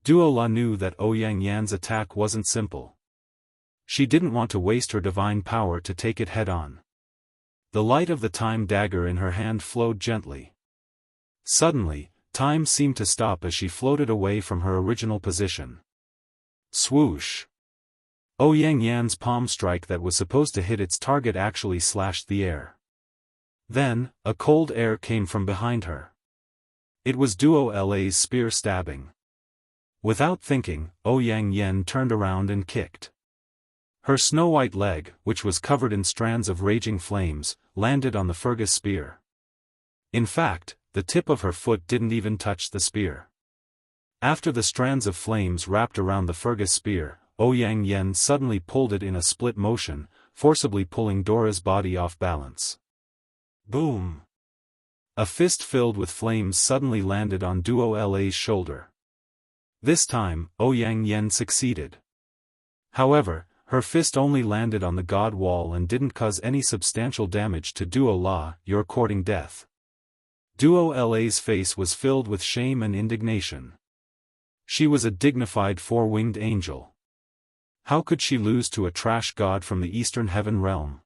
Duo La knew that Ouyang Yan's attack wasn't simple. She didn't want to waste her divine power to take it head-on. The light of the time dagger in her hand flowed gently. Suddenly, time seemed to stop as she floated away from her original position. Swoosh! Ouyang Yan's palm strike that was supposed to hit its target actually slashed the air. Then, a cold air came from behind her. It was Duo La's spear stabbing. Without thinking, Ouyang Yan turned around and kicked. Her snow-white leg, which was covered in strands of raging flames, landed on the Fergus spear. In fact, the tip of her foot didn't even touch the spear. After the strands of flames wrapped around the Fergus spear, Ouyang Yan suddenly pulled it in a split motion, forcibly pulling Dora's body off balance. Boom! A fist filled with flames suddenly landed on Duo La's shoulder. This time, Ouyang Yan succeeded. However, her fist only landed on the god wall and didn't cause any substantial damage to Duo La. "You're courting death." Duo La's face was filled with shame and indignation. She was a dignified four-winged angel. How could she lose to a trash god from the Eastern Heaven realm?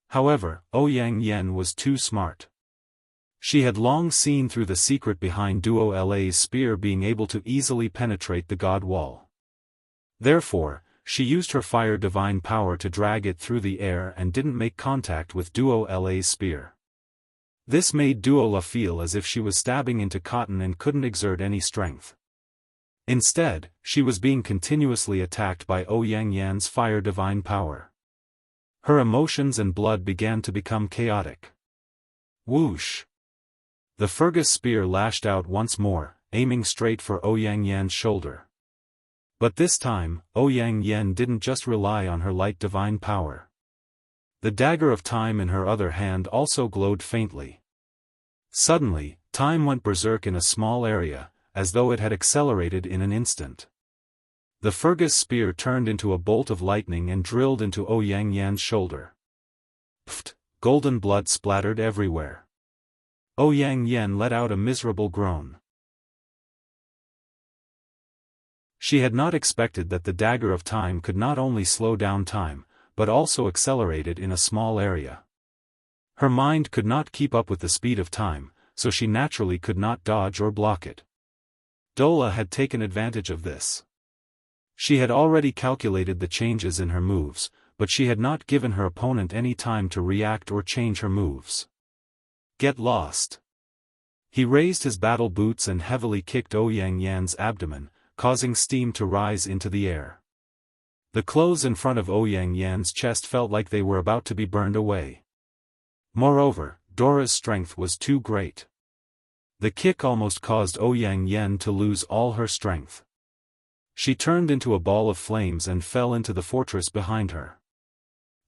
However, Ouyang Yan was too smart. She had long seen through the secret behind Duo La's spear being able to easily penetrate the god wall. Therefore, she used her fire divine power to drag it through the air and didn't make contact with Duo La's spear. This made Duo La feel as if she was stabbing into cotton and couldn't exert any strength. Instead, she was being continuously attacked by Ouyang Yan's fire divine power. Her emotions and blood began to become chaotic. Whoosh! The Fergus spear lashed out once more, aiming straight for Ouyang Yan's shoulder. But this time, Ouyang Yan didn't just rely on her light divine power. The dagger of time in her other hand also glowed faintly. Suddenly, time went berserk in a small area, as though it had accelerated in an instant. The Fergus spear turned into a bolt of lightning and drilled into Ouyang Yan's shoulder. Pfft! Golden blood splattered everywhere. Ouyang Yan let out a miserable groan. She had not expected that the dagger of time could not only slow down time, but also accelerate it in a small area. Her mind could not keep up with the speed of time, so she naturally could not dodge or block it. Dola had taken advantage of this. She had already calculated the changes in her moves, but she had not given her opponent any time to react or change her moves. Get lost. He raised his battle boots and heavily kicked Ouyang Yan's abdomen, causing steam to rise into the air. The clothes in front of Ouyang Yan's chest felt like they were about to be burned away. Moreover, Dora's strength was too great. The kick almost caused Ouyang Yan to lose all her strength. She turned into a ball of flames and fell into the fortress behind her.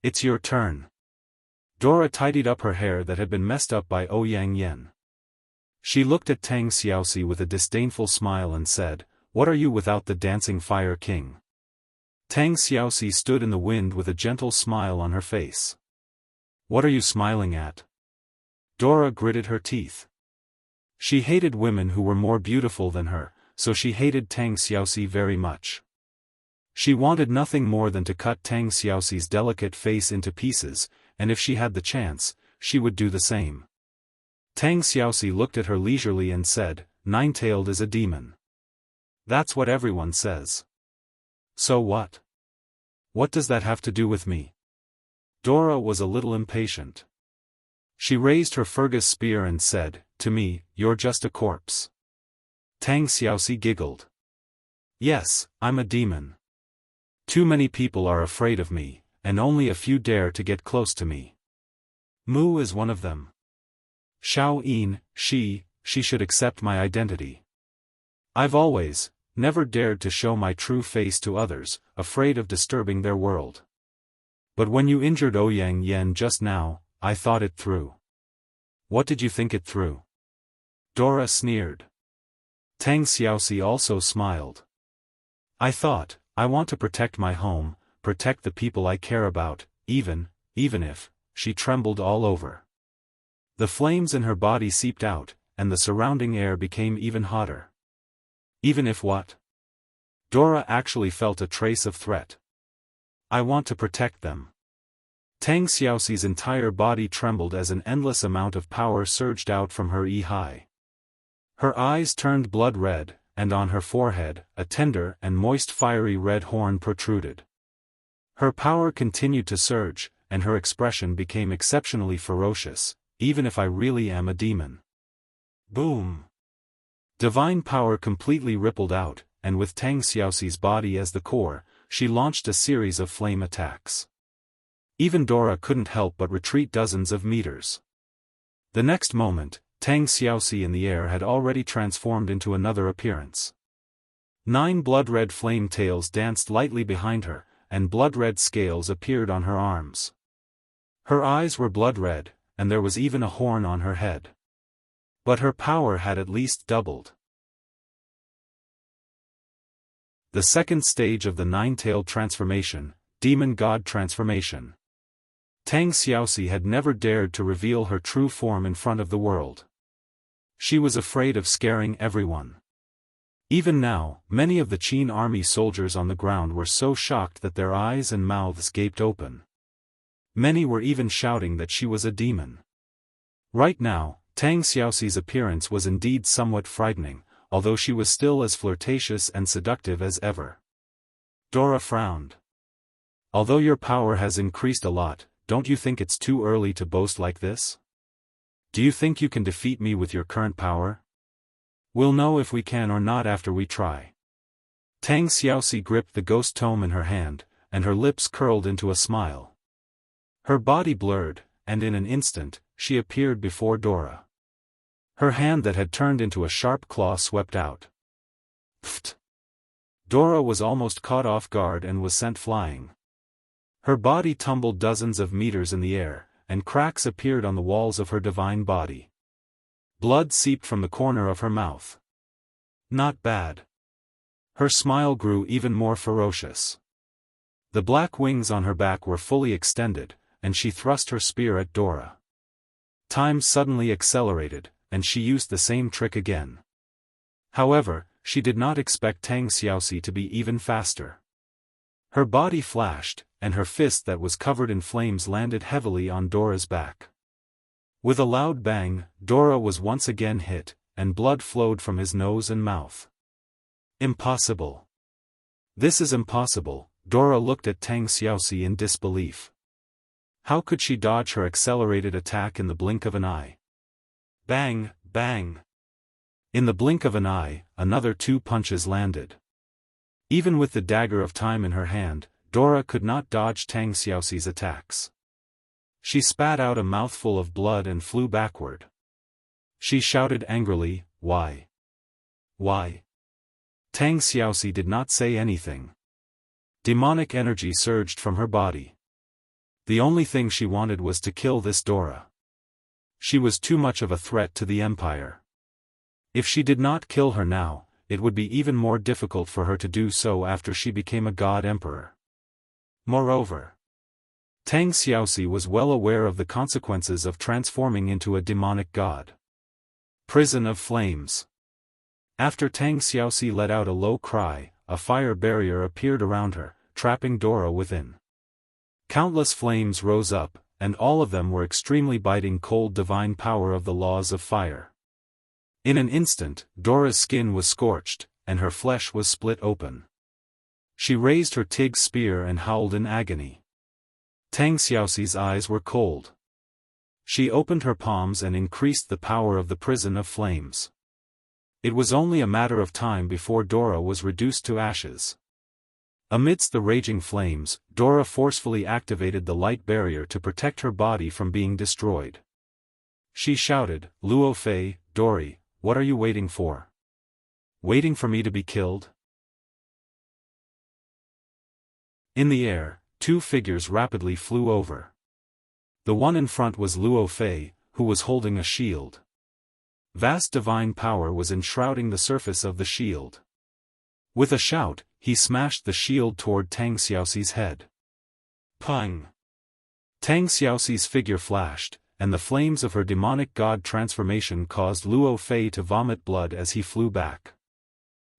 It's your turn. Dora tidied up her hair that had been messed up by Ouyang Yan. She looked at Tang Xiaoxi with a disdainful smile and said, "What are you without the dancing fire king?" Tang Xiaoxi stood in the wind with a gentle smile on her face. "What are you smiling at?" Dora gritted her teeth. She hated women who were more beautiful than her, so she hated Tang Xiaoxi very much. She wanted nothing more than to cut Tang Xiaoxi's delicate face into pieces, and if she had the chance, she would do the same. Tang Xiaoxi looked at her leisurely and said, "Nine-tailed is a demon." "That's what everyone says." "So what? What does that have to do with me?" Dora was a little impatient. She raised her Fergus spear and said, "To me, you're just a corpse." Tang Xiaoxi giggled. "Yes, I'm a demon. Too many people are afraid of me, and only a few dare to get close to me. Mu is one of them. Xiao Yin, she should accept my identity. I've always, never dared to show my true face to others, afraid of disturbing their world. But when you injured Ouyang Yan just now, I thought it through." "What did you think it through?" Dora sneered. Tang Xiaoxi also smiled. "I thought, I want to protect my home, protect the people I care about, even if," she trembled all over. The flames in her body seeped out, and the surrounding air became even hotter. "Even if what?" Dora actually felt a trace of threat. "I want to protect them." Tang Xiaoxi's entire body trembled as an endless amount of power surged out from her high. Her eyes turned blood red, and on her forehead, a tender and moist fiery red horn protruded. Her power continued to surge, and her expression became exceptionally ferocious, "Even if I really am a demon." Boom! Divine power completely rippled out, and with Tang Xiaoxi's body as the core, she launched a series of flame attacks. Even Dora couldn't help but retreat dozens of meters. The next moment, Tang Xiaoxi in the air had already transformed into another appearance. 9 blood-red flame tails danced lightly behind her, and blood-red scales appeared on her arms. Her eyes were blood-red, and there was even a horn on her head. But her power had at least doubled. The second stage of the nine-tailed transformation, Demon God Transformation. Tang Xiaoxi had never dared to reveal her true form in front of the world. She was afraid of scaring everyone. Even now, many of the Qin army soldiers on the ground were so shocked that their eyes and mouths gaped open. Many were even shouting that she was a demon. Right now, Tang Xiaoxi's appearance was indeed somewhat frightening, although she was still as flirtatious and seductive as ever. Dora frowned. "Although your power has increased a lot, don't you think it's too early to boast like this? Do you think you can defeat me with your current power? We'll know if we can or not after we try." Tang Xiaoxi gripped the ghost tome in her hand, and her lips curled into a smile. Her body blurred, and in an instant, she appeared before Dora. Her hand that had turned into a sharp claw swept out. Pfft! Dora was almost caught off guard and was sent flying. Her body tumbled dozens of meters in the air, and cracks appeared on the walls of her divine body. Blood seeped from the corner of her mouth. Not bad. Her smile grew even more ferocious. The black wings on her back were fully extended, and she thrust her spear at Dora. Time suddenly accelerated, and she used the same trick again. However, she did not expect Tang Xiaoxi to be even faster. Her body flashed, and her fist that was covered in flames landed heavily on Dora's back. With a loud bang, Dora was once again hit, and blood flowed from his nose and mouth. Impossible. This is impossible. Dora looked at Tang Xiaoxi in disbelief. How could she dodge her accelerated attack in the blink of an eye? Bang, bang. In the blink of an eye, another 2 punches landed. Even with the dagger of time in her hand, Dora could not dodge Tang Xiaoxi's attacks. She spat out a mouthful of blood and flew backward. She shouted angrily, "Why? Why?" Tang Xiaoxi did not say anything. Demonic energy surged from her body. The only thing she wanted was to kill this Dora. She was too much of a threat to the Empire. If she did not kill her now, it would be even more difficult for her to do so after she became a god emperor. Moreover, Tang Xiaoxi was well aware of the consequences of transforming into a demonic god. Prison of flames. After Tang Xiaoxi let out a low cry, a fire barrier appeared around her, trapping Dora within. Countless flames rose up, and all of them were extremely biting cold divine power of the laws of fire. In an instant, Dora's skin was scorched, and her flesh was split open. She raised her Tig spear and howled in agony. Tang Xiaoxi's eyes were cold. She opened her palms and increased the power of the prison of flames. It was only a matter of time before Dora was reduced to ashes. Amidst the raging flames, Dora forcefully activated the light barrier to protect her body from being destroyed. She shouted, "Luo Fei, Dori, what are you waiting for? Waiting for me to be killed?" In the air, 2 figures rapidly flew over. The one in front was Luo Fei, who was holding a shield. Vast divine power was enshrouding the surface of the shield. With a shout, he smashed the shield toward Tang Xiaoxi's head. Pang! Tang Xiaoxi's figure flashed, and the flames of her demonic god transformation caused Luo Fei to vomit blood as he flew back.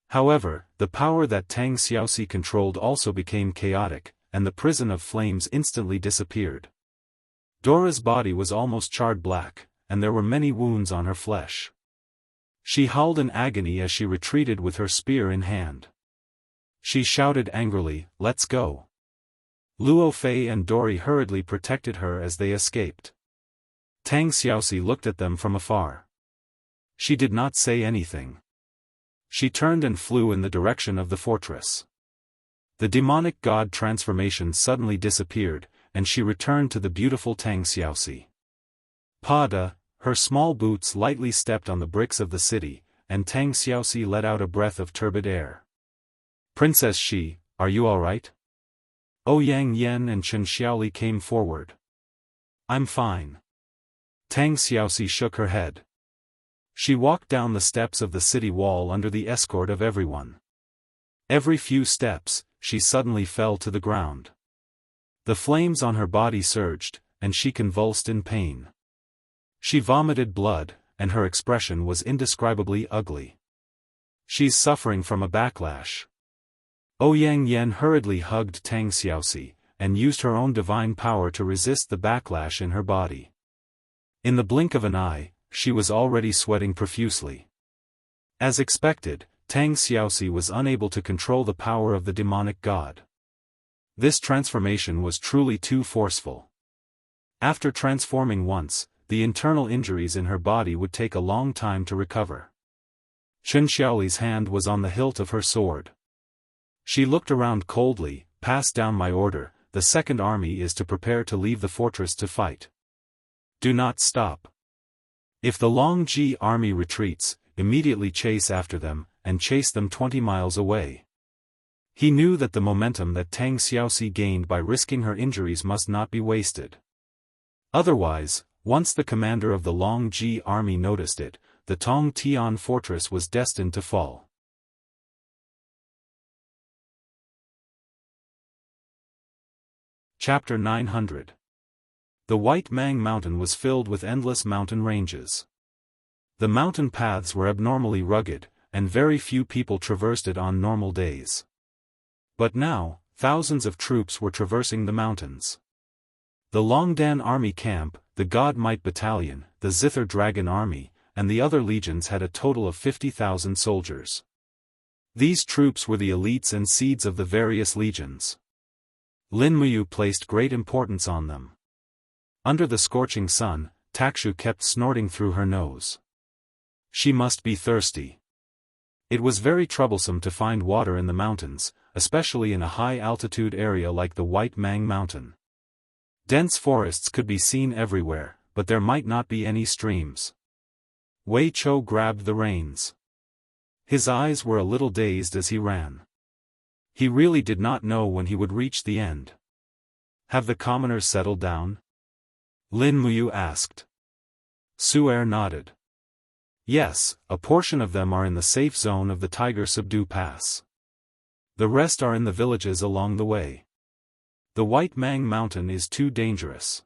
However, the power that Tang Xiaoxi controlled also became chaotic, and the prison of flames instantly disappeared. Dora's body was almost charred black, and there were many wounds on her flesh. She howled in agony as she retreated with her spear in hand. She shouted angrily, "Let's go." Luo Fei and Dori hurriedly protected her as they escaped. Tang Xiaoxi looked at them from afar. She did not say anything. She turned and flew in the direction of the fortress. The demonic god transformation suddenly disappeared, and she returned to the beautiful Tang Xiaoxi. Pada, her small boots lightly stepped on the bricks of the city, and Tang Xiaoxi let out a breath of turbid air. "Princess Shi, are you all right?" Ouyang Yan and Chen Xiaoli came forward. "I'm fine." Tang Xiaoxi shook her head. She walked down the steps of the city wall under the escort of everyone. Every few steps, she suddenly fell to the ground. The flames on her body surged, and she convulsed in pain. She vomited blood, and her expression was indescribably ugly. "She's suffering from a backlash." Ouyang Yan hurriedly hugged Tang Xiaoxi, and used her own divine power to resist the backlash in her body. In the blink of an eye, she was already sweating profusely. As expected, Tang Xiaoxi was unable to control the power of the demonic god. This transformation was truly too forceful. After transforming once, the internal injuries in her body would take a long time to recover. Chen Xiaoli's hand was on the hilt of her sword. She looked around coldly. "Pass down my order, the second army is to prepare to leave the fortress to fight. Do not stop. If the Longji army retreats, immediately chase after them, and chase them 20 miles away." He knew that the momentum that Tang Xiaoxi gained by risking her injuries must not be wasted. Otherwise, once the commander of the Longji army noticed it, the Tong Tian fortress was destined to fall. Chapter 900. The White Mang Mountain was filled with endless mountain ranges. The mountain paths were abnormally rugged, and very few people traversed it on normal days. But now, thousands of troops were traversing the mountains. The Longdan army camp, the God Might Battalion, the Zither Dragon Army, and the other legions had a total of 50,000 soldiers. These troops were the elites and seeds of the various legions. Lin Muyu placed great importance on them. Under the scorching sun, Takshu kept snorting through her nose. She must be thirsty. It was very troublesome to find water in the mountains, especially in a high-altitude area like the White Mang Mountain. Dense forests could be seen everywhere, but there might not be any streams. Wei Chou grabbed the reins. His eyes were a little dazed as he ran. He really did not know when he would reach the end. Have the commoners settled down? Lin Muyu asked. Su'er nodded. Yes, a portion of them are in the safe zone of the Tiger Subdu Pass. The rest are in the villages along the way. The White Mang Mountain is too dangerous.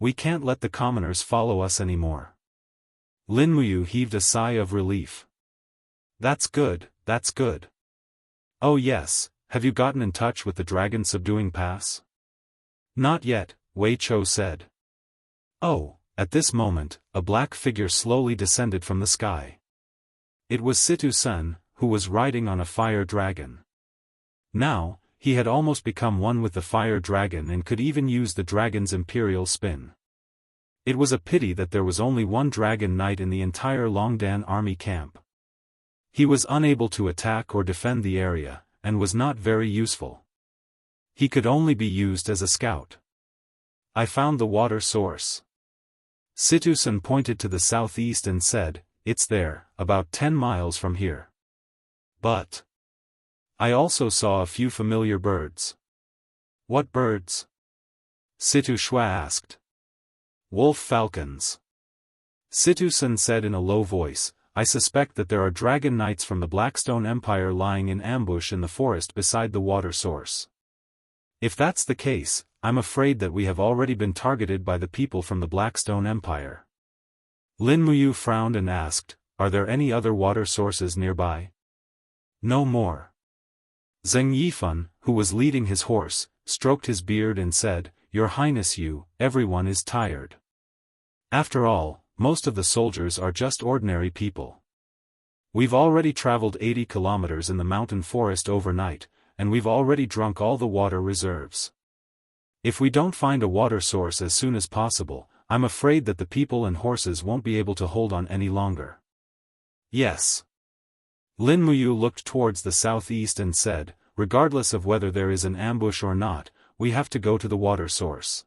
We can't let the commoners follow us anymore. Lin Muyu heaved a sigh of relief. That's good, that's good. Oh yes, have you gotten in touch with the Dragon Subduing Pass? Not yet, Wei Chou said. Oh, at this moment, a black figure slowly descended from the sky. It was Situ Sun, who was riding on a fire dragon. Now, he had almost become one with the fire dragon and could even use the dragon's imperial spin. It was a pity that there was only one dragon knight in the entire Longdan army camp. He was unable to attack or defend the area, and was not very useful. He could only be used as a scout. I found the water source. Situ Sun pointed to the southeast and said, it's there, about 10 miles from here. But I also saw a few familiar birds. What birds? Situ Shua asked. Wolf falcons. Situ Sun said in a low voice, I suspect that there are dragon knights from the Blackstone Empire lying in ambush in the forest beside the water source. If that's the case, I'm afraid that we have already been targeted by the people from the Blackstone Empire. Lin Muyu frowned and asked, are there any other water sources nearby? No more. Zheng Yifan, who was leading his horse, stroked his beard and said, Your Highness everyone is tired. After all, most of the soldiers are just ordinary people. We've already traveled 80 kilometers in the mountain forest overnight, and we've already drunk all the water reserves. If we don't find a water source as soon as possible, I'm afraid that the people and horses won't be able to hold on any longer. Yes. Lin Muyu looked towards the southeast and said, regardless of whether there is an ambush or not, we have to go to the water source.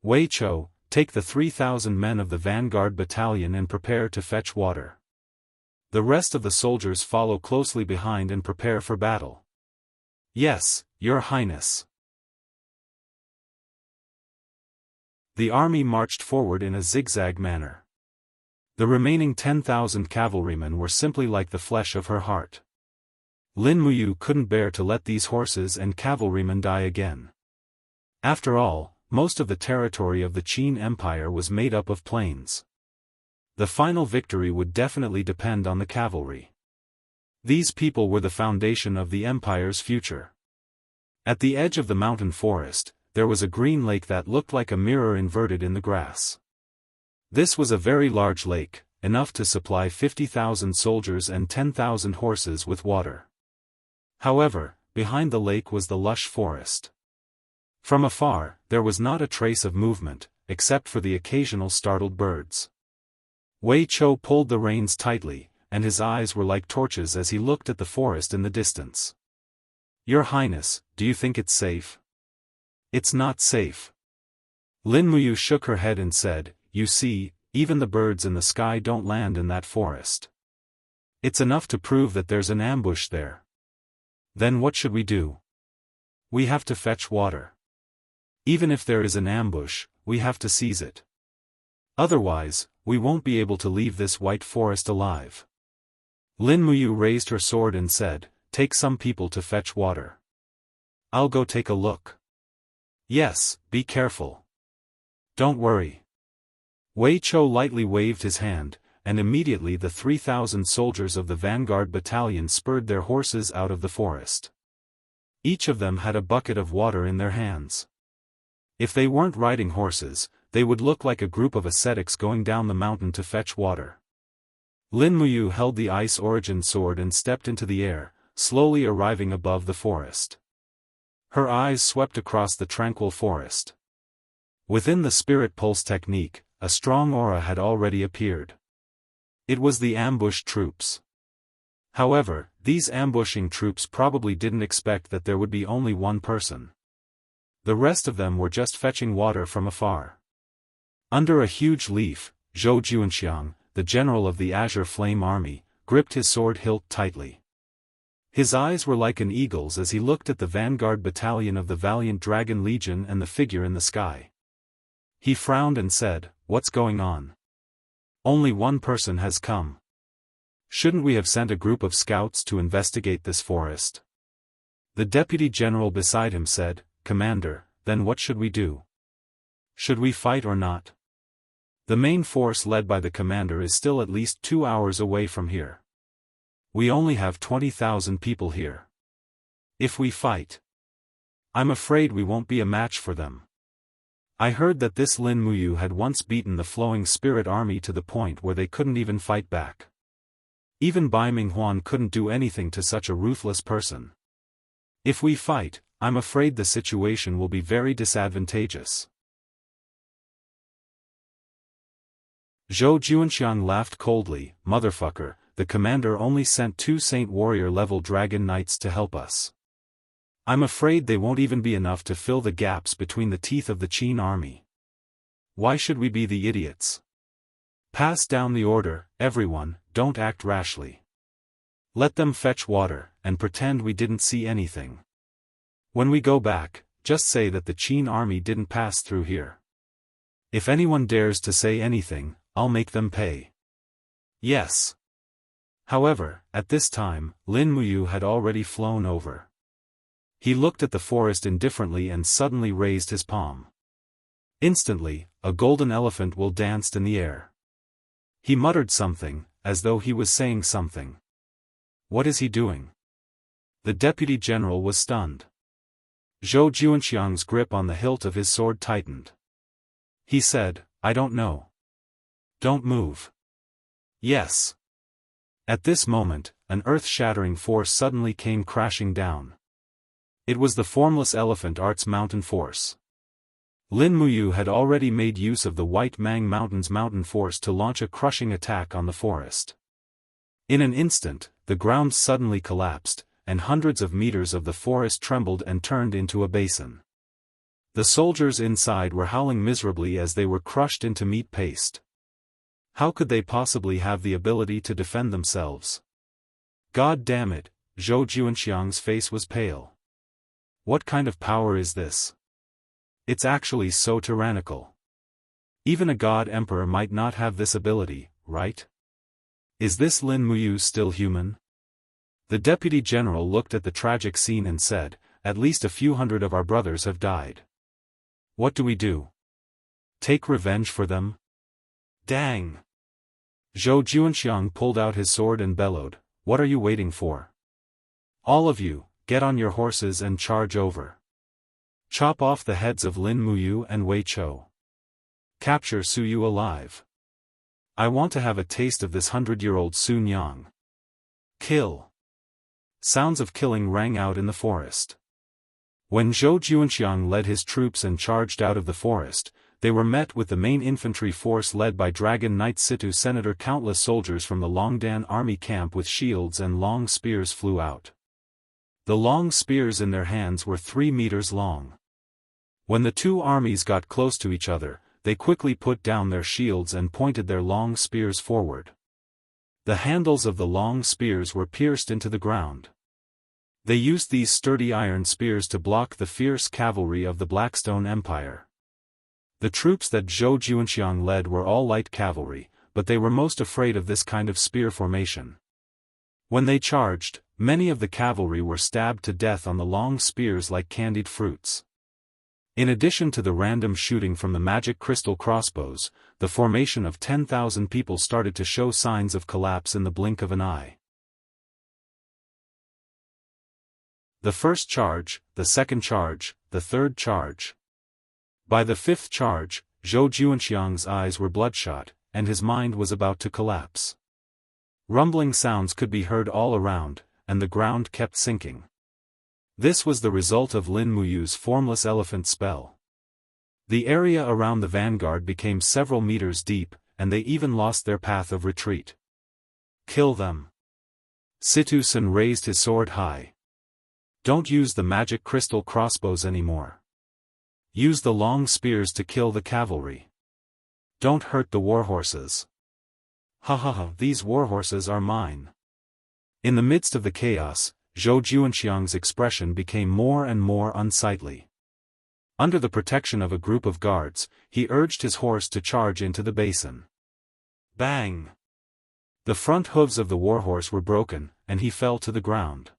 Wei Chou, take the 3,000 men of the Vanguard Battalion and prepare to fetch water. The rest of the soldiers follow closely behind and prepare for battle. Yes, Your Highness. The army marched forward in a zigzag manner. The remaining 10,000 cavalrymen were simply like the flesh of her heart. Lin Muyu couldn't bear to let these horses and cavalrymen die again. After all, most of the territory of the Qin Empire was made up of plains. The final victory would definitely depend on the cavalry. These people were the foundation of the empire's future. At the edge of the mountain forest, there was a green lake that looked like a mirror inverted in the grass. This was a very large lake, enough to supply 50,000 soldiers and 10,000 horses with water. However, behind the lake was the lush forest. From afar, there was not a trace of movement, except for the occasional startled birds. Wei Chou pulled the reins tightly, and his eyes were like torches as he looked at the forest in the distance. Your Highness, do you think it's safe? It's not safe. Lin Muyu shook her head and said, you see, even the birds in the sky don't land in that forest. It's enough to prove that there's an ambush there. Then what should we do? We have to fetch water. Even if there is an ambush, we have to seize it. Otherwise, we won't be able to leave this white forest alive. Lin Muyu raised her sword and said, take some people to fetch water. I'll go take a look. Yes, be careful. Don't worry. Wei Chou lightly waved his hand, and immediately the 3,000 soldiers of the Vanguard Battalion spurred their horses out of the forest. Each of them had a bucket of water in their hands. If they weren't riding horses, they would look like a group of ascetics going down the mountain to fetch water. Lin Muyu held the Ice Origin sword and stepped into the air, slowly arriving above the forest. Her eyes swept across the tranquil forest. Within the spirit pulse technique, a strong aura had already appeared. It was the ambushed troops. However, these ambushing troops probably didn't expect that there would be only one person. The rest of them were just fetching water from afar. Under a huge leaf, Zhou Juanxiang, the general of the Azure Flame Army, gripped his sword hilt tightly. His eyes were like an eagle's as he looked at the vanguard battalion of the valiant Dragon Legion and the figure in the sky. He frowned and said, "What's going on? Only one person has come. Shouldn't we have sent a group of scouts to investigate this forest?" The deputy general beside him said, "Commander, then what should we do? Should we fight or not? The main force led by the commander is still at least 2 hours away from here. We only have 20,000 people here. If we fight, I'm afraid we won't be a match for them. I heard that this Lin Muyu had once beaten the Flowing Spirit Army to the point where they couldn't even fight back. Even Bai Minghuan couldn't do anything to such a ruthless person. If we fight, I'm afraid the situation will be very disadvantageous." Zhou Juanxiang laughed coldly, "Motherfucker, the commander only sent 2 Saint Warrior level Dragon Knights to help us. I'm afraid they won't even be enough to fill the gaps between the teeth of the Qin army. Why should we be the idiots? Pass down the order, everyone, don't act rashly. Let them fetch water, and pretend we didn't see anything. When we go back, just say that the Qin army didn't pass through here. If anyone dares to say anything, I'll make them pay." "Yes." However, at this time, Lin Muyu had already flown over. He looked at the forest indifferently and suddenly raised his palm. Instantly, a golden elephant will danced in the air. He muttered something, as though he was saying something. What is he doing? The deputy general was stunned. Zhou Juanxiang's grip on the hilt of his sword tightened. He said, "I don't know. Don't move." "Yes." At this moment, an earth-shattering force suddenly came crashing down. It was the formless elephant art's mountain force. Lin Muyu had already made use of the White Mang Mountain's mountain force to launch a crushing attack on the forest. In an instant, the ground suddenly collapsed, and hundreds of meters of the forest trembled and turned into a basin. The soldiers inside were howling miserably as they were crushed into meat paste. How could they possibly have the ability to defend themselves? God damn it, Zhou Juanxiang's face was pale. What kind of power is this? It's actually so tyrannical. Even a god emperor might not have this ability, right? Is this Lin Muyu still human? The deputy general looked at the tragic scene and said, "At least a few hundred of our brothers have died. What do we do? Take revenge for them? Dang!" Zhou Juanxiang pulled out his sword and bellowed, "What are you waiting for? All of you, get on your horses and charge over. Chop off the heads of Lin Muyu and Wei Chou. Capture Su Yu alive. I want to have a taste of this 100-year-old Sun Yang. Kill." Sounds of killing rang out in the forest. When Zhou Juanxiang led his troops and charged out of the forest, they were met with the main infantry force led by Dragon Knight Situ Senator. Countless soldiers from the Longdan army camp with shields and long spears flew out. The long spears in their hands were 3 meters long. When the two armies got close to each other, they quickly put down their shields and pointed their long spears forward. The handles of the long spears were pierced into the ground. They used these sturdy iron spears to block the fierce cavalry of the Blackstone Empire. The troops that Zhou Juanxiang led were all light cavalry, but they were most afraid of this kind of spear formation. When they charged, many of the cavalry were stabbed to death on the long spears like candied fruits. In addition to the random shooting from the magic crystal crossbows, the formation of 10,000 people started to show signs of collapse in the blink of an eye. The first charge, the second charge, the third charge. By the fifth charge, Zhou Juanxiang's eyes were bloodshot, and his mind was about to collapse. Rumbling sounds could be heard all around, and the ground kept sinking. This was the result of Lin Muyu's formless elephant spell. The area around the vanguard became several meters deep, and they even lost their path of retreat. Kill them. Situ-san raised his sword high. Don't use the magic crystal crossbows anymore. Use the long spears to kill the cavalry. Don't hurt the warhorses. Ha ha ha, these warhorses are mine. In the midst of the chaos, Zhou Juanxiang's expression became more and more unsightly. Under the protection of a group of guards, he urged his horse to charge into the basin. Bang! The front hooves of the warhorse were broken, and he fell to the ground.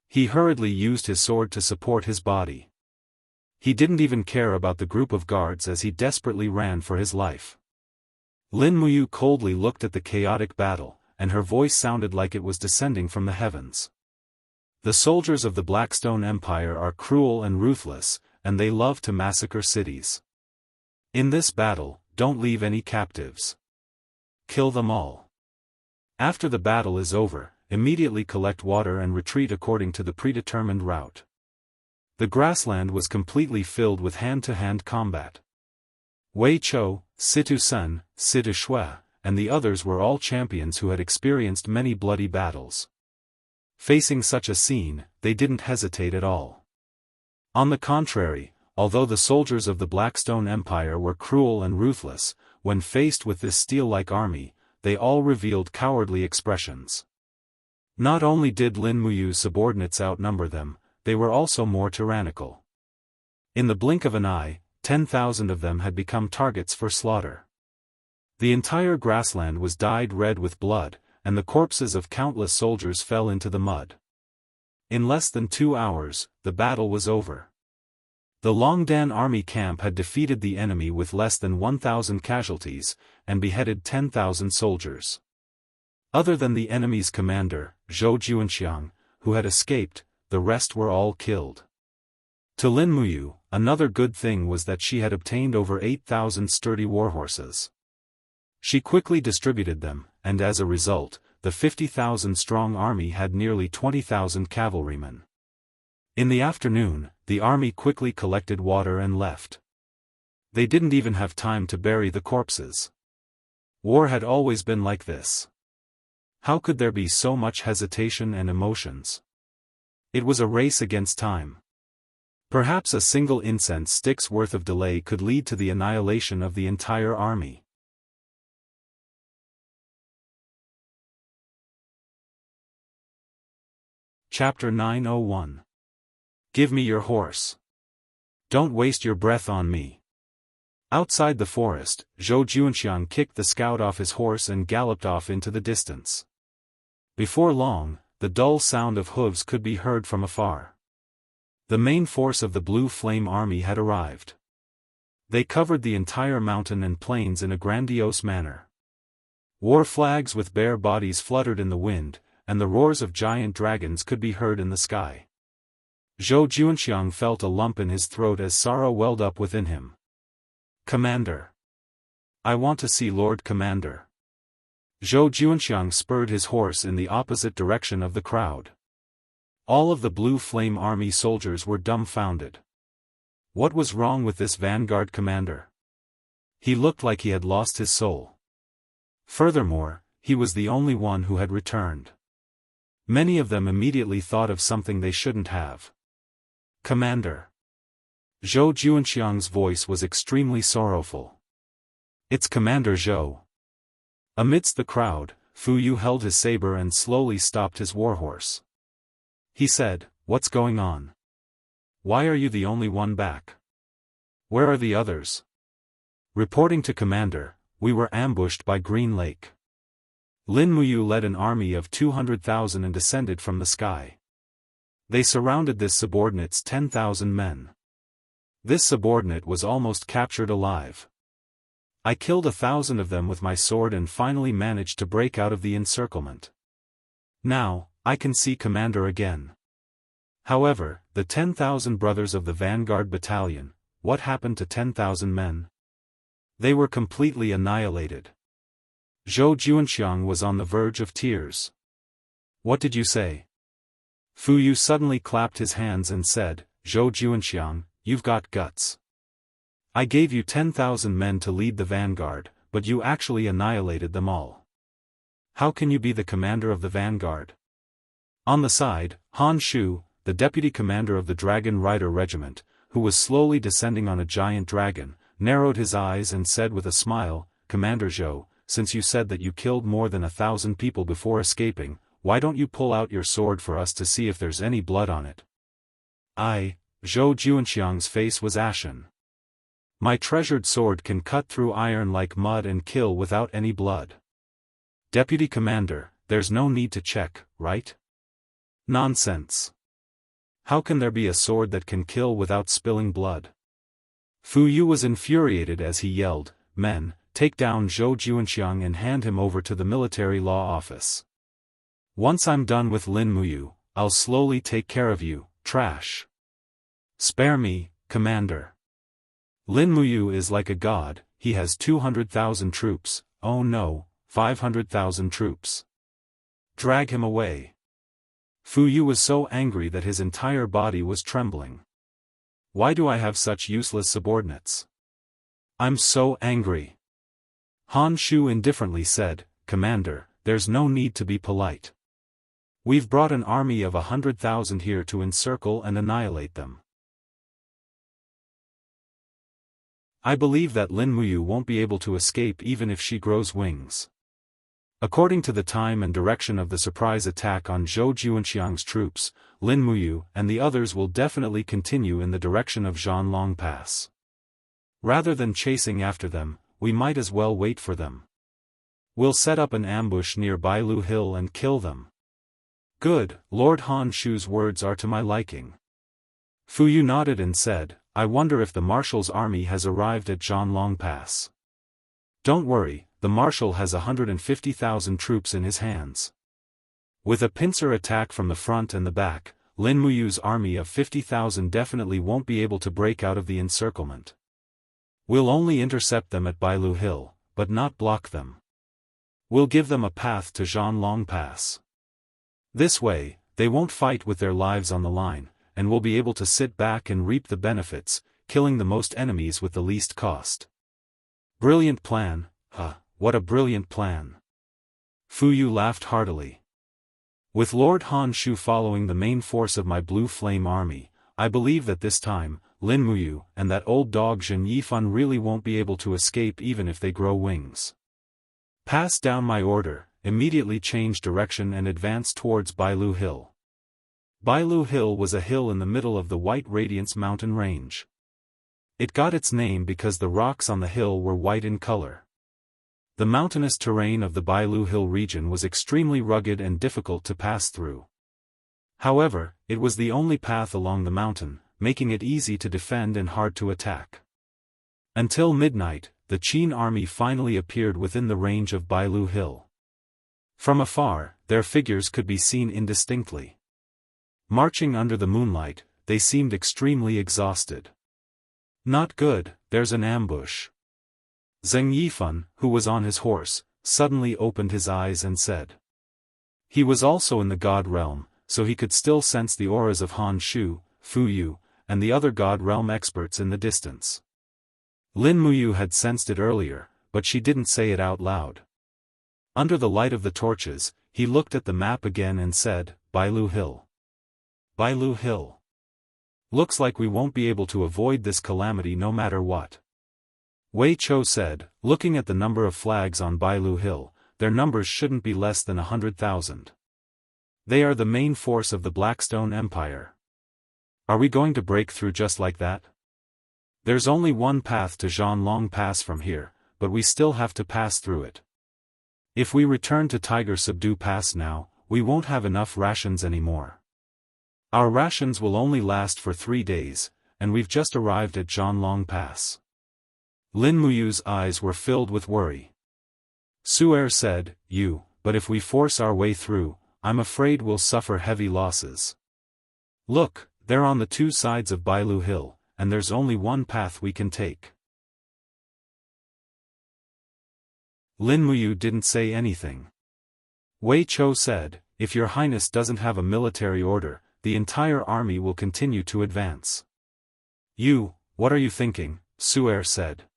He hurriedly used his sword to support his body. He didn't even care about the group of guards as he desperately ran for his life. Lin Muyu coldly looked at the chaotic battle, and her voice sounded like it was descending from the heavens. The soldiers of the Blackstone Empire are cruel and ruthless, and they love to massacre cities. In this battle, don't leave any captives. Kill them all. After the battle is over, immediately collect water and retreat according to the predetermined route. The grassland was completely filled with hand-to-hand combat. Wei Chou, Situ-sun, Situ Shui, and the others were all champions who had experienced many bloody battles. Facing such a scene, they didn't hesitate at all. On the contrary, although the soldiers of the Blackstone Empire were cruel and ruthless, when faced with this steel-like army, they all revealed cowardly expressions. Not only did Lin Muyu's subordinates outnumber them, they were also more tyrannical. In the blink of an eye, 10,000 of them had become targets for slaughter. The entire grassland was dyed red with blood, and the corpses of countless soldiers fell into the mud. In less than 2 hours, the battle was over. The Longdan army camp had defeated the enemy with less than 1,000 casualties, and beheaded 10,000 soldiers. Other than the enemy's commander, Zhou Juanxiang, who had escaped, the rest were all killed. To Lin Muyu, another good thing was that she had obtained over 8,000 sturdy warhorses. She quickly distributed them, and as a result, the 50,000-strong army had nearly 20,000 cavalrymen. In the afternoon, the army quickly collected water and left. They didn't even have time to bury the corpses. War had always been like this. How could there be so much hesitation and emotions? It was a race against time. Perhaps a single incense stick's worth of delay could lead to the annihilation of the entire army. Chapter 901. Give me your horse. Don't waste your breath on me. Outside the forest, Zhou Juanxiang kicked the scout off his horse and galloped off into the distance. Before long, the dull sound of hooves could be heard from afar. The main force of the Blue Flame Army had arrived. They covered the entire mountain and plains in a grandiose manner. War flags with bare bodies fluttered in the wind, and the roars of giant dragons could be heard in the sky. Zhou Juanxiang felt a lump in his throat as sorrow welled up within him. Commander. I want to see Lord Commander. Zhou Juanxiang spurred his horse in the opposite direction of the crowd. All of the Blue Flame Army soldiers were dumbfounded. What was wrong with this vanguard commander? He looked like he had lost his soul. Furthermore, he was the only one who had returned. Many of them immediately thought of something they shouldn't have. Commander. Zhou Juanxiang's voice was extremely sorrowful. It's Commander Zhou. Amidst the crowd, Fu Yu held his saber and slowly stopped his warhorse. He said, "What's going on? Why are you the only one back? Where are the others?" Reporting to Commander, "We were ambushed by Green Lake." Lin Muyu led an army of 200,000 and descended from the sky. They surrounded this subordinate's 10,000 men. This subordinate was almost captured alive. I killed 1,000 of them with my sword and finally managed to break out of the encirclement. Now, I can see Commander again. However, the 10,000 brothers of the Vanguard Battalion, what happened to 10,000 men? They were completely annihilated. Zhou Juanxiang was on the verge of tears. What did you say? Fu Yu suddenly clapped his hands and said, Zhou Juanxiang, you've got guts. I gave you 10,000 men to lead the vanguard, but you actually annihilated them all. How can you be the commander of the vanguard? On the side, Han Shu, the deputy commander of the Dragon Rider Regiment, who was slowly descending on a giant dragon, narrowed his eyes and said with a smile, Commander Zhou, since you said that you killed more than 1,000 people before escaping, why don't you pull out your sword for us to see if there's any blood on it? Zhou Juanxiang's face was ashen. My treasured sword can cut through iron like mud and kill without any blood. Deputy Commander, there's no need to check, right? Nonsense. How can there be a sword that can kill without spilling blood? Fu Yu was infuriated as he yelled, Men, take down Zhou Juanxiang and hand him over to the military law office. Once I'm done with Lin Muyu, I'll slowly take care of you, trash. Spare me, Commander. Lin Muyu is like a god, he has 200,000 troops, oh no, 500,000 troops. Drag him away. Fu Yu was so angry that his entire body was trembling. Why do I have such useless subordinates? I'm so angry. Han Shu indifferently said, Commander, there's no need to be polite. We've brought an army of 100,000 here to encircle and annihilate them. I believe that Lin Muyu won't be able to escape even if she grows wings. According to the time and direction of the surprise attack on Zhou Juanxiang's troops, Lin Muyu and the others will definitely continue in the direction of Zhanlong Pass. Rather than chasing after them, we might as well wait for them. We'll set up an ambush near Bailu Hill and kill them. Good, Lord Han Shu's words are to my liking. Fu Yu nodded and said, I wonder if the Marshal's army has arrived at Zhanlong Pass. Don't worry, the Marshal has 150,000 troops in his hands. With a pincer attack from the front and the back, Lin Muyu's army of 50,000 definitely won't be able to break out of the encirclement. We'll only intercept them at Bailu Hill, but not block them. We'll give them a path to Zhanlong Pass. This way, they won't fight with their lives on the line, and we'll be able to sit back and reap the benefits, killing the most enemies with the least cost. Brilliant plan, what a brilliant plan. Fu Yu laughed heartily. With Lord Han Shu following the main force of my Blue Flame army, I believe that this time, Lin Muyu and that old dog Zhen Yifan really won't be able to escape even if they grow wings. Pass down my order, immediately change direction and advance towards Bailu Hill. Bailu Hill was a hill in the middle of the White Radiance mountain range. It got its name because the rocks on the hill were white in color. The mountainous terrain of the Bailu Hill region was extremely rugged and difficult to pass through. However, it was the only path along the mountain, making it easy to defend and hard to attack. Until midnight, the Qin army finally appeared within the range of Bailu Hill. From afar, their figures could be seen indistinctly. Marching under the moonlight, they seemed extremely exhausted. Not good, there's an ambush. Zheng Yifan, who was on his horse, suddenly opened his eyes and said. He was also in the God realm, so he could still sense the auras of Han Shu, Fu Yu, and the other God realm experts in the distance. Lin Muyu had sensed it earlier, but she didn't say it out loud. Under the light of the torches, he looked at the map again and said, Bailu Hill. Bailu Hill. Looks like we won't be able to avoid this calamity no matter what. Wei Chou said, looking at the number of flags on Bailu Hill, their numbers shouldn't be less than 100,000. They are the main force of the Blackstone Empire. Are we going to break through just like that? There's only one path to Zhanlong Pass from here, but we still have to pass through it. If we return to Tiger Subdue Pass now, we won't have enough rations anymore. Our rations will only last for 3 days, and we've just arrived at Zhanlong Pass. Lin Muyu's eyes were filled with worry. Su'er said, but if we force our way through, I'm afraid we'll suffer heavy losses. Look, they're on the two sides of Bailu Hill, and there's only one path we can take. Lin Muyu didn't say anything. Wei Chou said, "If your highness doesn't have a military order, the entire army will continue to advance." What are you thinking?" Su'er said.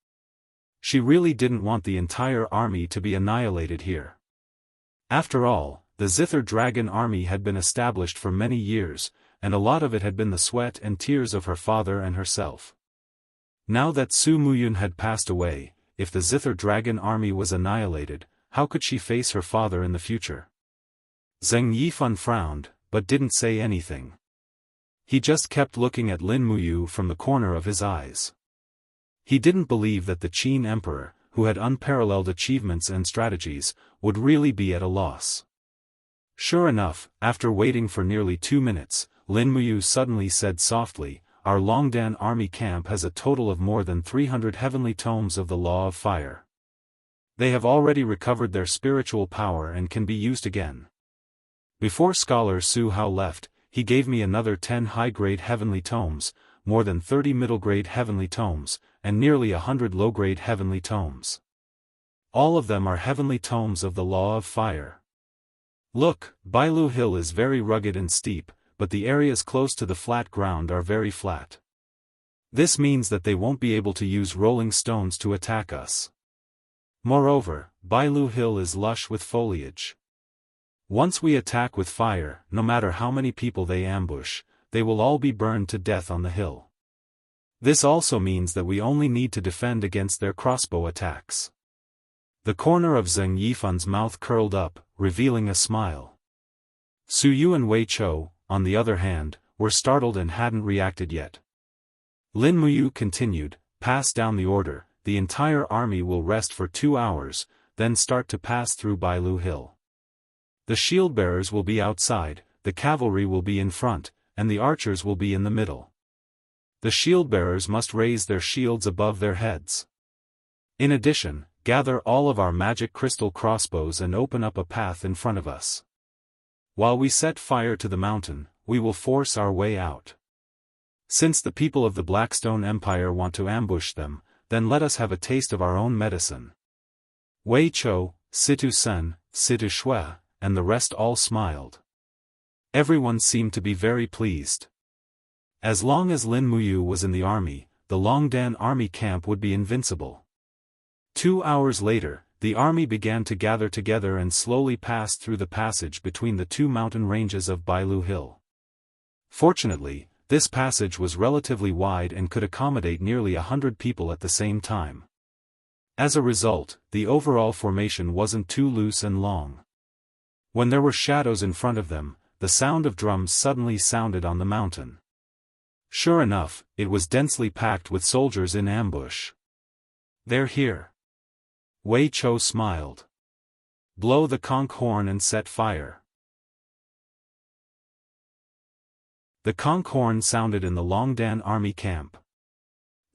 She really didn't want the entire army to be annihilated here. After all, the Zither Dragon army had been established for many years, and a lot of it had been the sweat and tears of her father and herself. Now that Su Muyun had passed away, if the Zither Dragon army was annihilated, how could she face her father in the future? Zheng Yifan frowned, but didn't say anything. He just kept looking at Lin Muyu from the corner of his eyes. He didn't believe that the Qin Emperor, who had unparalleled achievements and strategies, would really be at a loss. Sure enough, after waiting for nearly 2 minutes, Lin Muyu suddenly said softly, "Our Longdan army camp has a total of more than 300 heavenly tomes of the Law of Fire. They have already recovered their spiritual power and can be used again." Before Scholar Su Hao left, he gave me another 10 high-grade heavenly tomes, more than 30 middle-grade heavenly tomes, and nearly 100 low-grade heavenly tomes. All of them are heavenly tomes of the Law of Fire. Look, Bailu Hill is very rugged and steep, but the areas close to the flat ground are very flat. This means that they won't be able to use rolling stones to attack us. Moreover, Bailu Hill is lush with foliage. Once we attack with fire, no matter how many people they ambush, they will all be burned to death on the hill. This also means that we only need to defend against their crossbow attacks. The corner of Zheng Yifan's mouth curled up, revealing a smile. Su Yu and Wei Chou, on the other hand, were startled and hadn't reacted yet. Lin Muyu continued, "Pass down the order, the entire army will rest for 2 hours, then start to pass through Bailu Hill. The shield bearers will be outside, the cavalry will be in front, and the archers will be in the middle. The shield bearers must raise their shields above their heads. In addition, gather all of our magic crystal crossbows and open up a path in front of us. While we set fire to the mountain, we will force our way out. Since the people of the Blackstone Empire want to ambush them, then let us have a taste of our own medicine." Wei Chou, Situ Sen, Situ Shui, and the rest all smiled. Everyone seemed to be very pleased. As long as Lin Muyu was in the army, the Longdan army camp would be invincible. 2 hours later, the army began to gather together and slowly passed through the passage between the 2 mountain ranges of Bailu Hill. Fortunately, this passage was relatively wide and could accommodate nearly 100 people at the same time. As a result, the overall formation wasn't too loose and long. When there were shadows in front of them, the sound of drums suddenly sounded on the mountain. Sure enough, it was densely packed with soldiers in ambush. "They're here." Wei Chou smiled. "Blow the conch horn and set fire." The conch horn sounded in the Longdan army camp.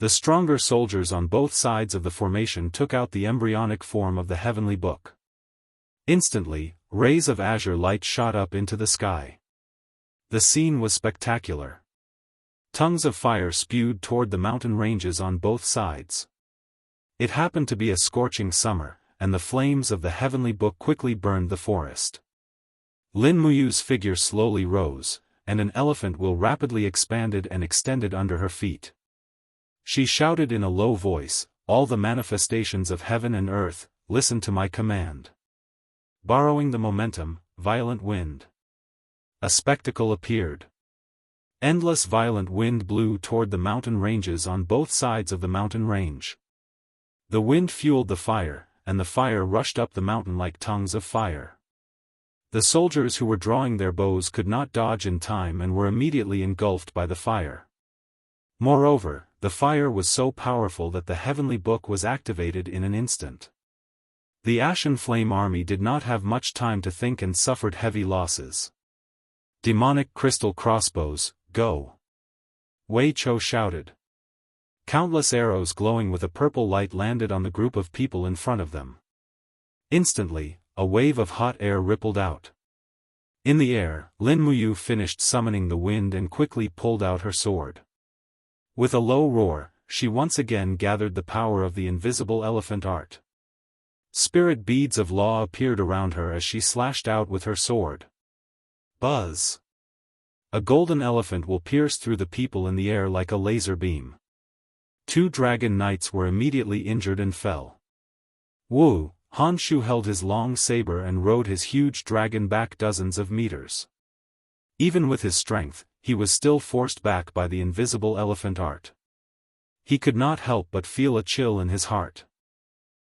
The stronger soldiers on both sides of the formation took out the embryonic form of the heavenly book. Instantly, rays of azure light shot up into the sky. The scene was spectacular. Tongues of fire spewed toward the mountain ranges on both sides. It happened to be a scorching summer, and the flames of the heavenly book quickly burned the forest. Lin Muyu's figure slowly rose, and an elephant will rapidly expanded and extended under her feet. She shouted in a low voice, "All the manifestations of heaven and earth, listen to my command." Borrowing the momentum, violent wind. A spectacle appeared. Endless violent wind blew toward the mountain ranges on both sides of the mountain range. The wind fueled the fire, and the fire rushed up the mountain like tongues of fire. The soldiers who were drawing their bows could not dodge in time and were immediately engulfed by the fire. Moreover, the fire was so powerful that the heavenly book was activated in an instant. The Ashen Flame army did not have much time to think and suffered heavy losses. "Demonic crystal crossbows, go!" Wei Chou shouted. Countless arrows glowing with a purple light landed on the group of people in front of them. Instantly, a wave of hot air rippled out. In the air, Lin Muyu finished summoning the wind and quickly pulled out her sword. With a low roar, she once again gathered the power of the invisible elephant art. Spirit beads of law appeared around her as she slashed out with her sword. Buzz! A golden elephant will pierce through the people in the air like a laser beam. 2 dragon knights were immediately injured and fell. Wu Honshu held his long saber and rode his huge dragon back dozens of meters. Even with his strength, he was still forced back by the invisible elephant art. He could not help but feel a chill in his heart.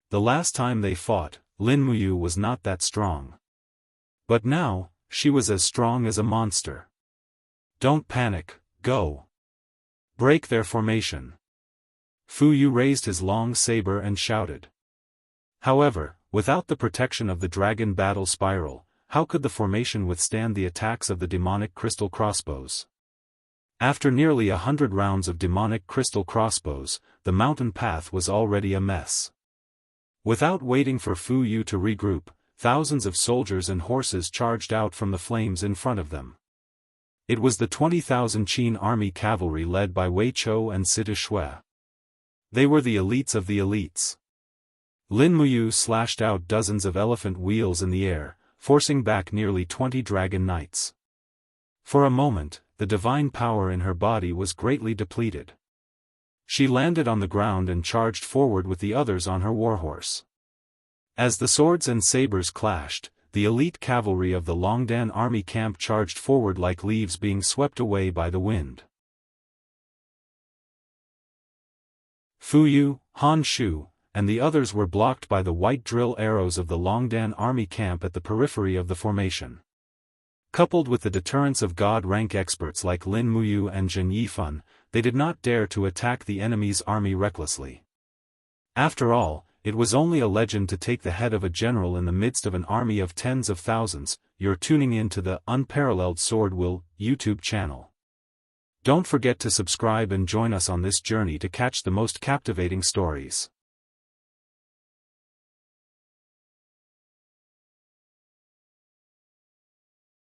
The last time they fought, Lin Muyu was not that strong. But now, she was as strong as a monster. Don't panic, go. Break their formation. Fu Yu raised his long saber and shouted. However, without the protection of the dragon battle spiral, how could the formation withstand the attacks of the demonic crystal crossbows? After nearly 100 rounds of demonic crystal crossbows, the mountain path was already a mess. Without waiting for Fu Yu to regroup, thousands of soldiers and horses charged out from the flames in front of them. It was the 20,000 Qin army cavalry led by Wei Chou and Sita Shui. They were the elites of the elites. Lin Muyu slashed out dozens of elephant wheels in the air, forcing back nearly 20 dragon knights. For a moment, the divine power in her body was greatly depleted. She landed on the ground and charged forward with the others on her warhorse. As the swords and sabers clashed, the elite cavalry of the Longdan army camp charged forward like leaves being swept away by the wind. Fu Yu, Han Shu, and the others were blocked by the white drill arrows of the Longdan army camp at the periphery of the formation. Coupled with the deterrence of god-rank experts like Lin Muyu and Zhen Yifan, they did not dare to attack the enemy's army recklessly. After all, it was only a legend to take the head of a general in the midst of an army of tens of thousands. You're tuning in to the Unparalleled SwordWill YouTube channel. Don't forget to subscribe and join us on this journey to catch the most captivating stories.